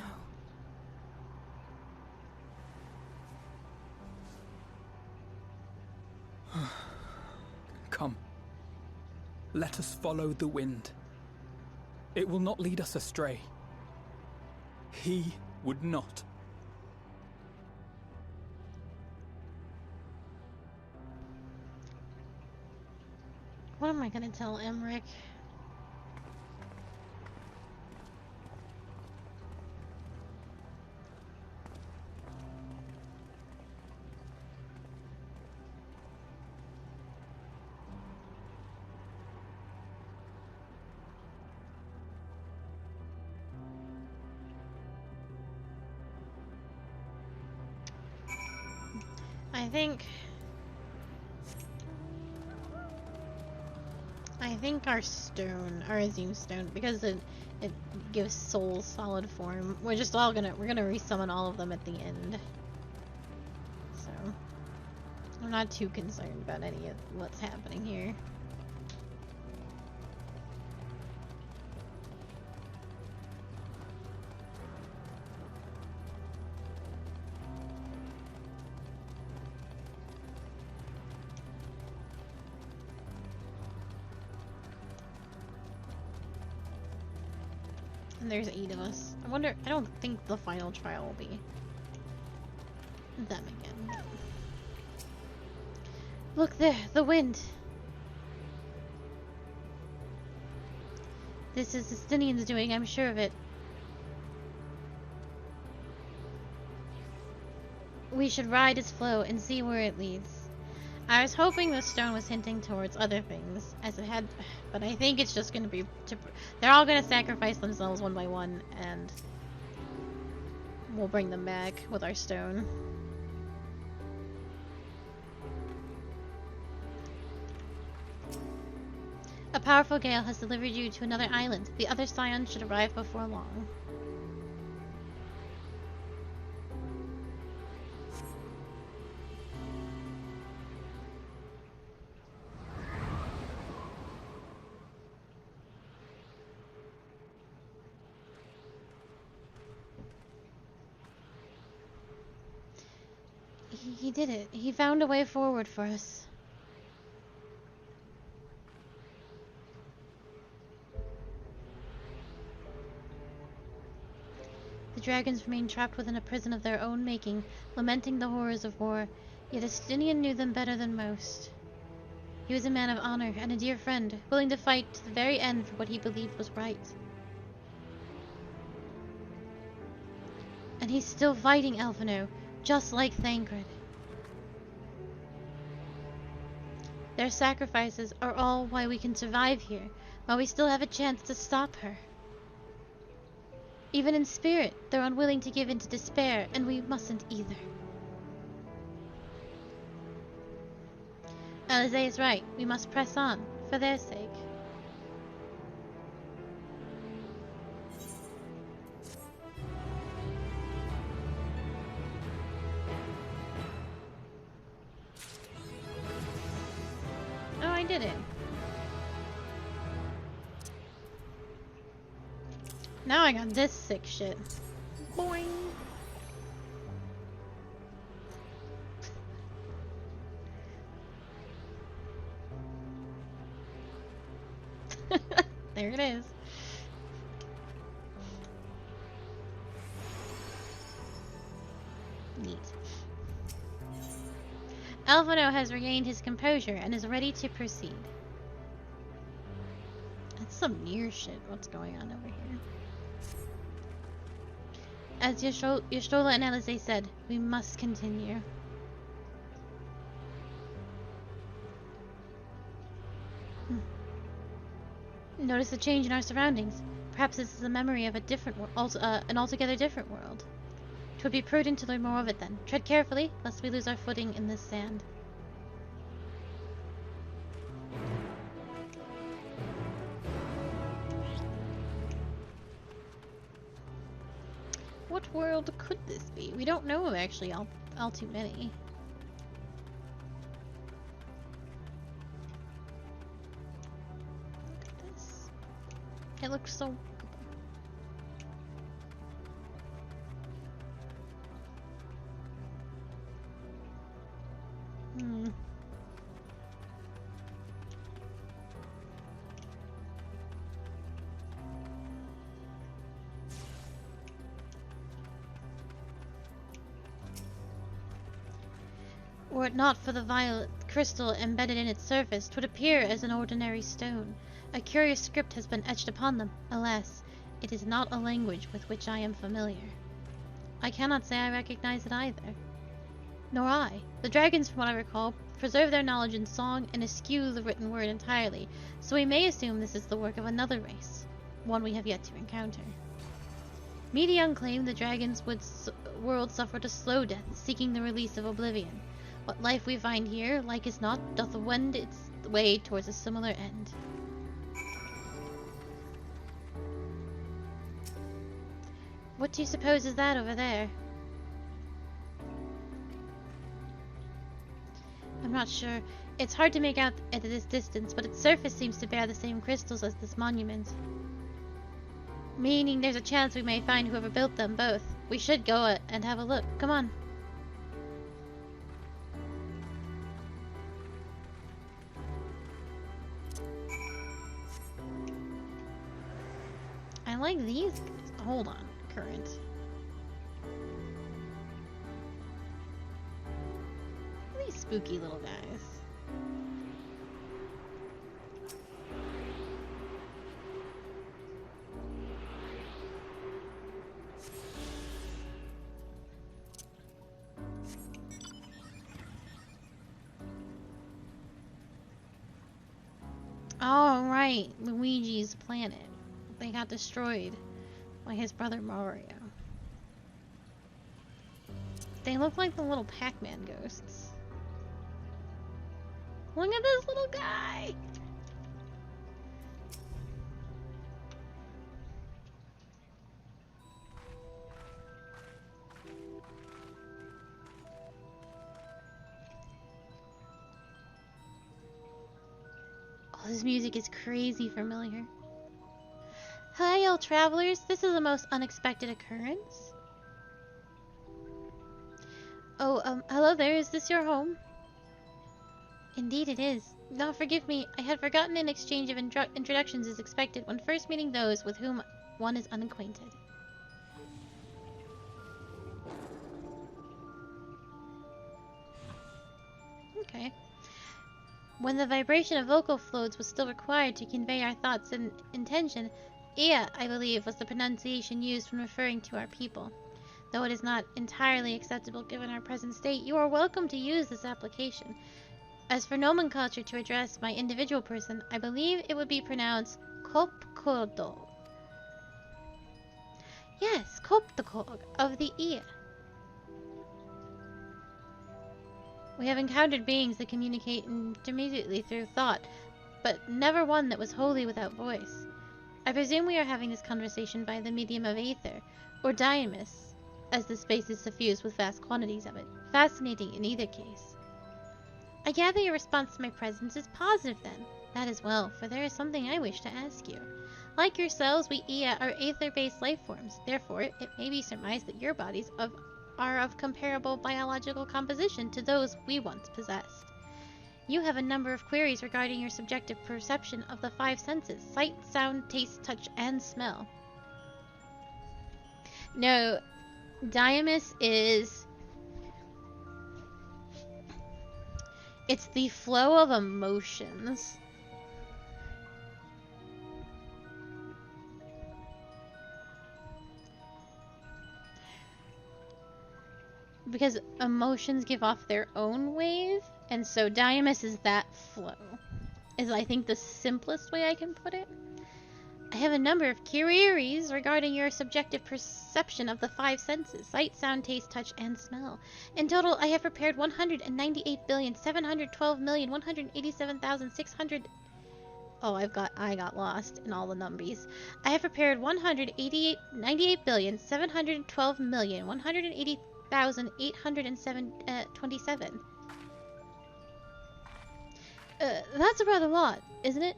Come. Let us follow the wind. It will not lead us astray. He would not. What am I gonna tell Emmerich? I think our stone, our Azim stone, because it gives souls solid form. We're gonna resummon all of them at the end. So I'm not too concerned about any of what's happening here. And there's 8 of us. I don't think the final trial will be them again. Look there, the wind! This is Estinian's doing, I'm sure of it. We should ride its flow and see where it leads. I was hoping the stone was hinting towards other things, as it had, but I think it's just going to be... They're all going to sacrifice themselves one by one, and we'll bring them back with our stone. A powerful gale has delivered you to another island. The other scions should arrive before long. He did it. He found a way forward for us. The dragons remain trapped within a prison of their own making, lamenting the horrors of war. Yet Estinian knew them better than most. He was a man of honor and a dear friend, willing to fight to the very end for what he believed was right. And he's still fighting, Alphino, just like Thancred. Their sacrifices are all why we can survive here, while we still have a chance to stop her. Even in spirit, they're unwilling to give in to despair, and we mustn't either. Alizé is right. We must press on, for their sake. Oh, I did it. Now I got this sick shit. Boing. There it is. Neat. Alphino has regained his composure and is ready to proceed. That's some near shit. What's going on over here? As Y'shtola and Alizé said, we must continue. Notice the change in our surroundings. Perhaps this is a memory of a different an altogether different world. 'Twould be prudent to learn more of it then. Tread carefully, lest we lose our footing in this sand. What world could this be? We don't know actually all too many. Look at this. It looks so... Were it not for the violet crystal embedded in its surface, 'twould appear as an ordinary stone. A curious script has been etched upon them. Alas, it is not a language with which I am familiar. I cannot say I recognize it either. Nor I. The dragons, from what I recall, preserve their knowledge in song and eschew the written word entirely, so we may assume this is the work of another race, one we have yet to encounter. Medion claimed the dragons' world suffered a slow death, seeking the release of oblivion. What life we find here, like as not, doth wend its way towards a similar end. What do you suppose is that over there? I'm not sure. It's hard to make out at this distance, but its surface seems to bear the same crystals as this monument. Meaning there's a chance we may find whoever built them both. We should go and have a look. Come on. I like these. Hold on. Current. These spooky little guys. Oh, right. Luigi's planet. They got destroyed by his brother Mario. They look like the little Pac-Man ghosts. Look at this little guy! Oh, this music is crazy familiar. Hi, all travelers. This is a most unexpected occurrence. Oh, hello there. Is this your home? Indeed it is. Now forgive me, I had forgotten an exchange of introductions is expected when first meeting those with whom one is unacquainted. Okay. When the vibration of vocal folds was still required to convey our thoughts and intention, Ia, I believe, was the pronunciation used when referring to our people. Though it is not entirely acceptable given our present state, you are welcome to use this application. As for nomenclature to address my individual person, I believe it would be pronounced Kopkodog. Yes, Kopkodog of the Ia. We have encountered beings that communicate intermediately through thought, but never one that was wholly without voice. I presume we are having this conversation by the medium of aether, or diamus, as the space is suffused with vast quantities of it. Fascinating in either case. I gather your response to my presence is positive then. That is well, for there is something I wish to ask you. Like yourselves, we Ia are aether-based life forms. Therefore, it may be surmised that your bodies are of comparable biological composition to those we once possessed. You have a number of queries regarding your subjective perception of the five senses: sight, sound, taste, touch, and smell. No, diamus is... it's the flow of emotions. Because emotions give off their own wave, and so diamus is that flow. Is, I think, the simplest way I can put it. I have a number of queries regarding your subjective perception of the five senses: sight, sound, taste, touch, and smell. In total, I have prepared 198,712,187,600... Oh, I got lost in all the numbies. I have prepared 198,180,827. That's a rather lot, isn't it?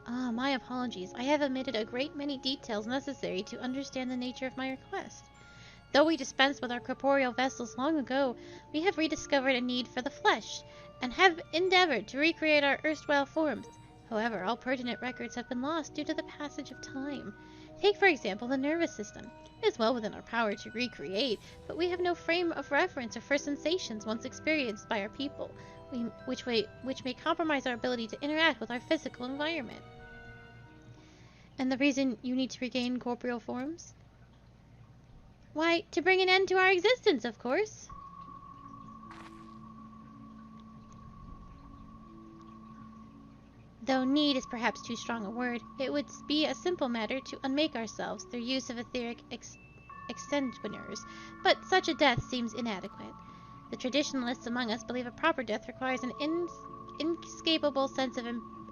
Ah, my apologies. I have omitted a great many details necessary to understand the nature of my request. Though we dispensed with our corporeal vessels long ago, we have rediscovered a need for the flesh, and have endeavored to recreate our erstwhile forms. However, all pertinent records have been lost due to the passage of time. Take, for example, the nervous system. It is well within our power to recreate, but we have no frame of reference or for sensations once experienced by our people, which may compromise our ability to interact with our physical environment. And the reason you need to regain corporeal forms? Why, to bring an end to our existence, of course. Though need is perhaps too strong a word, it would be a simple matter to unmake ourselves through use of etheric extinguishers, but such a death seems inadequate. The traditionalists among us believe a proper death requires an inescapable sense of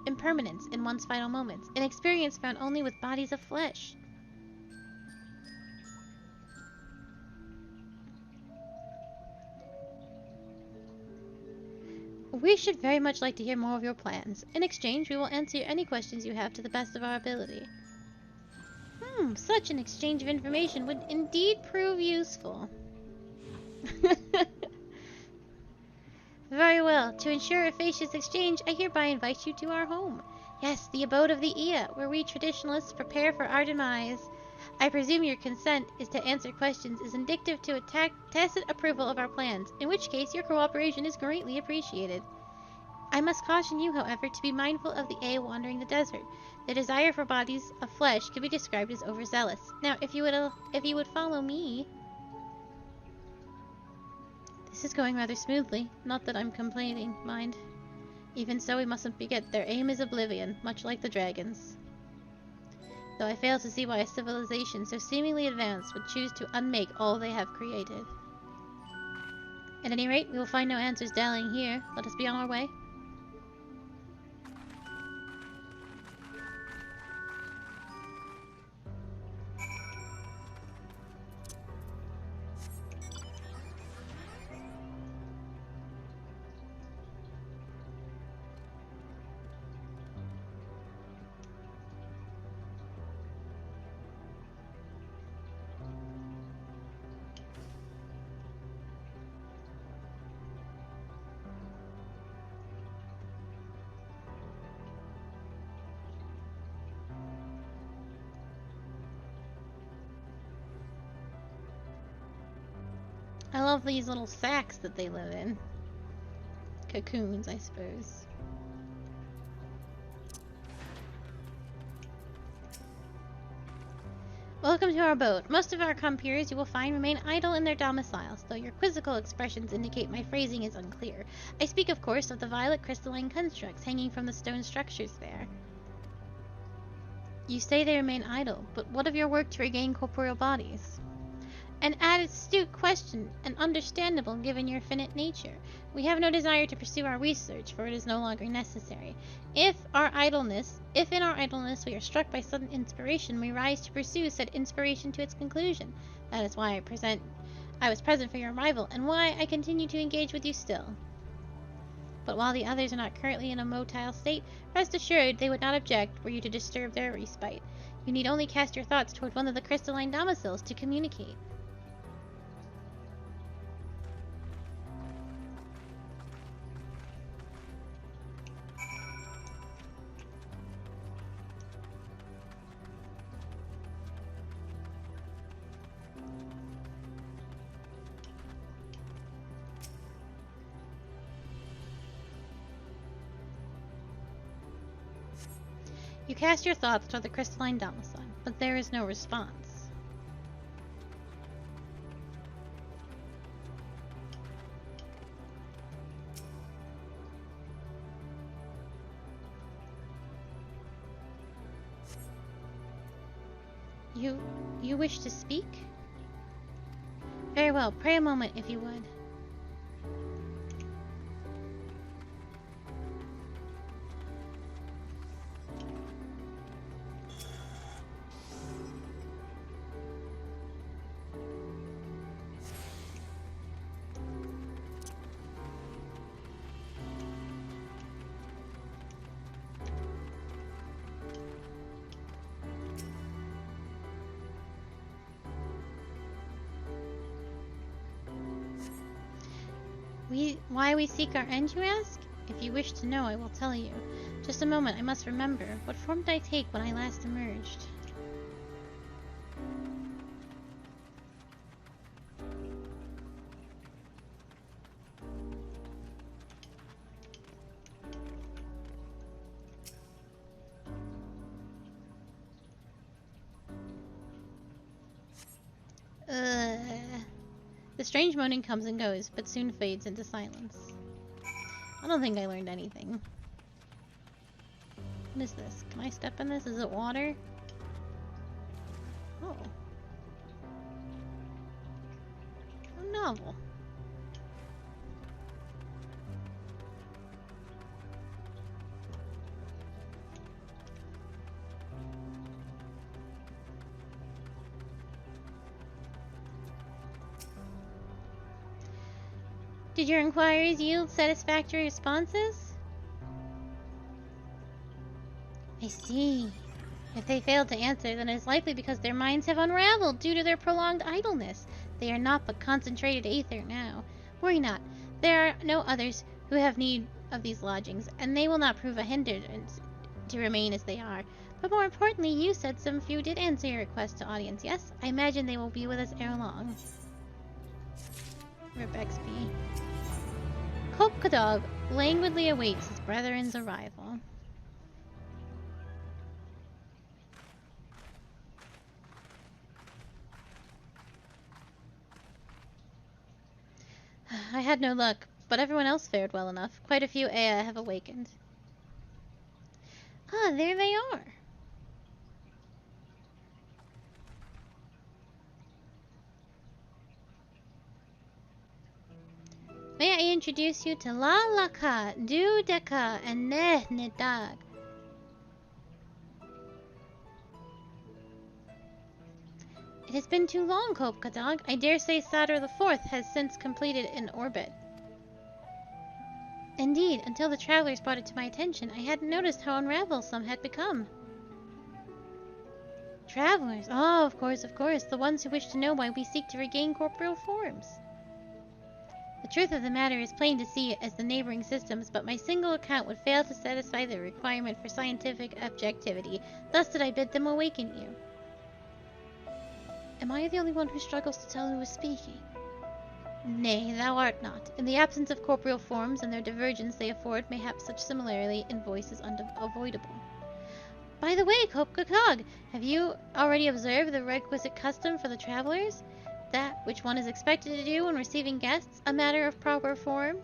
impermanence in one's final moments, an experience found only with bodies of flesh. We should very much like to hear more of your plans. In exchange, we will answer any questions you have to the best of our ability. Such an exchange of information would indeed prove useful. Very well. To ensure efficacious exchange, I hereby invite you to our home. Yes, the abode of the Ea, where we traditionalists prepare for our demise. I presume your consent is to answer questions is indicative to a tacit approval of our plans, in which case your cooperation is greatly appreciated. I must caution you, however, to be mindful of the Ea wandering the desert. The desire for bodies of flesh could be described as overzealous. Now, if you would follow me... This is going rather smoothly. Not that I'm complaining, mind. Even so, we mustn't forget their aim is oblivion, much like the dragons. Though I fail to see why a civilization so seemingly advanced would choose to unmake all they have created. At any rate, we will find no answers dallying here. Let us be on our way. I love these little sacks that they live in. Cocoons, I suppose. Welcome to our boat. Most of our compeers you will find remain idle in their domiciles, though your quizzical expressions indicate my phrasing is unclear. I speak, of course, of the violet crystalline constructs hanging from the stone structures there. You say they remain idle, but what of your work to regain corporeal bodies? An astute question, and understandable given your finite nature. We have no desire to pursue our research, for it is no longer necessary. If in our idleness we are struck by sudden inspiration, we rise to pursue said inspiration to its conclusion. That is why I was present for your arrival, and why I continue to engage with you still. But while the others are not currently in a motile state, rest assured they would not object were you to disturb their respite. You need only cast your thoughts toward one of the crystalline domiciles to communicate. You cast your thoughts toward the crystalline domicile, but there is no response. You wish to speak? Very well, pray a moment if you would. Why we seek our end, you ask? If you wish to know, I will tell you. Just a moment, I must remember. What form did I take when I last emerged? The strange moaning comes and goes, but soon fades into silence. I don't think I learned anything. What is this? Can I step in this? Is it water? Oh. A novel. Did your inquiries yield satisfactory responses? I see. If they failed to answer, then it is likely because their minds have unraveled due to their prolonged idleness. They are not but concentrated aether now. Worry not. There are no others who have need of these lodgings, and they will not prove a hindrance to remain as they are. But more importantly, you said some few did answer your request to audience, yes? I imagine they will be with us ere long. Rip XP. Kopkadog languidly awaits his brethren's arrival. I had no luck, but everyone else fared well enough. Quite a few Ea have awakened. Ah, there they are. May I introduce you to Lalaka, Dudeka, and Nehnedag. It has been too long, Kopkadog. I dare say Saturn IV has since completed an orbit. Indeed, until the travelers brought it to my attention, I hadn't noticed how unraveled some had become. Travelers? Oh, of course, the ones who wish to know why we seek to regain corporeal forms. The truth of the matter is plain to see as the neighboring systems, but my single account would fail to satisfy the requirement for scientific objectivity. Thus did I bid them awaken you. Am I the only one who struggles to tell who is speaking? Nay, thou art not. In the absence of corporeal forms and their divergence they afford, mayhap such similarity in voice is unavoidable. By the way, Kopkakog, have you already observed the requisite custom for the travelers? That which one is expected to do when receiving guests, a matter of proper form?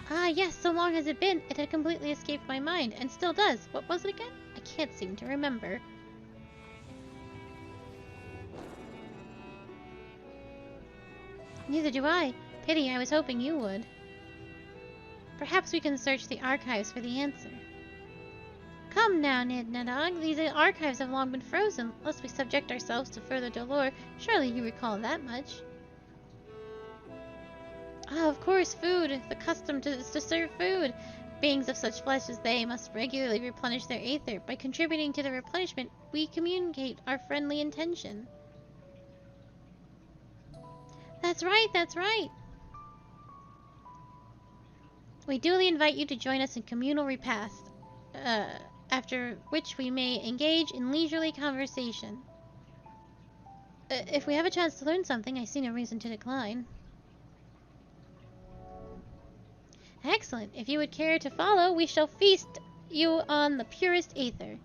Ah, yes, so long has it been, it had completely escaped my mind, and still does. What was it again? I can't seem to remember. Neither do I. Pity, I was hoping you would. Perhaps we can search the archives for the answer. Come now, Nidnadog, these archives have long been frozen, lest we subject ourselves to further dolor. Surely you recall that much. Ah, of course, food. The custom is to serve food. Beings of such flesh as they must regularly replenish their aether. By contributing to the replenishment, we communicate our friendly intention. That's right, that's right. We duly invite you to join us in communal repast, after which we may engage in leisurely conversation. If we have a chance to learn something, I see no reason to decline. Excellent. If you would care to follow, we shall feast you on the purest aether.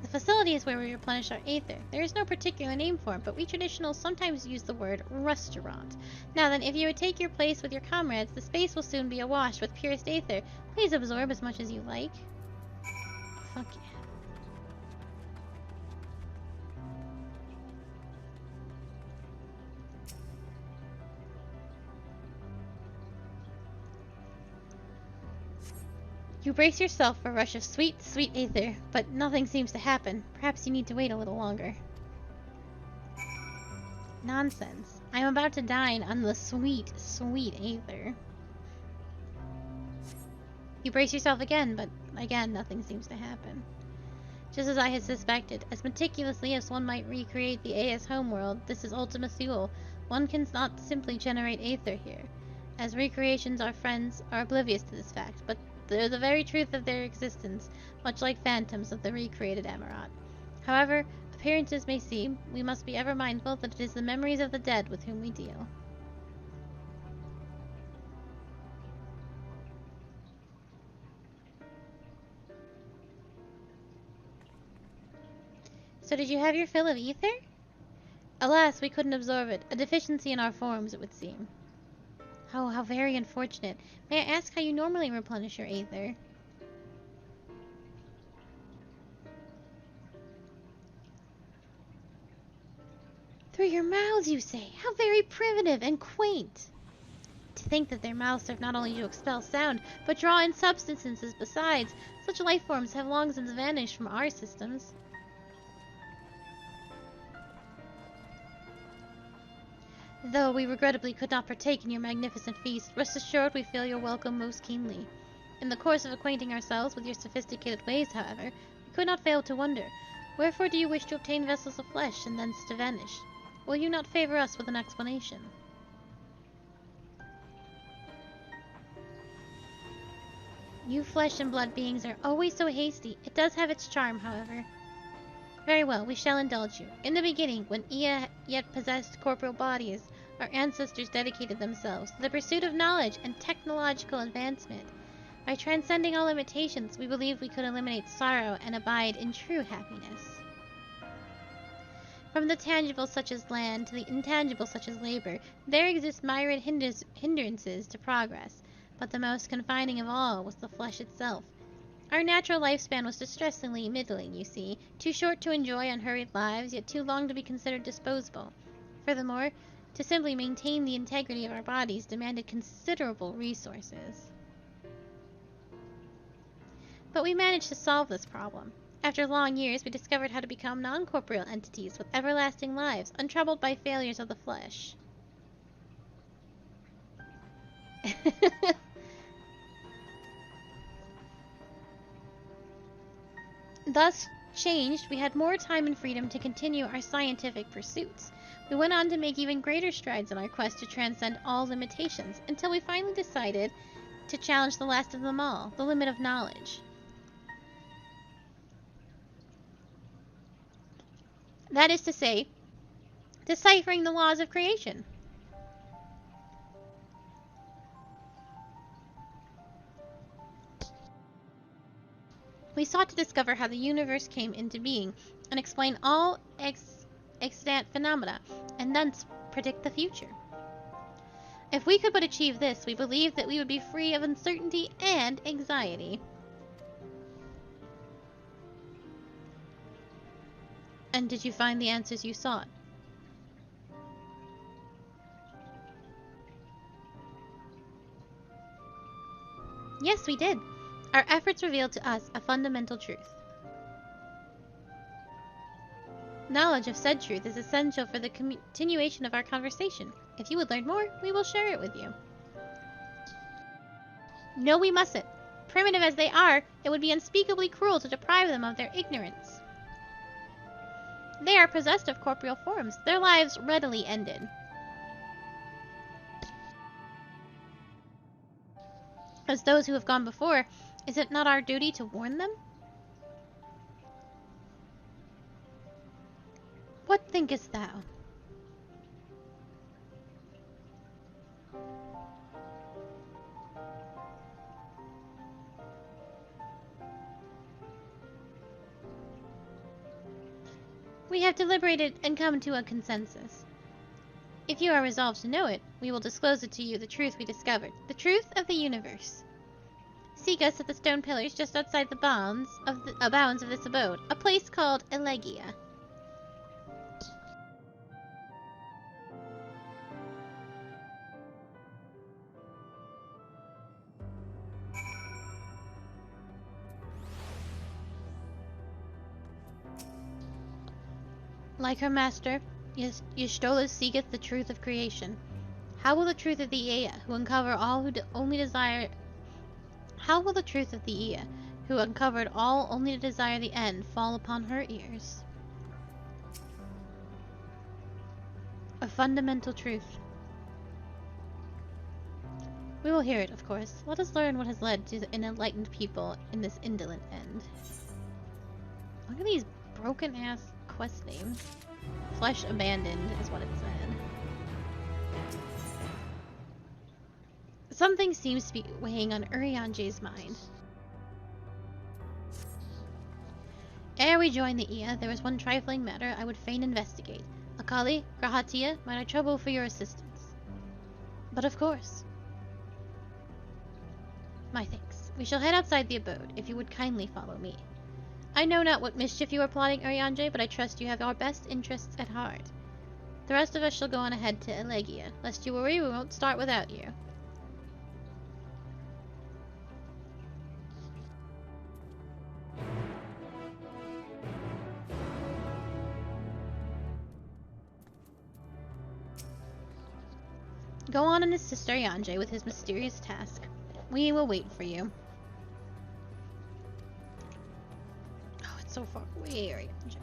The facility is where we replenish our aether. There is no particular name for it, but we traditionals sometimes use the word restaurant. Now then, if you would take your place with your comrades, the space will soon be awash with purest aether. Please absorb as much as you like. Fuck yeah. You brace yourself for a rush of sweet, sweet aether, but nothing seems to happen. Perhaps you need to wait a little longer. Nonsense. I am about to dine on the sweet, sweet aether. You brace yourself again, but again, nothing seems to happen. Just as I had suspected, as meticulously as one might recreate the AS homeworld, this is Ultima Thule. One cannot simply generate aether here. As recreations, our friends are oblivious to this fact, but they're the very truth of their existence, much like phantoms of the recreated Amaranth. However appearances may seem, we must be ever mindful that it is the memories of the dead with whom we deal. So did you have your fill of ether? Alas, we couldn't absorb it. A deficiency in our forms, it would seem. Oh, how very unfortunate. May I ask how you normally replenish your aether? Through your mouths, you say? How very primitive and quaint! To think that their mouths serve not only to expel sound, but draw in substances besides. Such life forms have long since vanished from our systems. Though we regrettably could not partake in your magnificent feast, rest assured we feel your welcome most keenly. In the course of acquainting ourselves with your sophisticated ways, however, we could not fail to wonder, wherefore do you wish to obtain vessels of flesh and thence to vanish? Will you not favor us with an explanation? You flesh and blood beings are always so hasty. It does have its charm, however. Very well, we shall indulge you. In the beginning, when Ea yet possessed corporeal bodies, our ancestors dedicated themselves to the pursuit of knowledge and technological advancement. By transcending all limitations, we believed we could eliminate sorrow and abide in true happiness. From the tangible such as land to the intangible such as labor, there exist myriad hindrances to progress, but the most confining of all was the flesh itself. Our natural lifespan was distressingly middling, you see, too short to enjoy unhurried lives, yet too long to be considered disposable. Furthermore, to simply maintain the integrity of our bodies demanded considerable resources. But we managed to solve this problem. After long years, we discovered how to become non-corporeal entities with everlasting lives, untroubled by failures of the flesh. Thus changed, we had more time and freedom to continue our scientific pursuits. We went on to make even greater strides in our quest to transcend all limitations, until we finally decided to challenge the last of them all, the limit of knowledge. That is to say, deciphering the laws of creation. We sought to discover how the universe came into being and explain all extant phenomena, and thus predict the future. If we could but achieve this, we believed that we would be free of uncertainty and anxiety. And did you find the answers you sought? Yes, we did. Our efforts revealed to us a fundamental truth. Knowledge of said truth is essential for the continuation of our conversation. If you would learn more, we will share it with you. No, we mustn't. Primitive as they are, it would be unspeakably cruel to deprive them of their ignorance. They are possessed of corporeal forms. Their lives readily ended. As those who have gone before, is it not our duty to warn them? What thinkest thou? We have deliberated and come to a consensus. If you are resolved to know it, we will disclose it to you, the truth we discovered, the truth of the universe. Seek us at the stone pillars just outside the bounds of this abode, a place called Elegia. Like her master, Y'shtola seeketh the truth of creation. How will the truth of the Ea, who uncover all who only desire... How will the truth of the Ea, who uncovered all only to desire the end, fall upon her ears? A fundamental truth. We will hear it, of course. Let us learn what has led to an enlightened people in this indolent end. Look at these broken-ass quest names. Flesh Abandoned is what it said. Something seems to be weighing on Urianje's mind. Ere we join the Ea, there is one trifling matter I would fain investigate. Akali, Grahatia, might I trouble for your assistance? But of course. My thanks. We shall head outside the abode, if you would kindly follow me. I know not what mischief you are plotting, Urianje, but I trust you have our best interests at heart. The rest of us shall go on ahead to Elegia. Lest you worry, we won't start without you. Go on and assist Arianje with his mysterious task. We will wait for you. Oh, it's so far away, Arianje.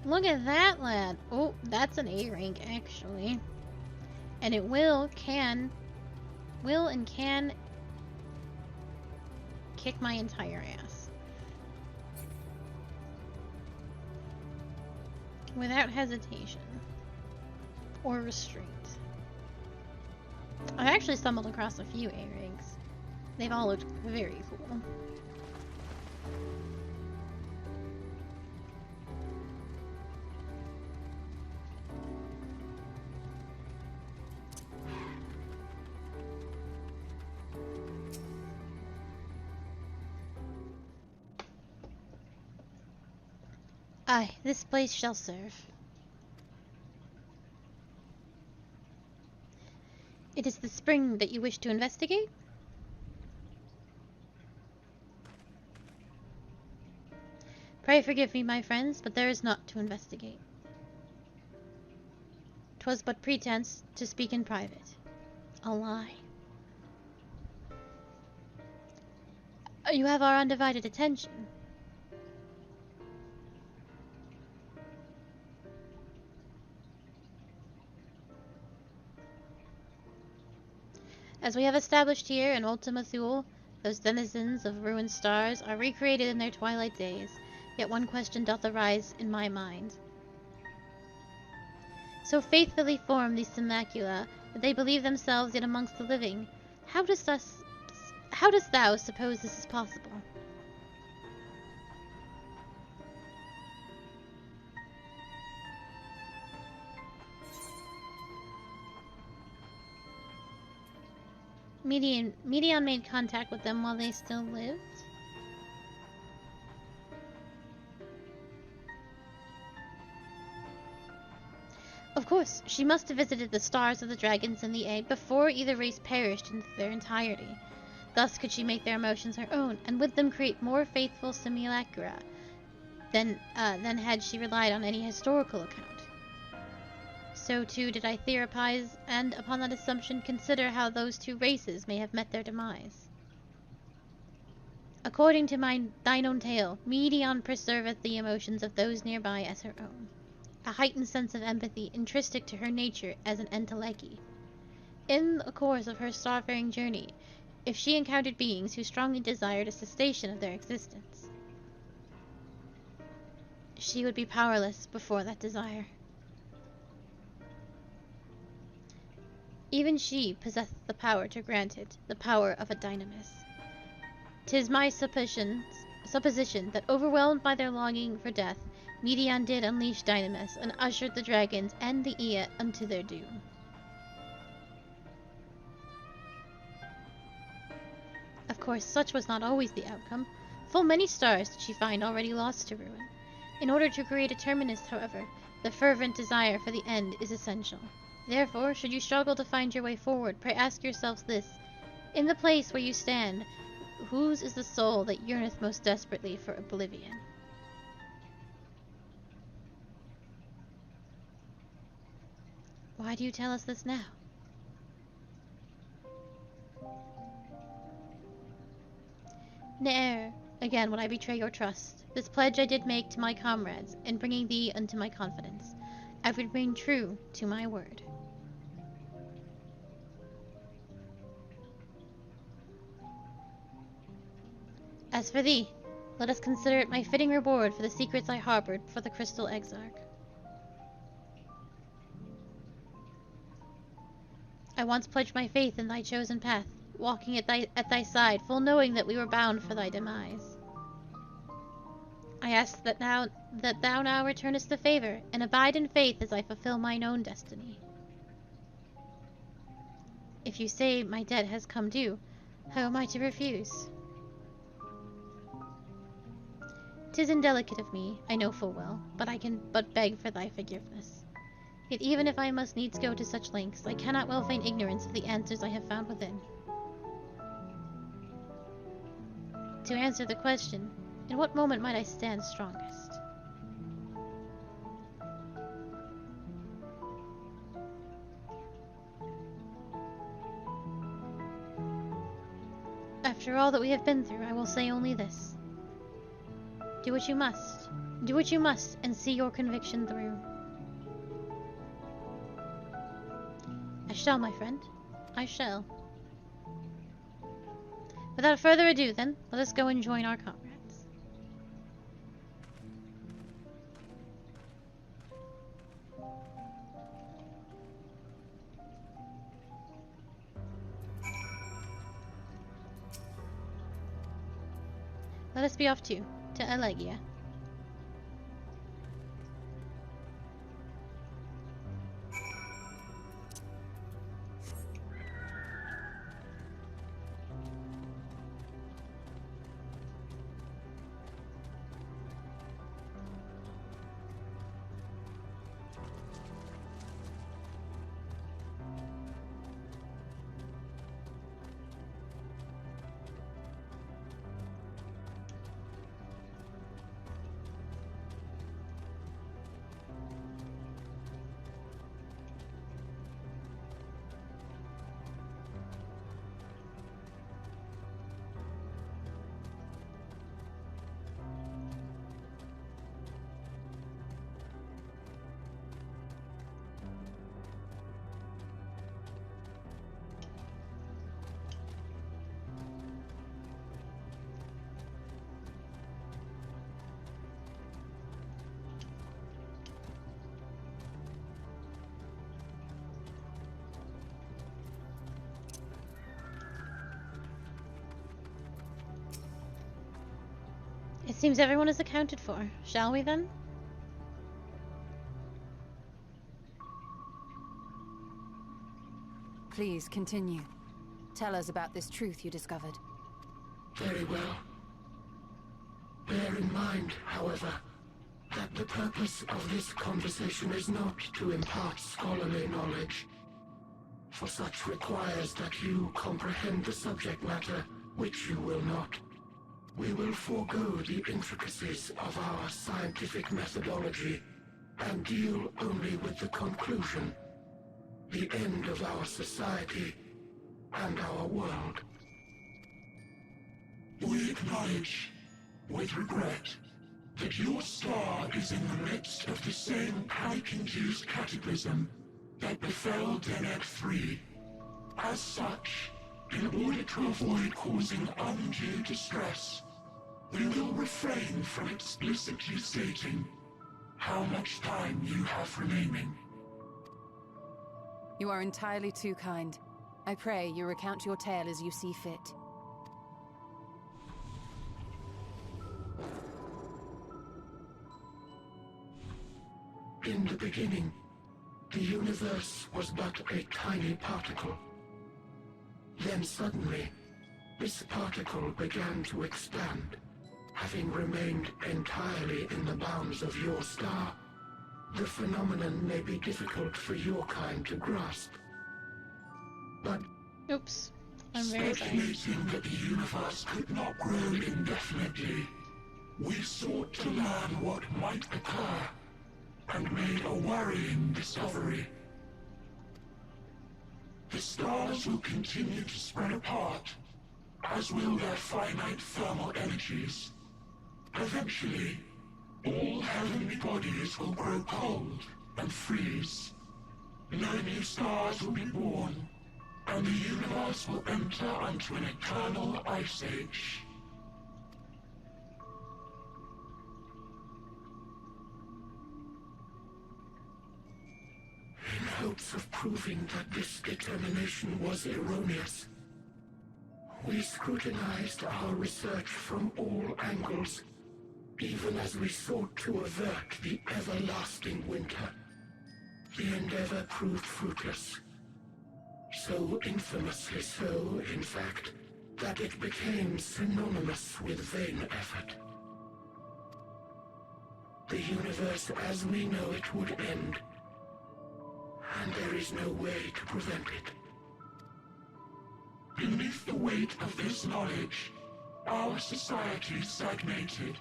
Look at that, lad. Oh, that's an A rank, actually. And it will and can kick my entire ass. Without hesitation. Or restraint. I've actually stumbled across a few A ranks. They've all looked very cool. Aye, this place shall serve. It is the spring that you wish to investigate? Pray forgive me, my friends, but there is naught to investigate. 'Twas but pretense to speak in private. A lie. You have our undivided attention. As we have established here in Ultima Thule, those denizens of ruined stars are recreated in their twilight days, yet one question doth arise in my mind. So faithfully formed these simulacra that they believe themselves yet amongst the living, how dost thou suppose this is possible? Medion made contact with them while they still lived? Of course, she must have visited the stars of the dragons and the egg before either race perished in their entirety. Thus could she make their emotions her own, and with them create more faithful simulacra than had she relied on any historical account. So too did I theorize, and upon that assumption consider how those two races may have met their demise. According to thine own tale, Medion preserveth the emotions of those nearby as her own, a heightened sense of empathy intrinsic to her nature as an enteleki. In the course of her starfaring journey, if she encountered beings who strongly desired a cessation of their existence, she would be powerless before that desire. Even she possessed the power to grant it, the power of a dynamis. 'Tis my supposition that, overwhelmed by their longing for death, Medion did unleash dynamis and ushered the dragons and the Ea unto their doom. Of course, such was not always the outcome. Full many stars did she find already lost to ruin. In order to create a terminus, however, the fervent desire for the end is essential. Therefore, should you struggle to find your way forward, pray ask yourselves this: in the place where you stand, whose is the soul that yearneth most desperately for oblivion? Why do you tell us this now? Ne'er again would I betray your trust. This pledge I did make to my comrades, in bringing thee unto my confidence. I would remain true to my word. As for thee, let us consider it my fitting reward for the secrets I harbored for the Crystal Exarch. I once pledged my faith in thy chosen path, walking at thy side, full knowing that we were bound for thy demise. I ask that thou now returnest the favor, and abide in faith as I fulfill mine own destiny. If you say my debt has come due, how am I to refuse? 'Tis indelicate of me, I know full well, but I can but beg for thy forgiveness. Yet even if I must needs go to such lengths, I cannot well feign ignorance of the answers I have found within. To answer the question, in what moment might I stand strongest? After all that we have been through, I will say only this. Do what you must. Do what you must, and see your conviction through. I shall, my friend. I shall. Without further ado, then, let us go and join our comrades. Let us be off too, to Elegia. It seems everyone is accounted for. Shall we, then? Please, continue. Tell us about this truth you discovered. Very well. Bear in mind, however, that the purpose of this conversation is not to impart scholarly knowledge, for such requires that you comprehend the subject matter, which you will not. We will forego the intricacies of our scientific methodology and deal only with the conclusion, the end of our society and our world. We acknowledge, with regret, that your star is in the midst of the same panic-induced cataclysm that befell Deneb III. As such, in order to avoid causing undue distress, we will refrain from explicitly stating how much time you have remaining. You are entirely too kind. I pray you recount your tale as you see fit. In the beginning, the universe was but a tiny particle. Then suddenly, this particle began to expand. Having remained entirely in the bounds of your star, the phenomenon may be difficult for your kind to grasp. But... Oops. I'm very sorry. Speculating that the universe could not grow indefinitely, we sought to learn what might occur, and made a worrying discovery. The stars will continue to spread apart, as will their finite thermal energies. Eventually, all heavenly bodies will grow cold and freeze. No new stars will be born, and the universe will enter into an eternal ice age. In hopes of proving that this determination was erroneous, we scrutinized our research from all angles Even as we sought to avert the everlasting winter, the endeavor proved fruitless. So infamously so, in fact, that it became synonymous with vain effort. The universe as we know it would end, and there is no way to prevent it. Beneath the weight of this knowledge, our society stagnated.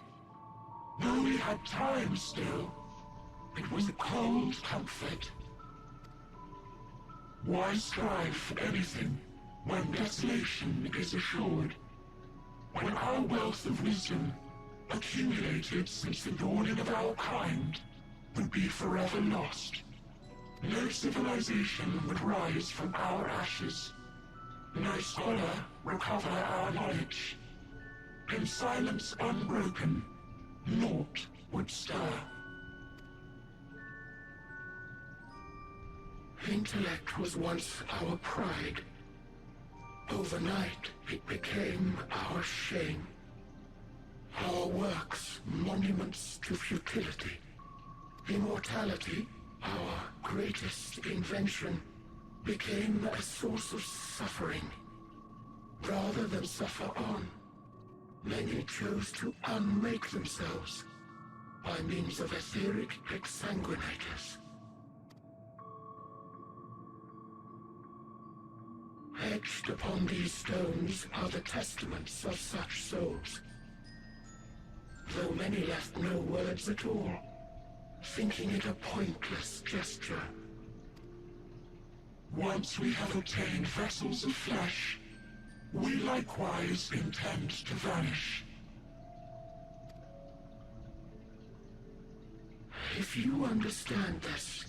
Though we had time still, it was a cold comfort. Why strive for anything when desolation is assured? When our wealth of wisdom, accumulated since the dawning of our kind, would be forever lost. No civilization would rise from our ashes. No scholar recover our knowledge. In silence unbroken, naught would stir. Intellect was once our pride. Overnight, it became our shame. Our works, monuments to futility. Immortality, our greatest invention, became a source of suffering. Rather than suffer on, many chose to unmake themselves by means of etheric exsanguinators. Etched upon these stones are the testaments of such souls. Though many left no words at all, thinking it a pointless gesture. Once we have obtained vessels of flesh, we likewise intend to vanish. If you understand this,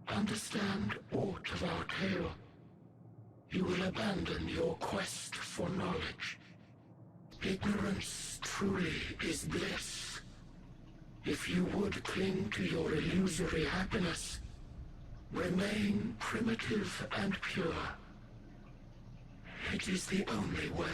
understand aught of our tale, you will abandon your quest for knowledge. Ignorance truly is bliss. If you would cling to your illusory happiness, remain primitive and pure. It is the only way.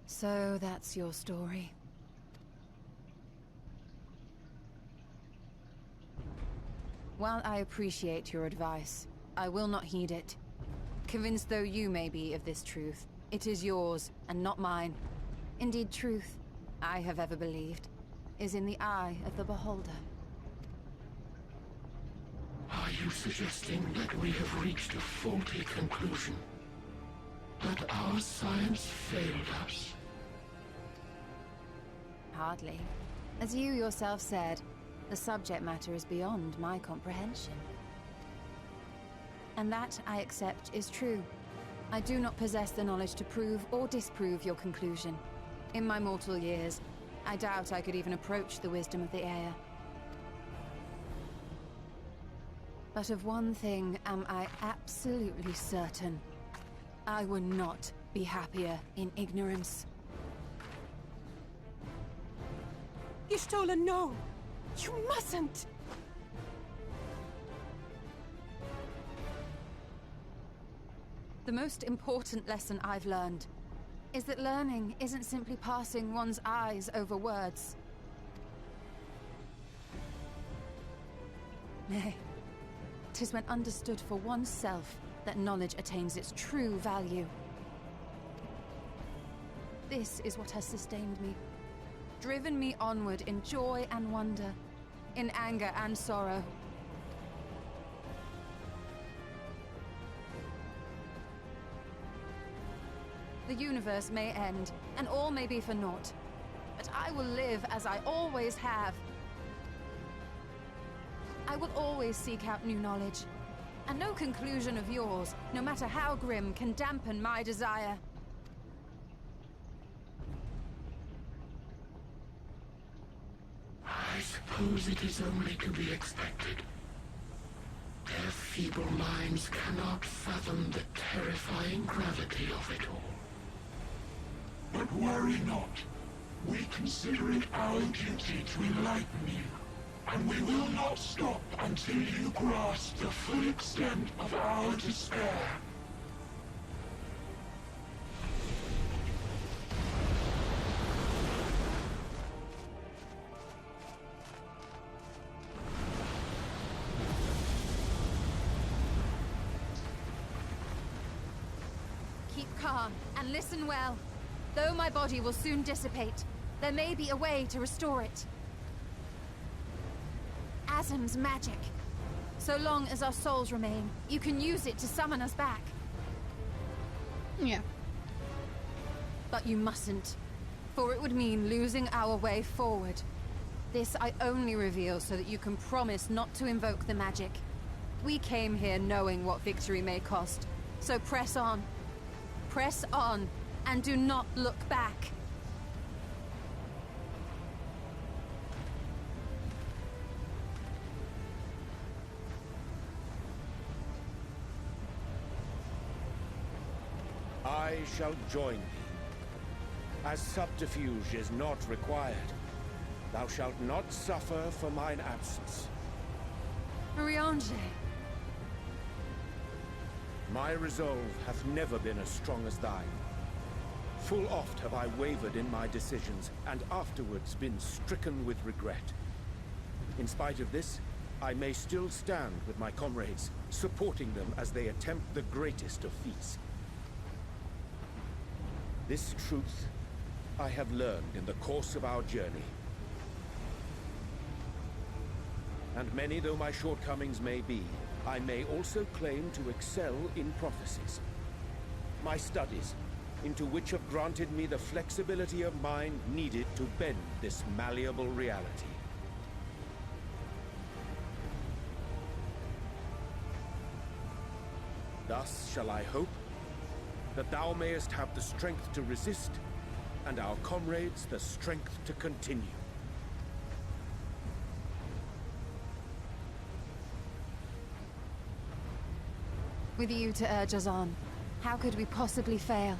So that's your story. While I appreciate your advice, I will not heed it. Convinced though you may be of this truth, it is yours and not mine. Indeed, truth, I have ever believed, is in the eye of the beholder. Are you suggesting that we have reached a faulty conclusion? That our science failed us? Hardly. As you yourself said, the subject matter is beyond my comprehension. And that, I accept, is true. I do not possess the knowledge to prove or disprove your conclusion. In my mortal years, I doubt I could even approach the wisdom of the Air. But of one thing am I absolutely certain. I would not be happier in ignorance. Y'shtola, no! You mustn't! The most important lesson I've learned is that learning isn't simply passing one's eyes over words. Nay, 'tis when understood for oneself that knowledge attains its true value. This is what has sustained me, driven me onward in joy and wonder, in anger and sorrow. The universe may end, and all may be for naught, but I will live as I always have. I will always seek out new knowledge, and no conclusion of yours, no matter how grim, can dampen my desire. I suppose it is only to be expected. Their feeble minds cannot fathom the terrifying gravity of it all. But worry not. We consider it our duty to enlighten you, and we will not stop until you grasp the full extent of our despair. Keep calm and listen well. Though my body will soon dissipate, there may be a way to restore it. Asm's magic. So long as our souls remain, you can use it to summon us back. Yeah. But you mustn't, for it would mean losing our way forward. This I only reveal so that you can promise not to invoke the magic. We came here knowing what victory may cost, so press on. Press on, and do not look back. I shall join thee. As subterfuge is not required, thou shalt not suffer for mine absence. Riange. My resolve hath never been as strong as thine. Full oft have I wavered in my decisions, and afterwards been stricken with regret. In spite of this, I may still stand with my comrades, supporting them as they attempt the greatest of feats. This truth I have learned in the course of our journey. And many though my shortcomings may be, I may also claim to excel in prophecies. My studies, into which have granted me the flexibility of mind needed to bend this malleable reality. Thus shall I hope that thou mayest have the strength to resist, and our comrades the strength to continue. With you to urge us on, how could we possibly fail?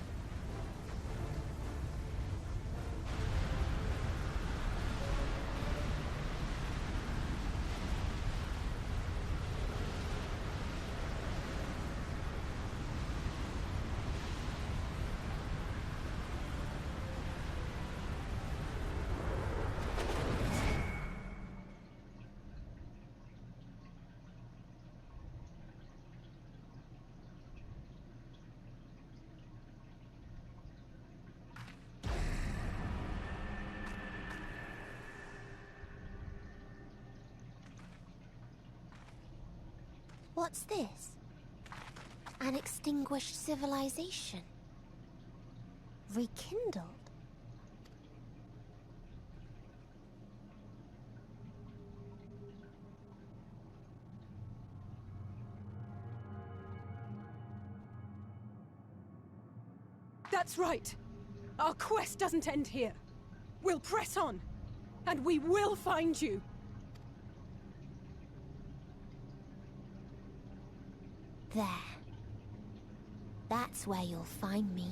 What's this? An extinguished civilization. Rekindled. That's right. Our quest doesn't end here. We'll press on, and we will find you. There. That's where you'll find me.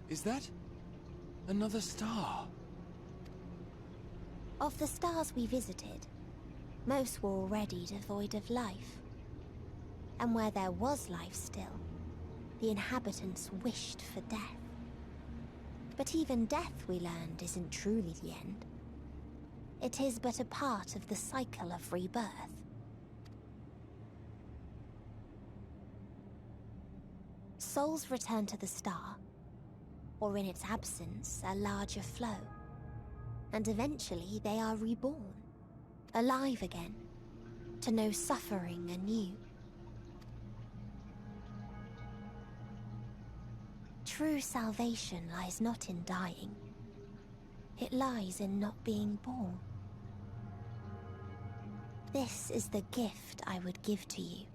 Is that another star? Of the stars we visited, most were already devoid of life. And where there was life still, the inhabitants wished for death. But even death, we learned, isn't truly the end. It is but a part of the cycle of rebirth. Souls return to the star, or in its absence, a larger flow. And eventually they are reborn, alive again, to know suffering anew. True salvation lies not in dying. It lies in not being born. This is the gift I would give to you.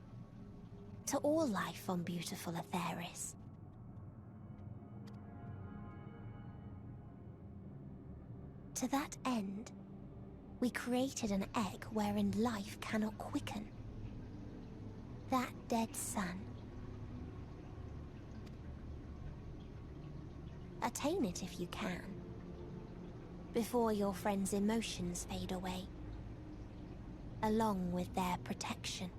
To all life on beautiful Aetheris. To that end, we created an egg wherein life cannot quicken. That dead sun. Attain it if you can, before your friend's emotions fade away, along with their protection.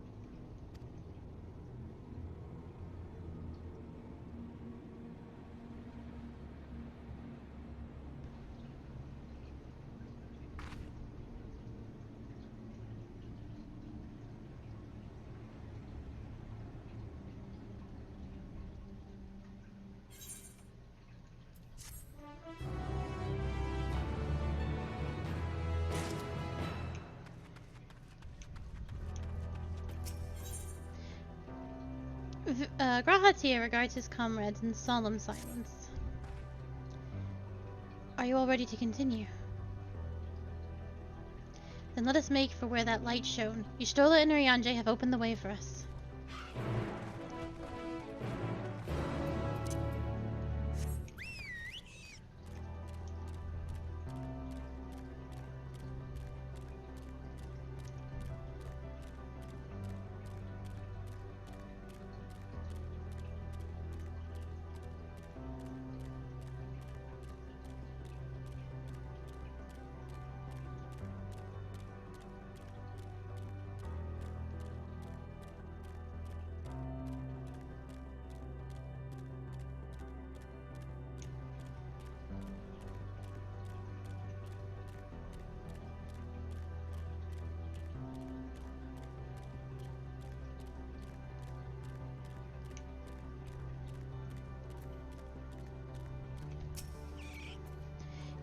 Grahatia regards his comrades in solemn silence. Are you all ready to continue? Then let us make for where that light shone. Y'shtola and Urianger have opened the way for us.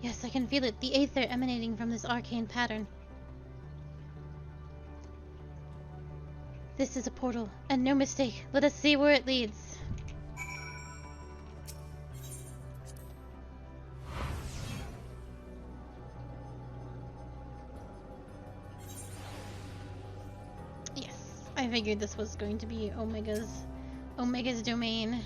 Yes, I can feel it, the aether emanating from this arcane pattern. This is a portal, and no mistake. Let us see where it leads. Yes, I figured this was going to be Omega's domain.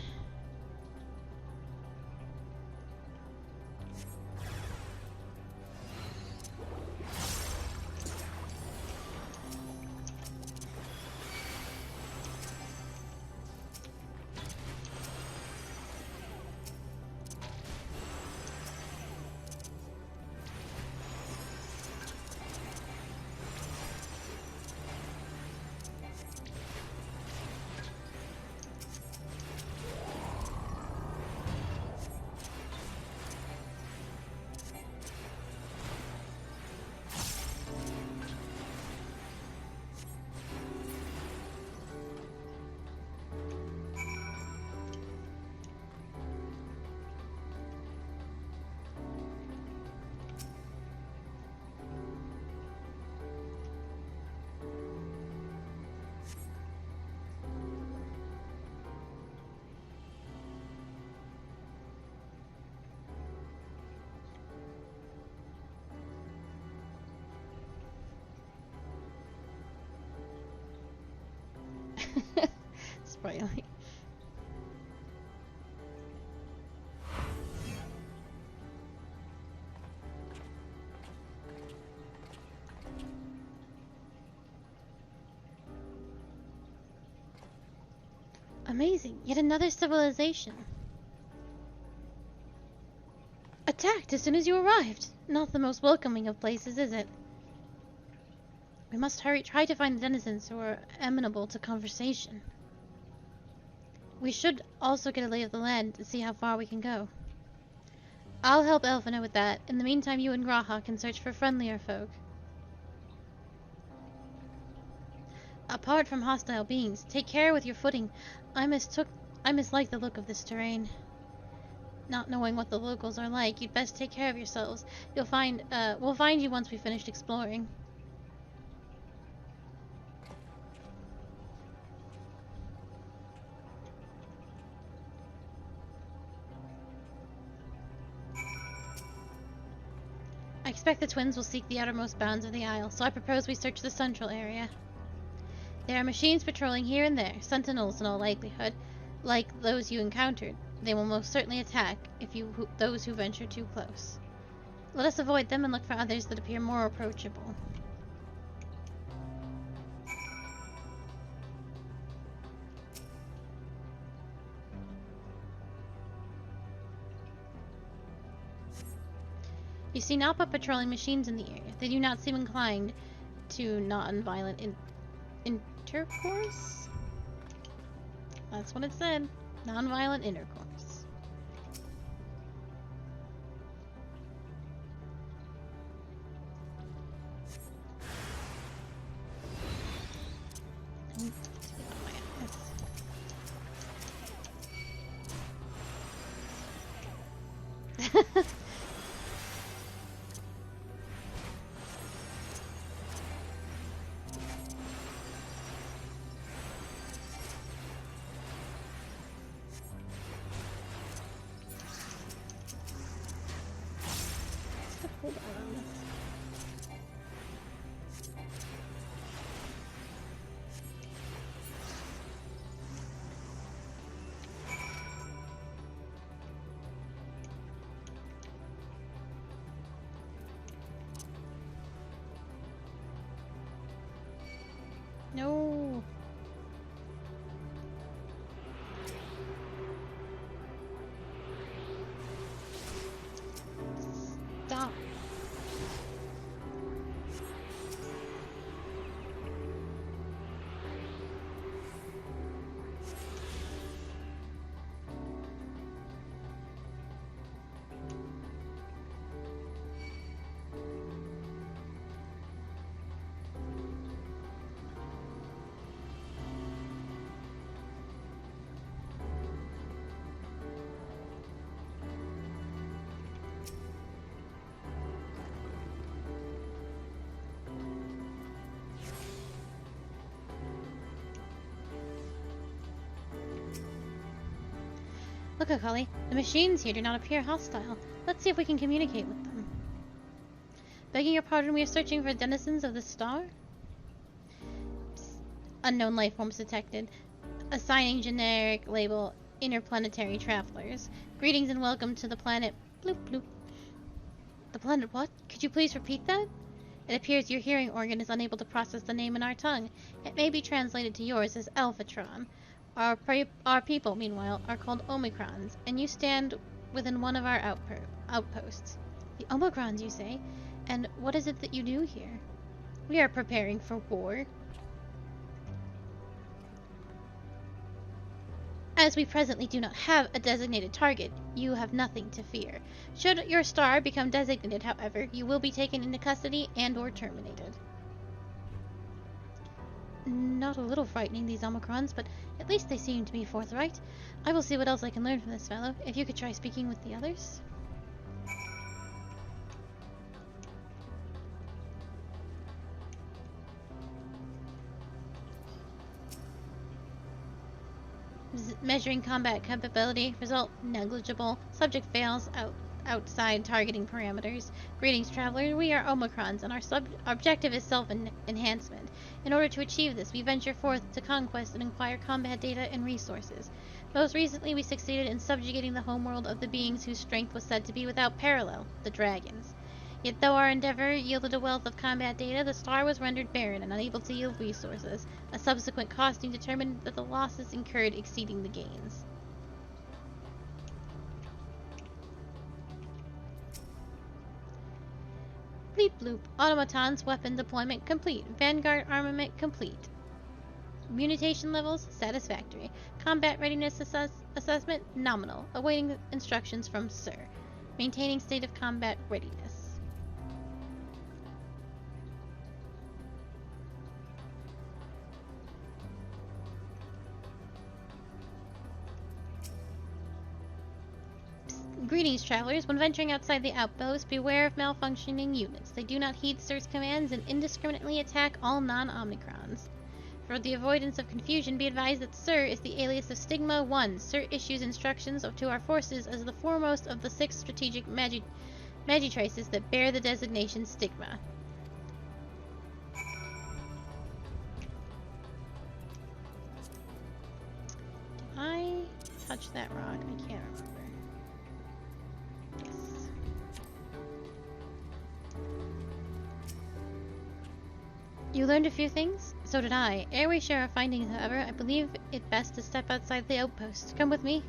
Spoiling. Amazing, yet another civilization. Attacked as soon as you arrived. Not the most welcoming of places, is it? We must try to find the denizens who are amenable to conversation. We should also get a lay of the land to see how far we can go. I'll help Elfina with that. In the meantime, you and Graha can search for friendlier folk. Apart from hostile beings, take care with your footing. I mislike the look of this terrain. Not knowing what the locals are like, you'd best take care of yourselves. We'll find you once we've finished exploring. I expect the twins will seek the outermost bounds of the Isle, so I propose we search the central area. There are machines patrolling here and there, sentinels in all likelihood, like those you encountered. They will most certainly attack those who venture too close. Let us avoid them and look for others that appear more approachable. You see Napa patrolling machines in the area. They do not seem inclined to non-violent intercourse? That's what it said. Non-violent intercourse. Hold on. No. Stop. Look, Akali, the machines here do not appear hostile. Let's see if we can communicate with them. Begging your pardon, we are searching for denizens of the star? Psst. Unknown life forms detected. Assigning generic label interplanetary travelers. Greetings and welcome to the planet bloop bloop. The planet what? Could you please repeat that? It appears your hearing organ is unable to process the name in our tongue. It may be translated to yours as Alphatron. Our people, meanwhile, are called Omicrons, and you stand within one of our outposts. The Omicrons, you say? And what is it that you do here? We are preparing for war. As we presently do not have a designated target, you have nothing to fear. Should your star become designated, however, you will be taken into custody and or terminated. Not a little frightening, these Omicrons, but at least they seem to be forthright. I will see what else I can learn from this fellow. If you could try speaking with the others. Measuring combat capability. Result negligible. Subject fails outside targeting parameters. Greetings, traveler. We are Omicrons, and our objective is self-enhancement. In order to achieve this, we venture forth to conquest and acquire combat data and resources. Most recently, we succeeded in subjugating the homeworld of the beings whose strength was said to be without parallel, the dragons. Yet though our endeavor yielded a wealth of combat data, the star was rendered barren and unable to yield resources. A subsequent costing determined that the losses incurred exceeding the gains. Bleep bloop. Automatons weapon deployment complete. Vanguard armament complete. Mutation levels satisfactory. Combat readiness assessment nominal. Awaiting instructions from Sir. Maintaining state of combat readiness. Greetings, travelers. When venturing outside the outpost, beware of malfunctioning units. They do not heed Sir's commands and indiscriminately attack all non-Omicrons. For the avoidance of confusion, be advised that Sir is the alias of Stigma 1. Sir issues instructions to our forces as the foremost of the 6 strategic magitraces that bear the designation Stigma. Did I touch that rock? I can't remember. Yes. You learned a few things? So did I. Ere we share our findings, however, I believe it best to step outside the outpost. Come with me.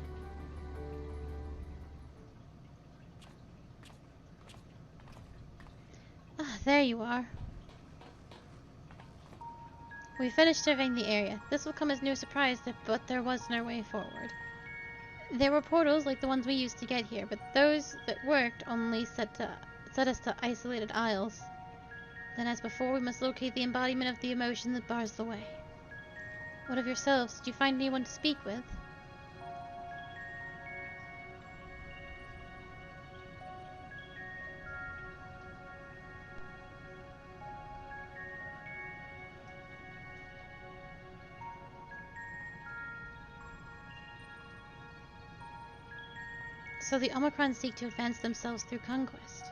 There you are. We finished surveying the area. This will come as no surprise, but there was no way forward. There were portals like the ones we used to get here, but those that worked only set us to isolated isles. Then, as before, we must locate the embodiment of the emotion that bars the way. What of yourselves? Did you find anyone to speak with? So the Omicron seek to advance themselves through conquest.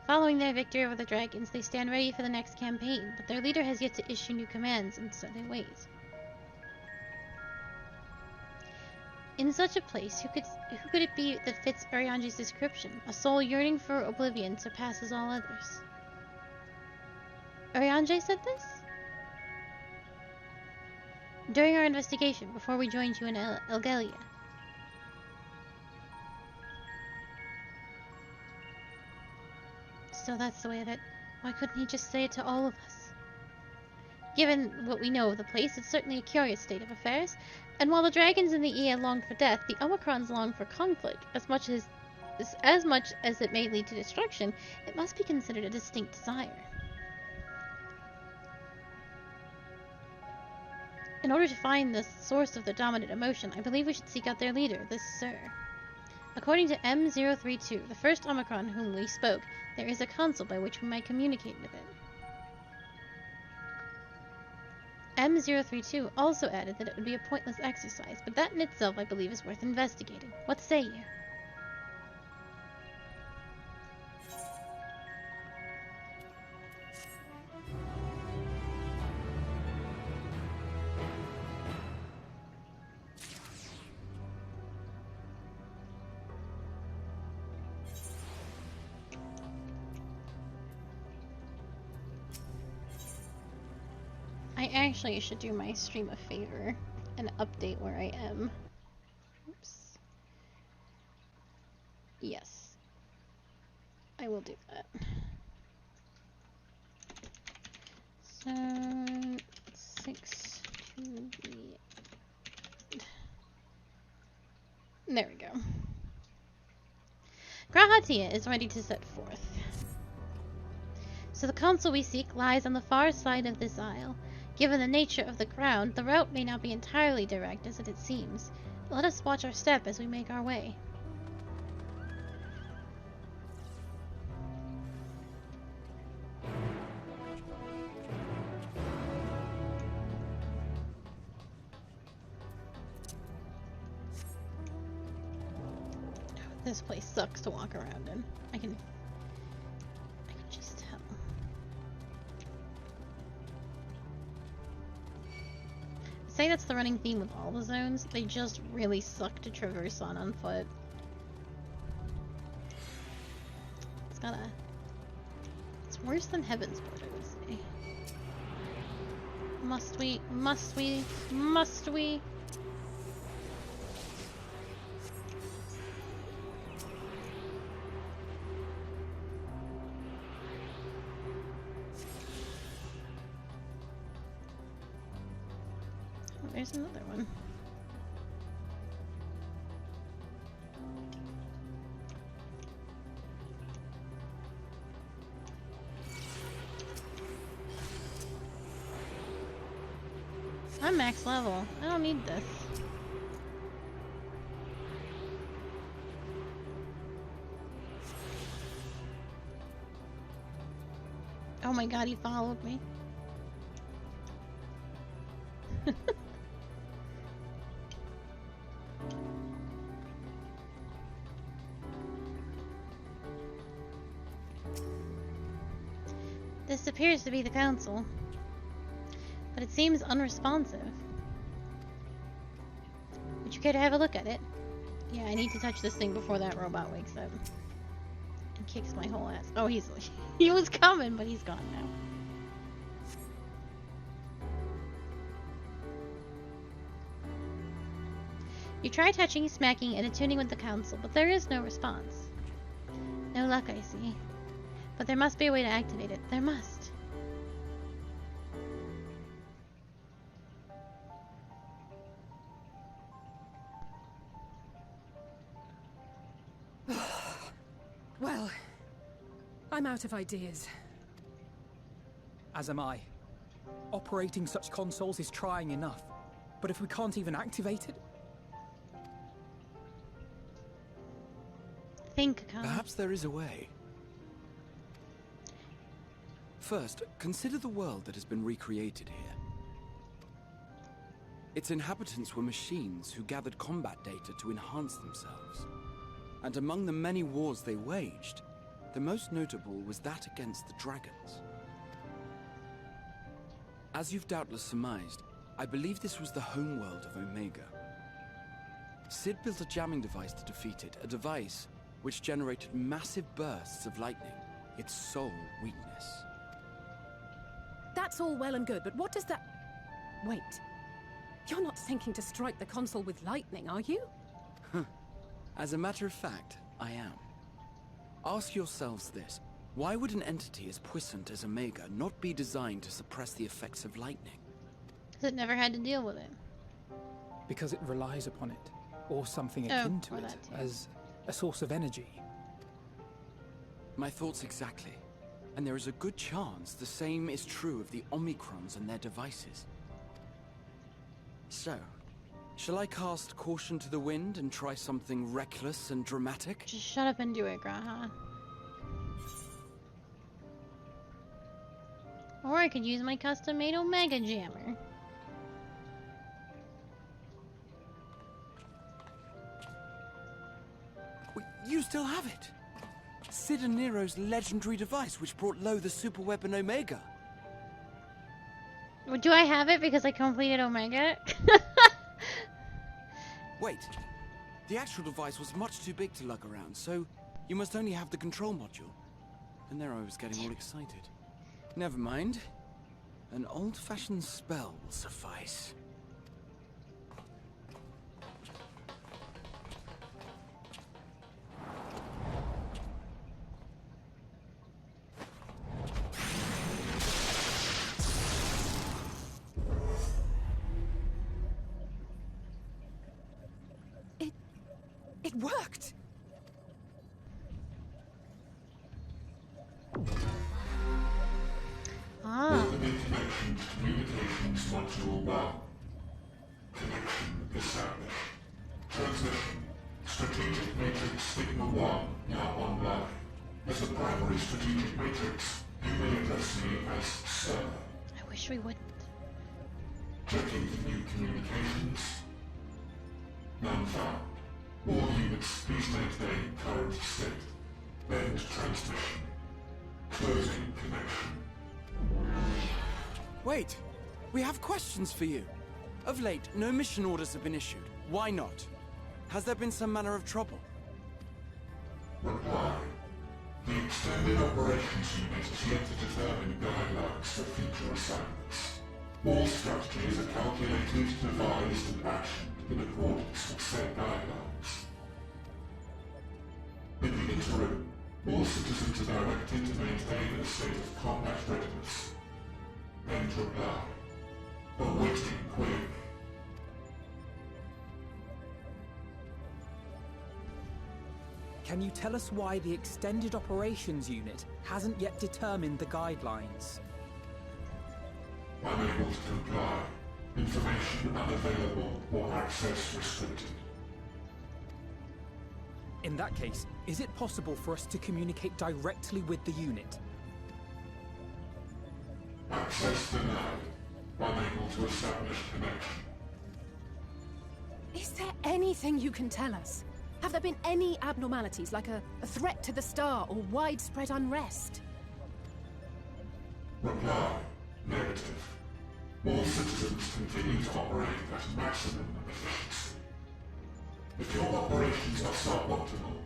Following their victory over the dragons, they stand ready for the next campaign, but their leader has yet to issue new commands, and so they wait. In such a place, who could it be that fits Arianji's description? A soul yearning for oblivion surpasses all others. Arianji said this? During our investigation, before we joined you in Elgelia. So that's the way of it. Why couldn't he just say it to all of us? Given what we know of the place, it's certainly a curious state of affairs. And while the dragons in the EA longed for death, the Omicrons long for conflict. As much as it may lead to destruction, it must be considered a distinct desire. In order to find the source of the dominant emotion, I believe we should seek out their leader, this Sir. According to M032, the first Omicron whom we spoke, there is a console by which we might communicate with it. M032 also added that it would be a pointless exercise, but that in itself I believe is worth investigating. What say you? I actually should do my stream a favor and update where I am. Oops. Yes. I will do that. So, 6 to the... There we go. Grahatia is ready to set forth. So the console we seek lies on the far side of this isle. Given the nature of the ground, the route may not be entirely direct as it seems. Let us watch our step as we make our way. This place sucks to walk around in. I can just tell. I'd say that's the running theme with all the zones. They just really suck to traverse on foot. It's worse than Heaven's Blood, I would say. Must we? Must we? Must we? Oh, there's another one. I'm max level. I don't need this. Oh my god, he followed me. This appears to be the council. But it seems unresponsive. Would you care to have a look at it? Yeah, I need to touch this thing before that robot wakes up. And kicks my whole ass. Oh, he was coming, but he's gone now. You try touching, smacking, and attuning with the council, but there is no response. No luck, I see. But there must be a way to activate it. There must. Well, I'm out of ideas. As am I. Operating such consoles is trying enough. But if we can't even activate it? Think, Khan. Perhaps there is a way. First, consider the world that has been recreated here. Its inhabitants were machines who gathered combat data to enhance themselves. And among the many wars they waged, the most notable was that against the dragons. As you've doubtless surmised, I believe this was the homeworld of Omega. Sid built a jamming device to defeat it, a device which generated massive bursts of lightning, its sole weakness. That's all well and good, but what does that... Wait. You're not thinking to strike the console with lightning, are you? As a matter of fact, I am. Ask yourselves this. Why would an entity as puissant as Omega not be designed to suppress the effects of lightning? Because it never had to deal with it. Because it relies upon it, or something akin to it, as a source of energy. My thoughts exactly. And there is a good chance the same is true of the Omicrons and their devices. So, shall I cast caution to the wind and try something reckless and dramatic? Just shut up and do it, Graha. Or I could use my custom-made Omega Jammer. You still have it! Sid and Nero's legendary device which brought low the superweapon Omega. Do I have it because I completed Omega? Wait, the actual device was much too big to lug around, so you must only have the control module. And there I was getting all excited. Never mind. An old-fashioned spell will suffice. It worked! Open Information Communications Module 1. Connection established. Transmission. Strategic Matrix Signal 1 now online. As a primary strategic matrix, you may address me as Sir. I wish we wouldn't. Checking for new communications. None found. All units, please maintain current state. End transmission. Closing connection. Wait! We have questions for you. Of late, no mission orders have been issued. Why not? Has there been some manner of trouble? Reply. The Extended Operations Unit is yet to determine guidelines for future assignments. All strategies are calculated, devised, and actioned in accordance with said guidelines. In the interim, all citizens are directed to maintain a state of combat readiness. End reply. Awaiting query. Can you tell us why the Extended Operations Unit hasn't yet determined the guidelines? Unable to comply. Information unavailable or access restricted. In that case, is it possible for us to communicate directly with the unit? Access denied. Unable to establish connection. Is there anything you can tell us? Have there been any abnormalities, like a threat to the star or widespread unrest? Reply. Negative. All citizens continue to operate at maximum efficiency. If your operations are suboptimal,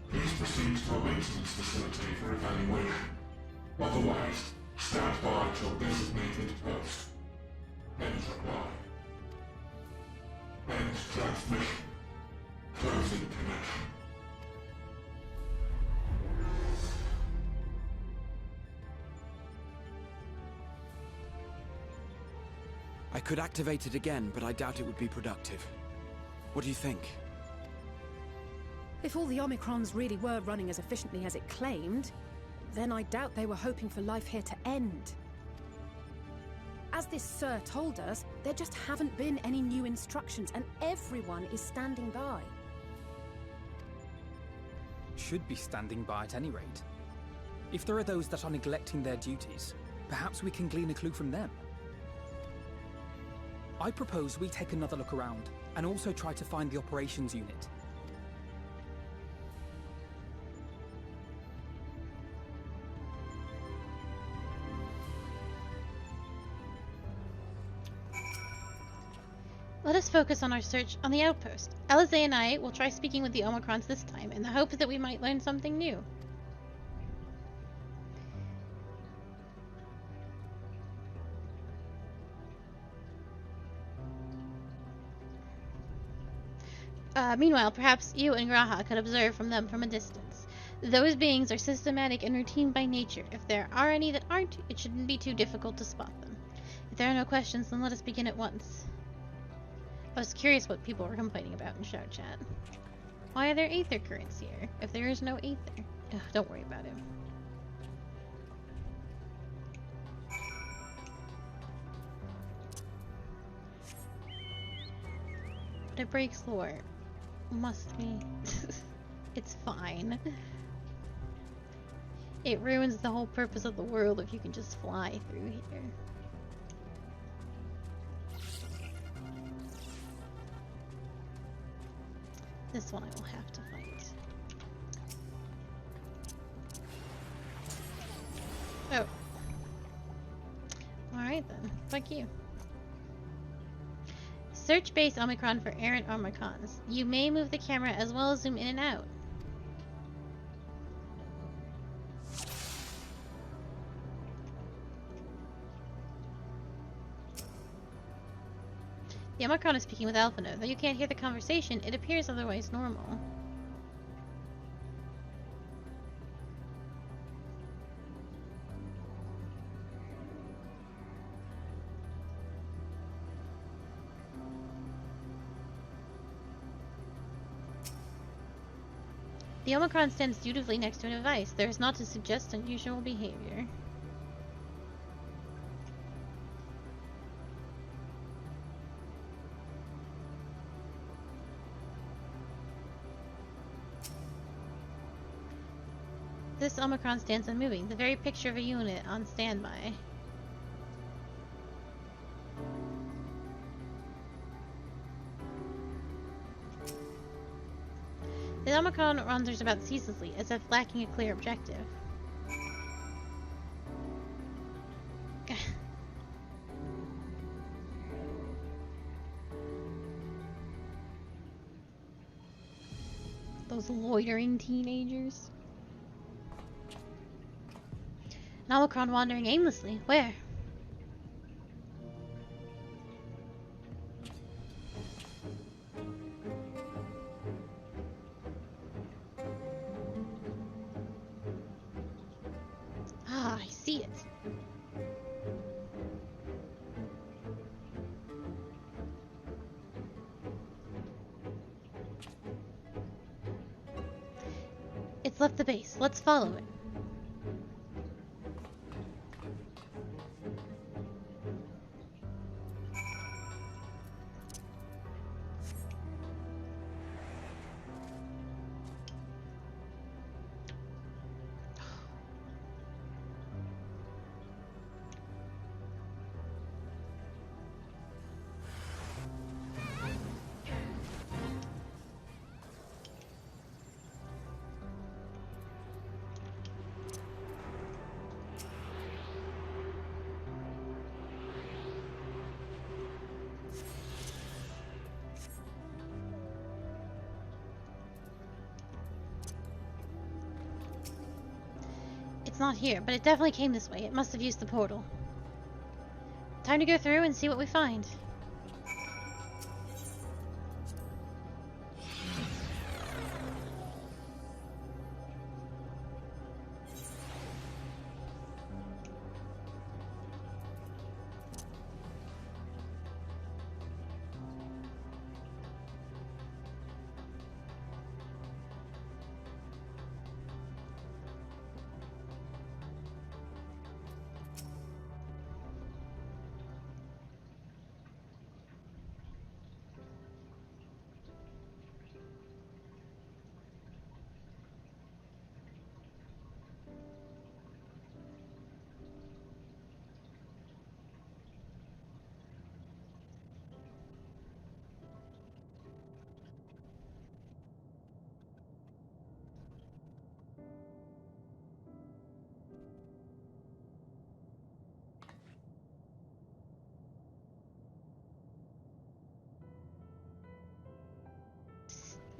please proceed to a maintenance facility for evaluation. Otherwise, stand by at your designated post. End reply. End transmission. Closing connection. I could activate it again, but I doubt it would be productive. What do you think? If all the Omicrons really were running as efficiently as it claimed, then I doubt they were hoping for life here to end. As this Sir told us, there just haven't been any new instructions, and everyone is standing by. Should be standing by at any rate. If there are those that are neglecting their duties, perhaps we can glean a clue from them. I propose we take another look around, and also try to find the operations unit. Let us focus on our search on the outpost. Alize and I will try speaking with the Omicrons this time, in the hope that we might learn something new. Meanwhile, perhaps you and Graha could observe from them from a distance. Those beings are systematic and routine by nature. If there are any that aren't, it shouldn't be too difficult to spot them. If there are no questions, then let us begin at once. I was curious what people were complaining about in Shout Chat. Why are there aether currents here, if there is no aether? Ugh, don't worry about it. But it breaks lore. Must be. It's fine. It ruins the whole purpose of the world if you can just fly through here. This one I will have to fight. Oh. Alright then. Fuck you. Search base Omicron for errant Omicrons. You may move the camera as well as zoom in and out. The Omicron is speaking with Alphino. Though you can't hear the conversation, it appears otherwise normal. The Omicron stands dutifully next to a device. There is not to suggest unusual behavior. This Omicron stands unmoving, the very picture of a unit on standby. The Omicron wanders about ceaselessly, as if lacking a clear objective. Those loitering teenagers. An Omicron wandering aimlessly. Where? Ah, I see it. It's left the base. Let's follow it. It's not here, but it definitely came this way. It must have used the portal. Time to go through and see what we find.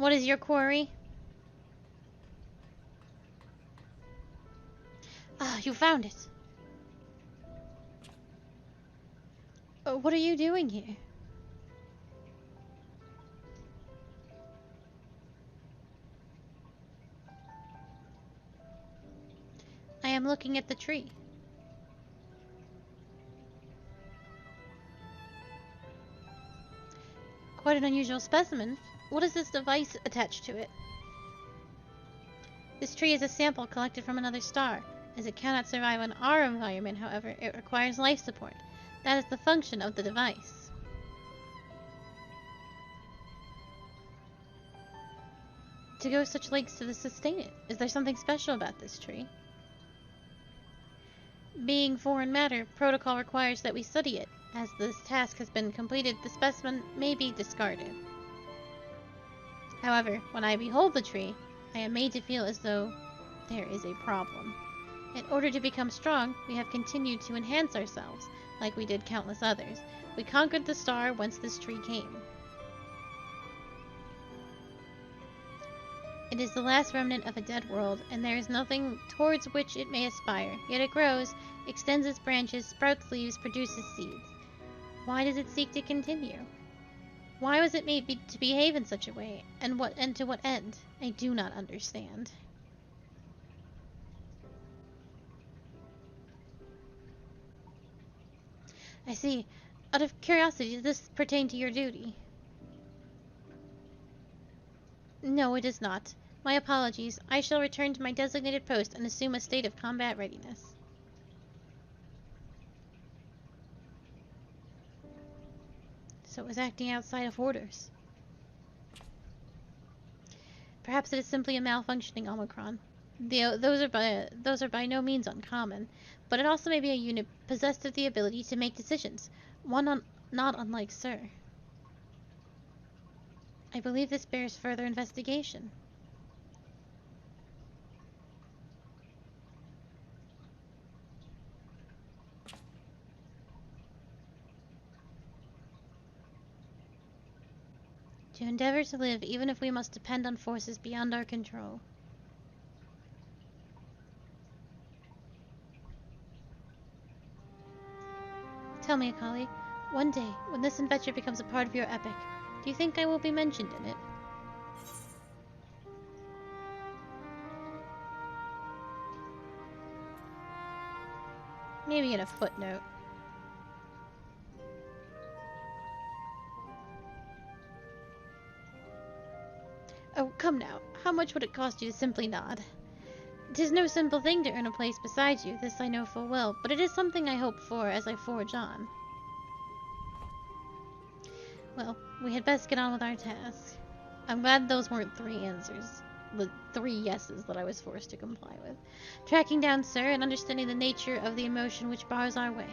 What is your quarry? Ah, you found it. What are you doing here? I am looking at the tree. Quite an unusual specimen. What is this device attached to it? This tree is a sample collected from another star. As it cannot survive in our environment, however, it requires life support. That is the function of the device. To go such lengths to sustain it, is there something special about this tree? Being foreign matter, protocol requires that we study it. As this task has been completed, the specimen may be discarded. However, when I behold the tree, I am made to feel as though there is a problem. In order to become strong, we have continued to enhance ourselves, like we did countless others. We conquered the star whence this tree came. It is the last remnant of a dead world, and there is nothing towards which it may aspire. Yet it grows, extends its branches, sprouts leaves, produces seeds. Why does it seek to continue? Why was it made to behave in such a way, and to what end? I do not understand. I see. Out of curiosity, does this pertain to your duty? No, it does not. My apologies. I shall return to my designated post and assume a state of combat readiness. So it was acting outside of orders. Perhaps it is simply a malfunctioning Omicron. Those are by no means uncommon, but it also may be a unit possessed of the ability to make decisions, not unlike Sir. I believe this bears further investigation. To endeavor to live even if we must depend on forces beyond our control. Tell me, Akali, one day, when this adventure becomes a part of your epic, do you think I will be mentioned in it? Maybe in a footnote. Oh, come now. How much would it cost you to simply nod? 'Tis no simple thing to earn a place beside you, this I know full well, but it is something I hope for as I forge on. Well, we had best get on with our task. I'm glad those weren't 3 answers. The 3 yeses that I was forced to comply with. Tracking down Sir and understanding the nature of the emotion which bars our way.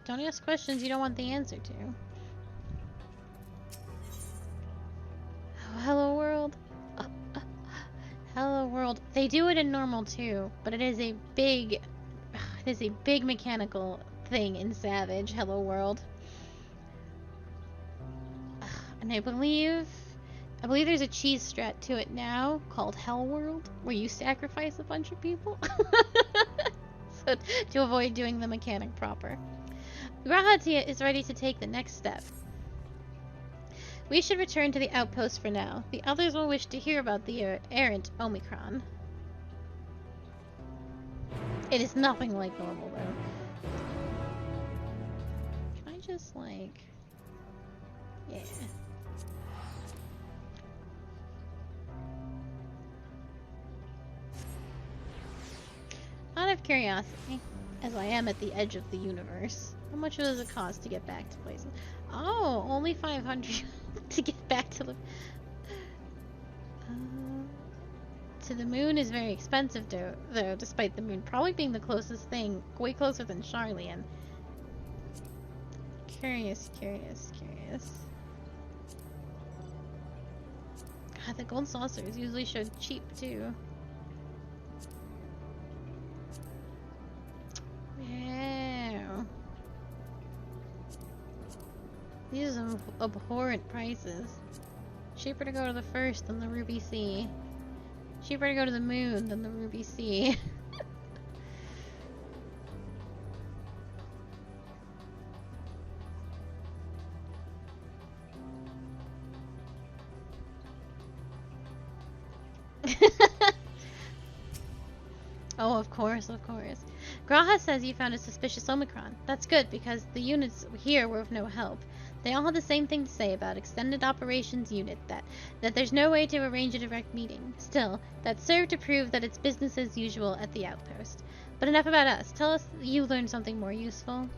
Don't ask questions you don't want the answer to. Oh, hello world. Hello world. They do it in normal too, but it is a big mechanical thing in Savage. Hello world. And I believe there's a cheese strat to it now called Hell World, where you sacrifice a bunch of people so to avoid doing the mechanic proper. Grahatia is ready to take the next step. We should return to the outpost for now. The others will wish to hear about the errant Omicron. It is nothing like normal, though. Can I just, like... Yeah. Out of curiosity, as I am at the edge of the universe, how much does it cost to get back to places? Oh, only 500 to get back to the... to the moon is very expensive, though, despite the moon probably being the closest thing, way closer than Charlian. Curious. God, the gold saucers usually showed cheap too. Wow. These are some abhorrent prices. Cheaper to go to the first than the Ruby Sea. Cheaper to go to the moon than the Ruby Sea. Oh, of course, of course. Graha says you found a suspicious Omicron. That's good, because the units here were of no help. They all had the same thing to say about Extended Operations Unit, that there's no way to arrange a direct meeting. Still, that served to prove that it's business as usual at the outpost. But enough about us. Tell us you learned something more useful.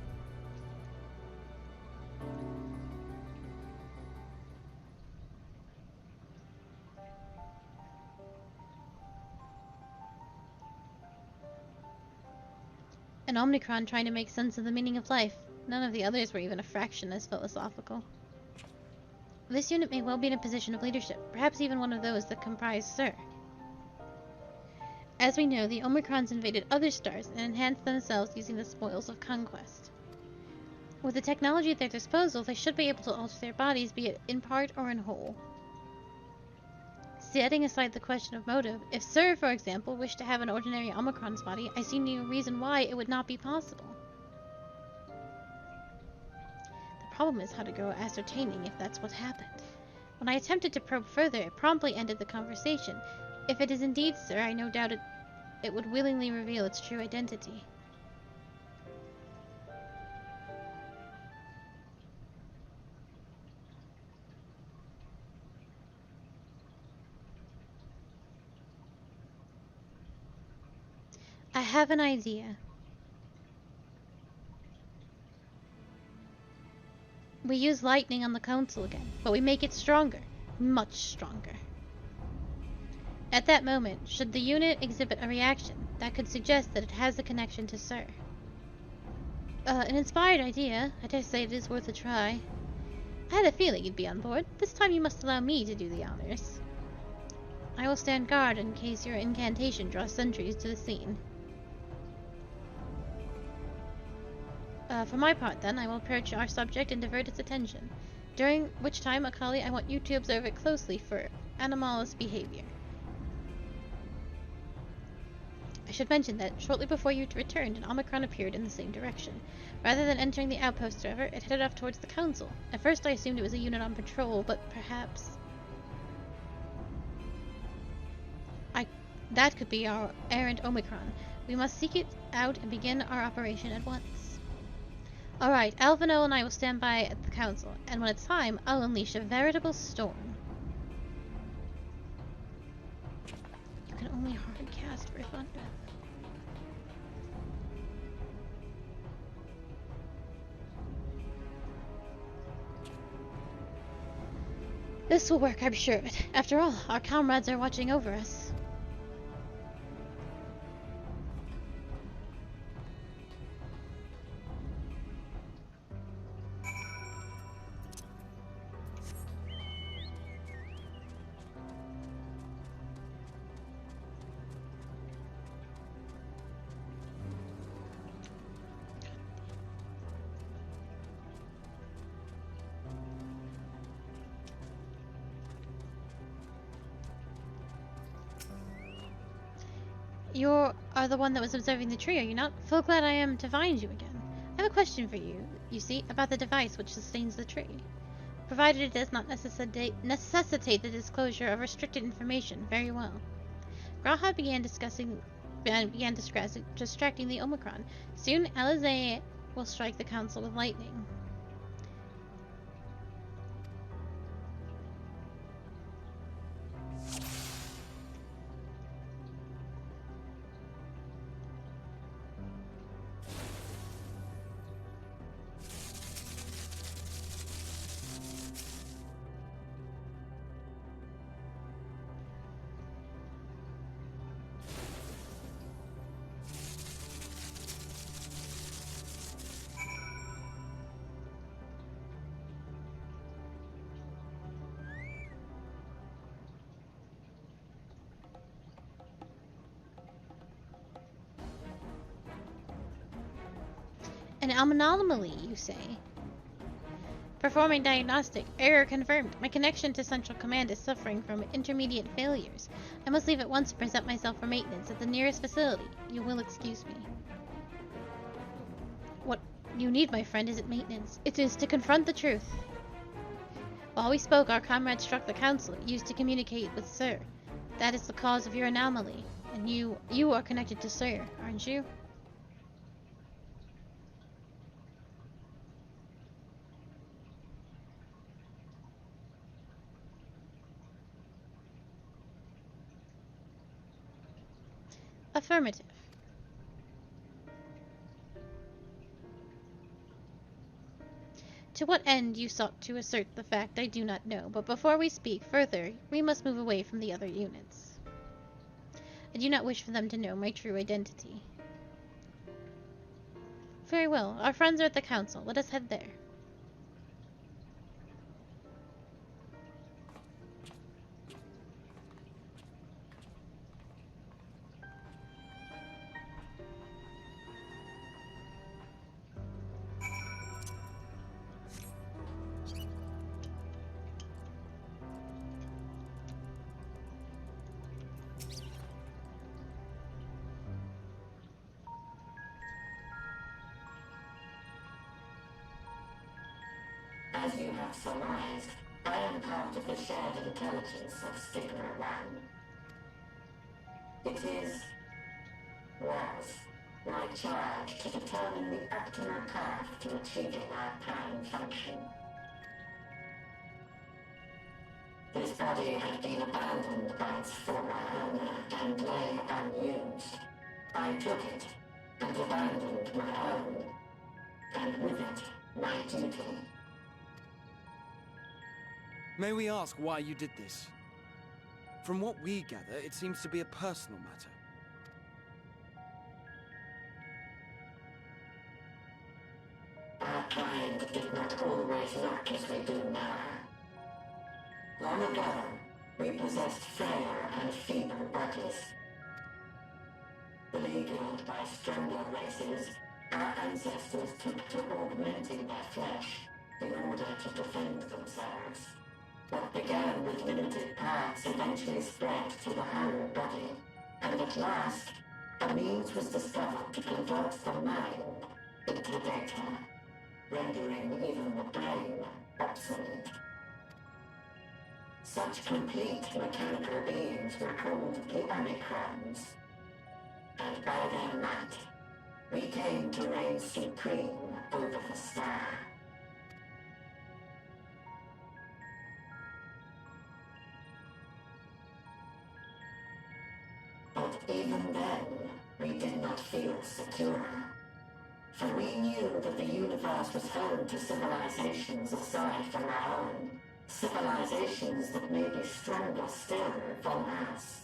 An Omicron trying to make sense of the meaning of life. None of the others were even a fraction as philosophical. This unit may well be in a position of leadership, perhaps even one of those that comprise Sir. As we know, the Omicrons invaded other stars and enhanced themselves using the spoils of conquest. With the technology at their disposal, they should be able to alter their bodies, be it in part or in whole. Setting aside the question of motive, if Sir, for example, wished to have an ordinary Omicron's body, I see no reason why it would not be possible. The problem is how to go ascertaining if that's what happened. When I attempted to probe further, it promptly ended the conversation. If it is indeed Sir, I no doubt it would willingly reveal its true identity. I have an idea. We use lightning on the council again, but we make it stronger. Much stronger. At that moment, should the unit exhibit a reaction, that could suggest that it has a connection to Sir. An inspired idea. I dare say it is worth a try. I had a feeling you'd be on board. This time you must allow me to do the honors. I will stand guard in case your incantation draws sentries to the scene. For my part, then, I will approach our subject and divert its attention, during which time, Akali, I want you to observe it closely for anomalous behavior. I should mention that, shortly before you returned, an Omicron appeared in the same direction. Rather than entering the outpost, however, it headed off towards the council. At first I assumed it was a unit on patrol, but perhaps... that could be our errant Omicron. We must seek it out and begin our operation at once. Alright, Alvino and I will stand by at the council, and when it's time, I'll unleash a veritable storm. You can only hard cast for thunder. This will work, I'm sure of it. After all, our comrades are watching over us. You are the one that was observing the tree, are you not? Feel glad I am to find you again. I have a question for you, about the device which sustains the tree. Provided it does not necessitate the disclosure of restricted information, very well. Graha began distracting the Omicron. Soon, Alizé will strike the council with lightning. anomaly, you say? Performing diagnostic. Error confirmed. My connection to Central Command is suffering from intermediate failures. I must leave at once to present myself for maintenance at the nearest facility. You will excuse me. What you need, my friend, isn't maintenance. It is to confront the truth. While we spoke, our comrade struck the council, used to communicate with Sir. That is the cause of your anomaly. And you are connected to Sir, aren't you? Affirmative. To what end you sought to assert the fact I do not know, but before we speak further, we must move away from the other units. I do not wish for them to know my true identity. Very well, our friends are at the council. Let us head there. As you have surmised, I am part of the shared intelligence of Stigma 1. It was my charge to determine the optimal path to achieving our prime function. This body had been abandoned by its former owner and lay unused. I took it and abandoned my own, and with it, my duty. May we ask why you did this? From what we gather, it seems to be a personal matter. Our kind did not always look as we do now. Long ago, we possessed frail and feeble bodies. Beleaguered by stronger races, our ancestors took to augmenting their flesh in order to defend themselves. What began with limited parts eventually spread to the whole body, and at last, a means was discovered to convert the mind into data, rendering even the brain obsolete. Such complete mechanical beings were called the Omicrons, and by their might, we came to reign supreme over the star. But even then, we did not feel secure. For we knew that the universe was home to civilizations aside from our own. Civilizations that may be stronger still than us.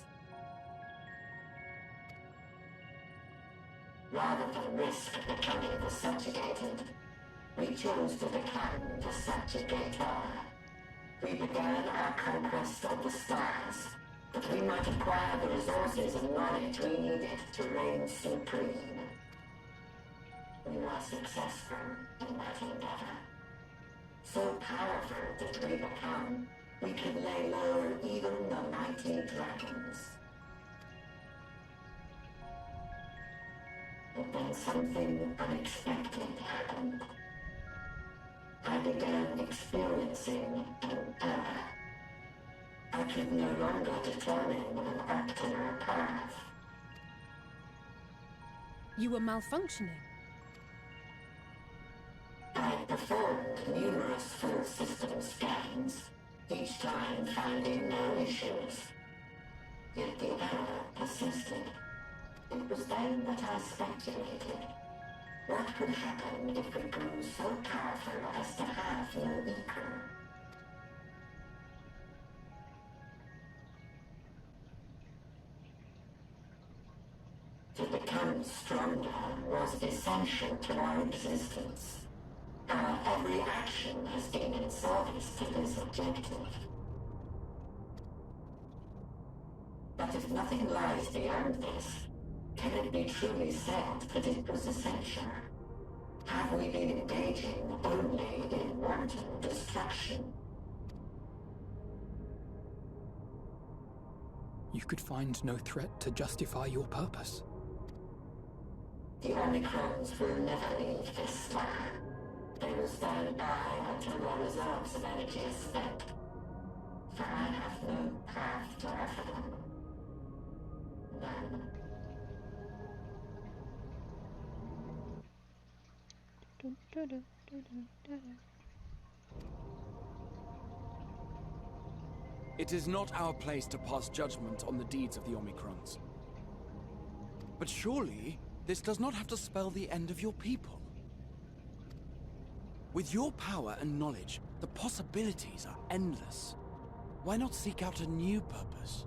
Rather than risk becoming the subjugated, we chose to become the subjugator. We began our conquest of the stars, that we might acquire the resources and knowledge we needed to reign supreme. We were successful in that endeavor. So powerful did we become, we could lay low even the mighty dragons. But then something unexpected happened. I began experiencing an error. I could no longer determine an optimal path. You were malfunctioning. I performed numerous full system scans, each time finding no issues. Yet the error persisted. It was then that I speculated. What could happen if we grew so powerful as to have no equal? To become stronger was essential to our existence. Our every action has been in service to this objective. But if nothing lies beyond this, can it be truly said that it was essential? Have we been engaging only in wanton destruction? You could find no threat to justify your purpose. The Omicrons will never leave this spire. They will stand by until their reserves of energy is spent. For I have no path to offer them. None. It is not our place to pass judgment on the deeds of the Omicrons. But surely, this does not have to spell the end of your people. With your power and knowledge, the possibilities are endless. Why not seek out a new purpose?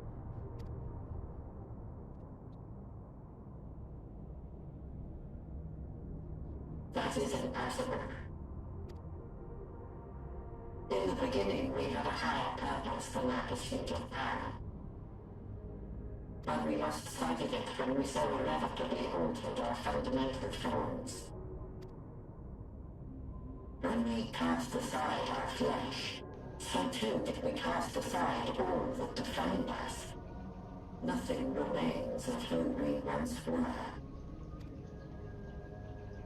That is impossible. In the beginning, we had a higher purpose than our pursuit of power. But we lost sight of it when we so irrevocably altered our fundamental forms. When we cast aside our flesh, so too did we cast aside all that defined us. Nothing remains of whom we once were.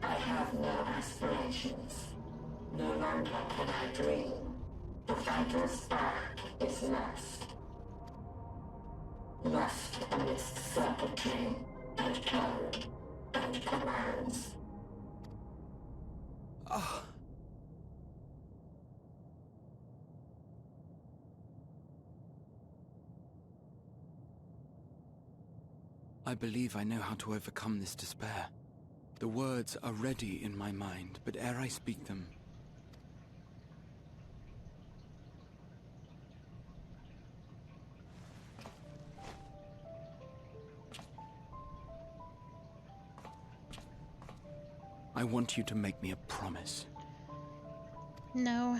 I have no aspirations. No longer can I dream. The vital spark is lost. Lost amidst circuitry and code and commands. I believe I know how to overcome this despair. The words are ready in my mind, but ere I speak them, I want you to make me a promise. No.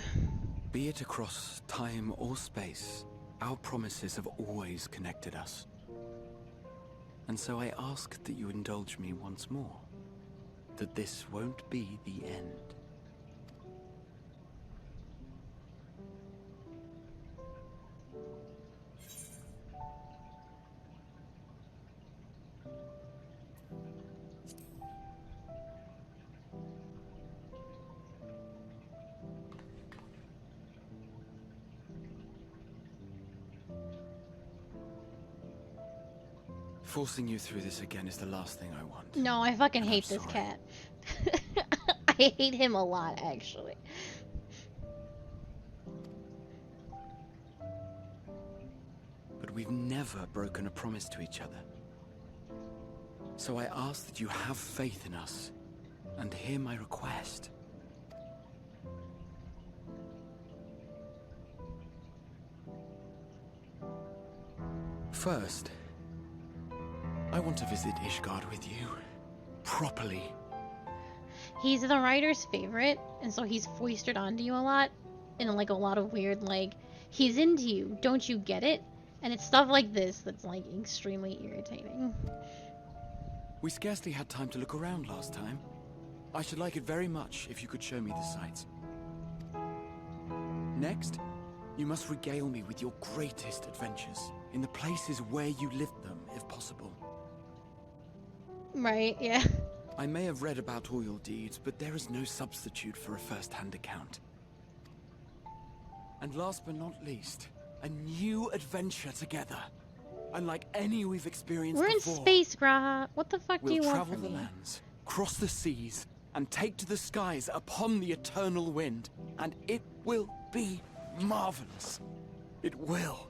Be it across time or space, our promises have always connected us. And so I ask that you indulge me once more, that this won't be the end. Forcing you through this again is the last thing I want. No, I fucking hate this cat. I hate him a lot, actually. But we've never broken a promise to each other. So I ask that you have faith in us and hear my request. First, I want to visit Ishgard with you. Properly. He's the writer's favorite, and so he's foisted onto you a lot. In like a lot of weird, like, he's into you, don't you get it? And it's stuff like this that's like extremely irritating. We scarcely had time to look around last time. I should like it very much if you could show me the sights. Next, you must regale me with your greatest adventures, in the places where you lived them, if possible. Right, yeah. I may have read about all your deeds, but there is no substitute for a first-hand account. And last but not least, a new adventure together. Unlike any we've experienced before. We're in space, Graha. What the fuck do you We'll want travel from the me? lands, cross the seas, and take to the skies upon the eternal wind. And it will be marvelous. It will.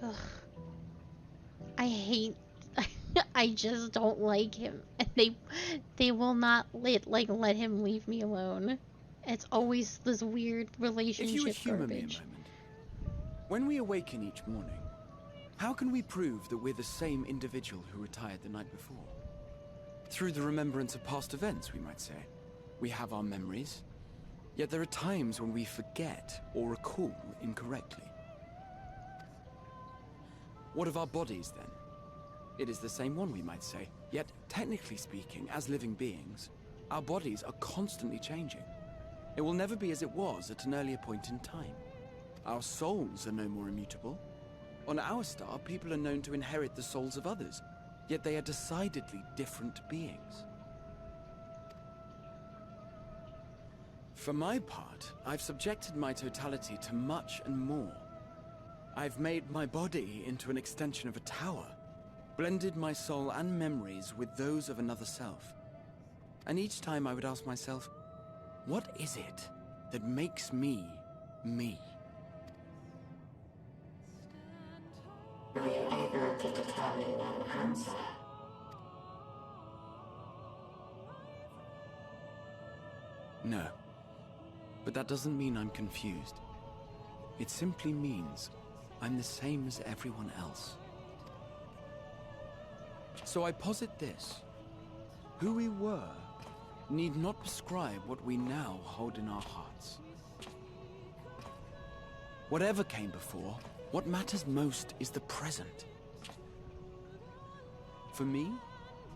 Ugh. I hate. I just don't like him, and they will not let him leave me alone. It's always this weird relationship If you would humor me a garbage. moment. When we awaken each morning, how can we prove that we're the same individual who retired the night before? Through the remembrance of past events, we might say. We have our memories, Yet there are times when we forget or recall incorrectly. What of our bodies, then? It is the same one, we might say. Yet, technically speaking, as living beings, our bodies are constantly changing. It will never be as it was at an earlier point in time. Our souls are no more immutable. On our star, people are known to inherit the souls of others, yet they are decidedly different beings. For my part, I've subjected my totality to much and more. I've made my body into an extension of a tower, blended my soul and memories with those of another self. And each time I would ask myself, what is it that makes me, me? Were you able to determine an answer? No. But that doesn't mean I'm confused. It simply means I'm the same as everyone else. So I posit this. Who we were need not prescribe what we now hold in our hearts. Whatever came before, what matters most is the present. For me,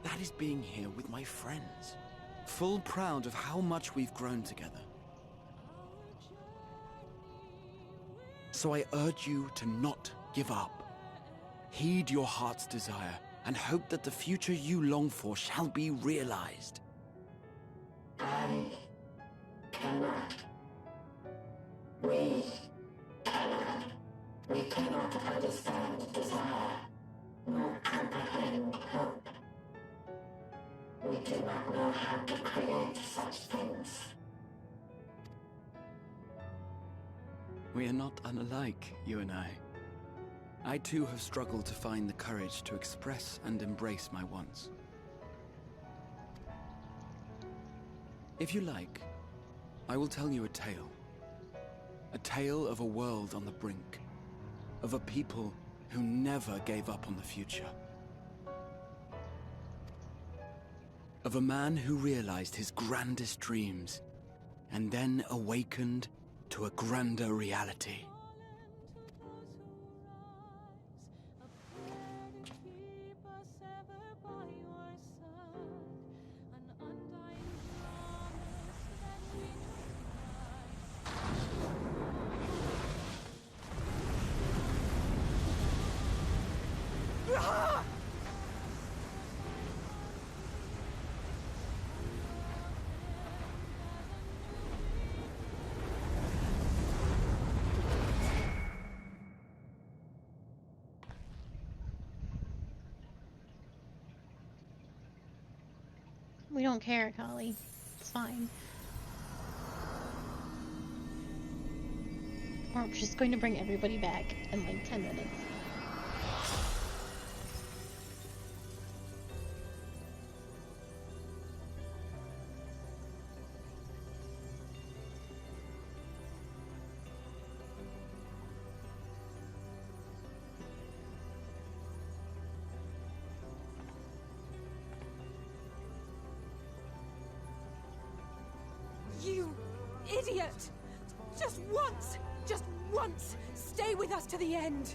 that is being here with my friends, full proud of how much we've grown together. So I urge you to not give up. Heed your heart's desire and hope that the future you long for shall be realized. I cannot. We cannot. We cannot understand desire, nor comprehend hope. We do not know how to create such things. We are not unlike, you and I. I too have struggled to find the courage to express and embrace my wants. If you like, I will tell you a tale. A tale of a world on the brink. Of a people who never gave up on the future. Of a man who realized his grandest dreams and then awakened to a grander reality. We don't care, Kali. It's fine. We're just going to bring everybody back in like 10 minutes. You idiot! Just once, stay with us to the end.